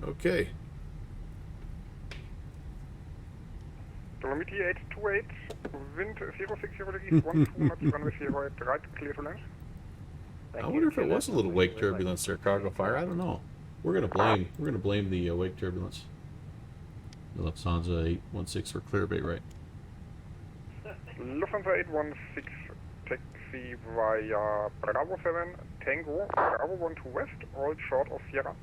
Okay. Dolomiti 828, wind 060 degrees, 12 knots, runway 08 right, clear to land. I wonder if it was a little wake turbulence there, cargo fire. I don't know. We're gonna blame the wake turbulence. The Lufthansa 816 for clear bait right. Lufthansa 816, taxi via Bravo 7, Tango, Bravo 12 west, all short of Sierra.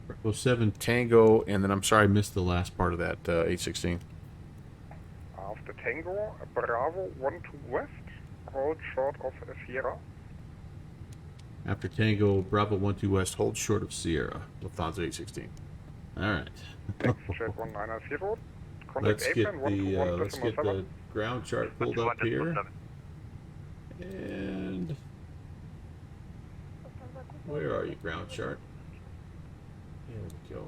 Bravo 7 Tango, and then I'm sorry I missed the last part of that 816. After Tango, Bravo 12 West, hold short of Sierra. After Tango, Bravo 12 West, hold short of Sierra, Lufthansa 816. All right. Jet 1990, Let's contact get apron let's get the 121.7. ground chart pulled up here. And where are you, ground chart? Here we go.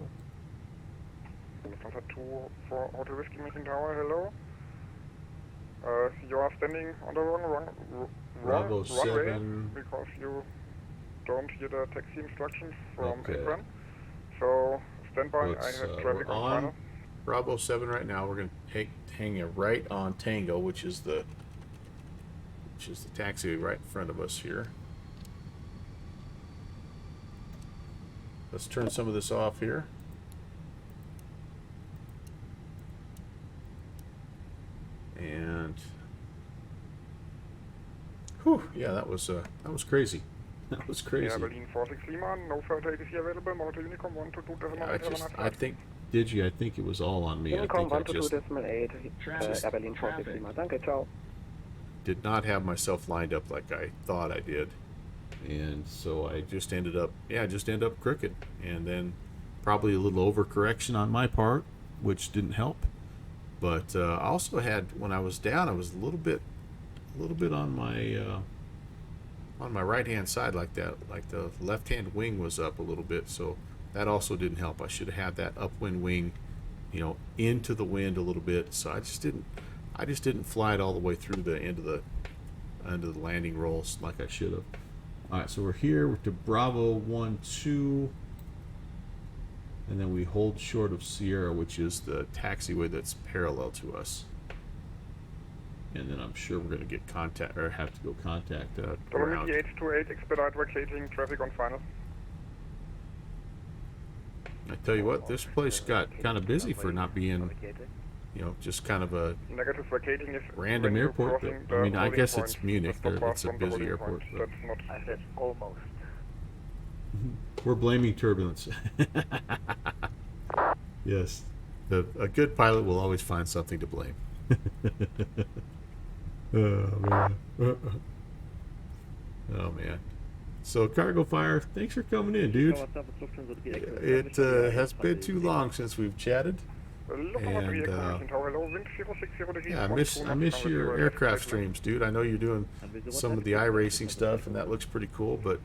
Lufthansa 2 for Hotel Whiskey München Tower, hello. You are standing on the wrong Bravo runway 7. because you don't hear the taxi instructions from Okay. apron. So stand by, Let's, I have traffic we're on final. Bravo 7 right now. We're going to hang it right on Tango, which is the taxiway right in front of us here. Let's turn some of this off here. And whew, yeah, that was crazy. That was crazy. Yeah, Berlin 46 Lima, no further ATC available, Monitor Unicom 122.8. I think it was all on me. Unicom I think I just 122.8, Air Berlin 46 Lima. Danke, ciao. did not have myself lined up like I thought I did. And so I just ended up crooked. And then probably a little overcorrection on my part, which didn't help. But I also had, when I was down, I was a little bit on my right hand side like that, like the left hand wing was up a little bit, so that also didn't help. I should have had that upwind wing, into the wind a little bit. So I just didn't fly it all the way through the end of the landing rolls like I should have. All right, so we're here. We're to Bravo 12. And then we hold short of Sierra, which is the taxiway that's parallel to us. And then I'm sure we're going to get contact, or have to go contact ground. Dolomiti 828, expedite vacating, traffic on final. I tell you what, this place got kind of busy for not being, just kind of a Negative vacating is random airport. But, I mean, I guess it's Munich. It's a busy airport. But That's not. I said almost. we're blaming turbulence. Yes, a good pilot will always find something to blame. Oh man. So Cargo Fire, thanks for coming in, dude. It has been too long since we've chatted. And yeah, I miss your aircraft streams, dude. I know you're doing some of the iRacing stuff, and that looks pretty cool. But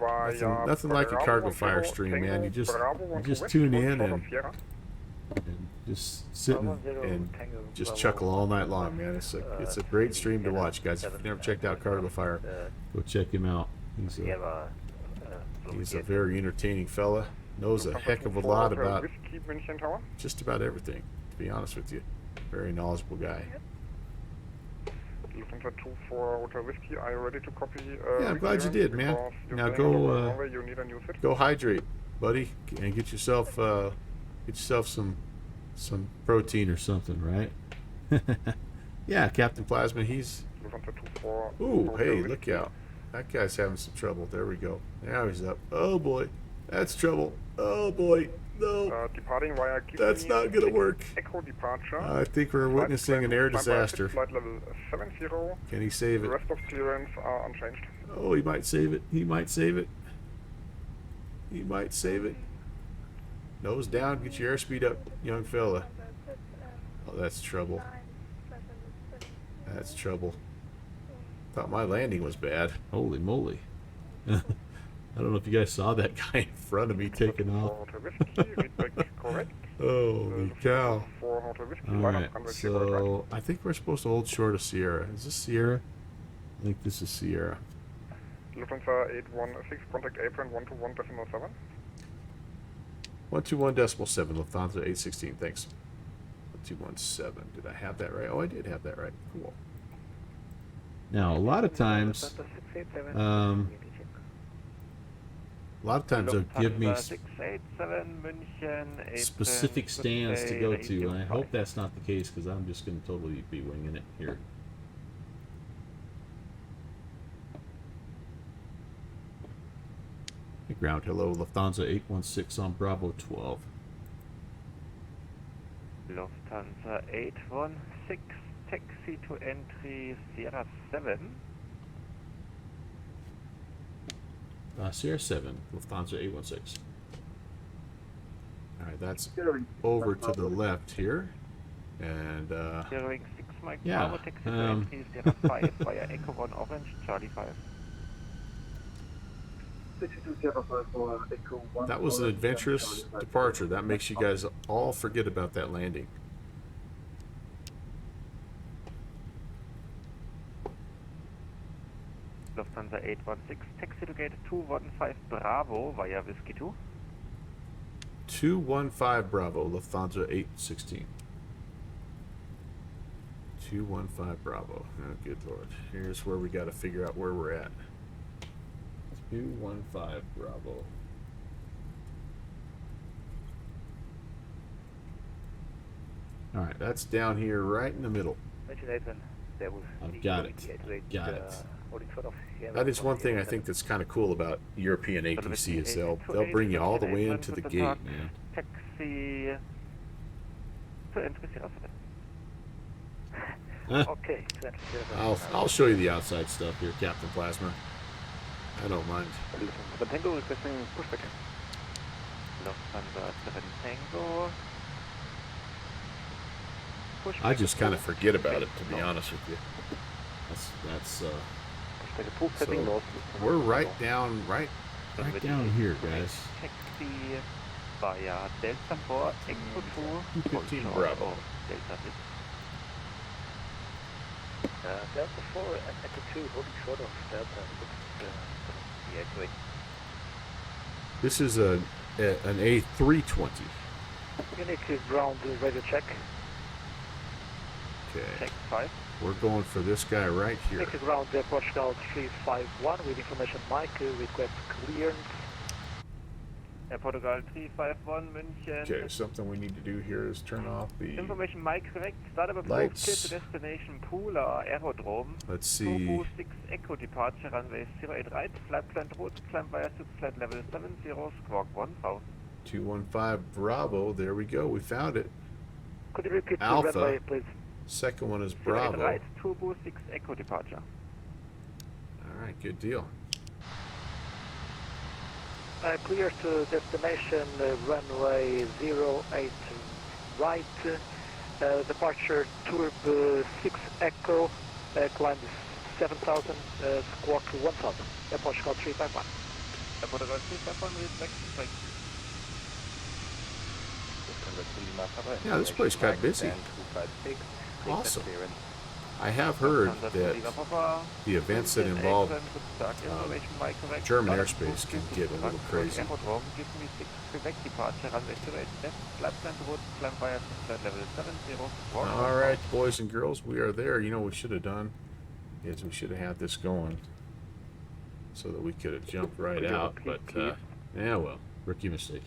nothing like a Cargo Fire stream, man. You just tune in and just sit and just chuckle all night long, man. It's a great stream to watch, guys. If you've never checked out Cargo Fire, go check him out. He's a very entertaining fella. Knows a heck of a lot about just about everything, to be honest with you. Very knowledgeable guy. Lufthansa 2 for Hotel Whiskey, are you ready to copy? Yeah, I'm glad you did, man. Now go hydrate, buddy, and get yourself some protein or something, right? Yeah, Captain Plasma, he's. Ooh, hey, look out! That guy's having some trouble. There we go. Now he's up. Oh boy, that's trouble. Oh boy, no. Departing via That's not gonna work. Echo departure. I think we're witnessing an air disaster. Flight level 70. Can he save The it? rest of clearance are unchanged. Oh, he might save it. He might save it. He might save it. Nose down. Get your airspeed up, young fella. Oh, that's trouble. That's trouble. Thought my landing was bad. Holy moly. I don't know if you guys saw that guy in front of me taking off. Holy cow. Alright, so I think we're supposed to hold short of Sierra. Is this Sierra? I think this is Sierra. Lufthansa 816, contact apron 121.7. 121.7, Lufthansa 816, thanks. 217. Did I have that right? Oh, I did have that right. Cool. Now, a lot of times they'll give me specific stands to go to, and I hope that's not the case because I'm just going to totally be winging it here. Hey, ground, hello, Lufthansa 816 on Bravo 12. Lufthansa 816, taxi to entry Sierra 7. Sierra 7, Lufthansa 816. Alright, that's over to the left here. And, Zeroing 6 Mike yeah, Bravo, taxi to entry Sierra 5 via Echo 1 Orange, Charlie 5. that was an adventurous departure. That makes you guys all forget about that landing. Lufthansa 816, taxi to gate 215 Bravo via Whiskey 2. 215 Bravo, Lufthansa 816. 215 Bravo. Oh, good Lord. Here's where we got to figure out where we're at. 215 Bravo. All right, that's down here right in the middle. I've got it. Got it. That is one thing I think that's kind of cool about European ATC is they'll bring you all the way into the gate, man. Taxi to entry Sierra 7. Okay. I'll show you the outside stuff here, Captain Plasma. I don't mind. The Tango requesting pushback. Lufthansa 7 Tango. I just kind of forget about it, to be honest with you. That's so we're right down here, guys. Taxi via Delta 4, Echo 2, 215 Bravo. Delta 6. Delta 4 and Echo 2 holding short of Delta 6. This is an A320. Munich ground radio check. Okay. Check 5. We're going for this guy right here. Munich ground Portugal 351 with information Mike, request clearance. Portugal 351 München. Okay, something we need to do here is turn off the Information Mike correct. Start up lights. to destination Pula Aerodrome. Let's see. Turbo 6 Echo departure runway 08 right. Flight plan route. Climb via flight level 70. Squawk 1000. 215 Bravo. There we go. We found it. Could you repeat Alpha. the runway, please? Second one is 08 Bravo. right. Turbo 6 Echo departure. All right, good deal. Clear to destination runway 08 right. Departure Turbo 6 Echo. Climb 7000. Squawk 1000. Portugal 351. Portugal 351 reflect strike. Yeah, this place got busy. Awesome. I have heard that the events that involve German airspace can get a little crazy. All right, boys and girls, we are there. You know what we should have done is we should have had this going so that we could have jumped right out. But, yeah, well, rookie mistake.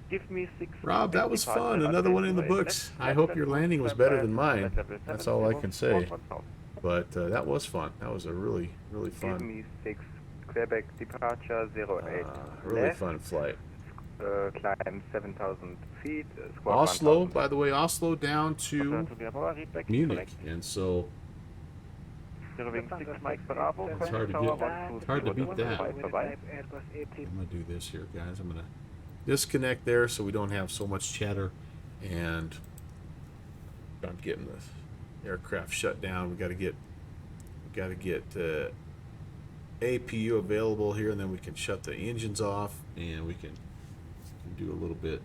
Give me 6. Rob, that was fun. Another one in the books. I hope your landing was better than mine. That's all I can say. But that was fun. That was a really, really fun. Give me 6. Quebec departure 08. Really left. fun flight. Climb 7,000 feet. Oslo, 1,000. by the way, Oslo down to Munich, and so it's hard to beat that. I'm gonna do this here, guys. I'm gonna disconnect there so we don't have so much chatter, and I'm getting the aircraft shut down. We got to get APU available here, and then we can shut the engines off, and we can do a little bit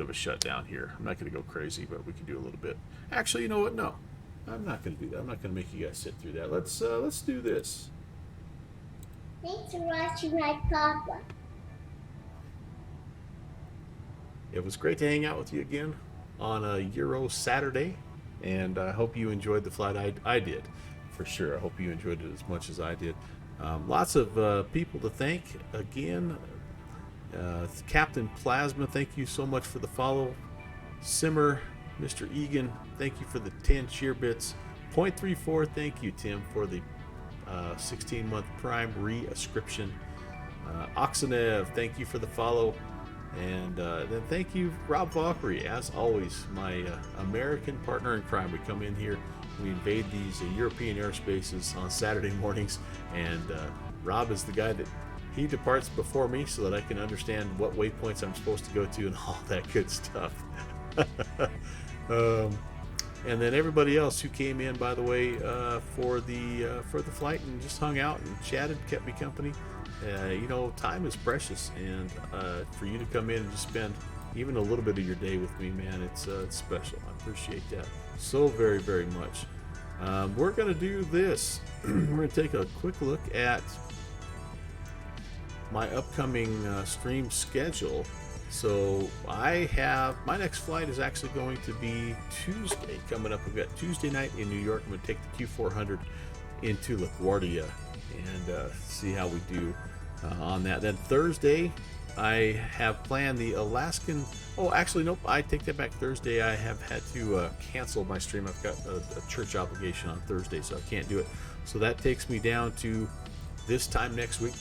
of a shutdown here. I'm not going to go crazy, but we can do a little bit. Actually, you know what? No, I'm not going to do that. I'm not going to make you guys sit through that. Let's do this. Thanks for watching my papa. It was great to hang out with you again on a EuroSaturday, and I hope you enjoyed the flight. I did, for sure. I hope you enjoyed it as much as I did. Lots of people to thank again. Captain Plasma, thank you so much for the follow. Simmer, Mr. Egan, thank you for the 10 cheer bits. 0.34, thank you, Tim, for the 16-month Prime re-ascription. Oxenev, thank you for the follow. And then thank you, Rob Valkyrie, as always, my American partner in crime. We come in here, we invade these European airspaces on Saturday mornings, and Rob is the guy that he departs before me so that I can understand what waypoints I'm supposed to go to and all that good stuff. And then everybody else who came in, by the way, for the flight and just hung out and chatted, kept me company. You know, time is precious, and for you to come in and just spend even a little bit of your day with me, man, it's special. I appreciate that so very, very much. We're going to do this. We're going to take a quick look at my upcoming stream schedule. So I have, my next flight is actually going to be Tuesday coming up. We've got Tuesday night in New York. I'm going to take the Q400 into LaGuardia and see how we do on that. Then Thursday, I have planned the Alaskan. Oh, actually, nope. I take that back. Thursday, I have had to cancel my stream. I've got a church obligation on Thursday, so I can't do it. So that takes me down to this time next week.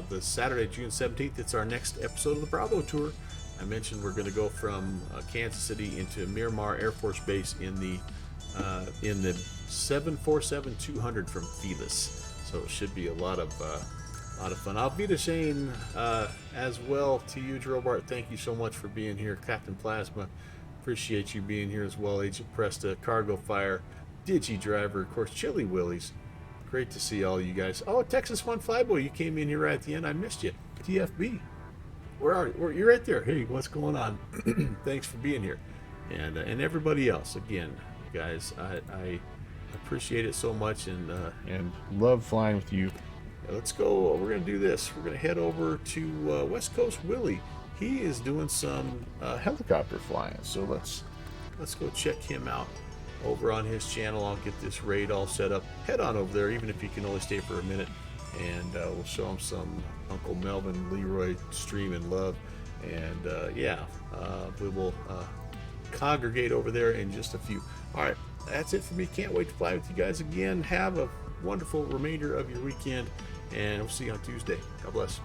The Saturday, June 17th, it's our next episode of the Bravo Tour. I mentioned we're going to go from Kansas City into Miramar Air Force Base in the 747-200 from Felis. So it should be a lot of fun. Auf Wiedersehen as well to you, Drobart. Thank you so much for being here. Captain Plasma, appreciate you being here as well. Agent Presta, Cargo Fire, Digi Driver, of course, Chili Willies. Great to see all you guys. Oh, Texas One Flyboy, you came in here right at the end. I missed you. TFB, where are you? You're right there. Hey, what's going on? Thanks for being here, and everybody else. Again, guys, I appreciate it so much, and love flying with you. Let's go. We're gonna do this. We're gonna head over to West Coast Willie. He is doing some helicopter flying. So let's go check him out over on his channel. I'll get this raid all set up. Head on over there, even if you can only stay for a minute, and we'll show him some Uncle Melvin Leroy stream and love. And we will congregate over there in just a few. All right, that's it for me. Can't wait to fly with you guys again. Have a wonderful remainder of your weekend, and we'll see you on Tuesday. God bless.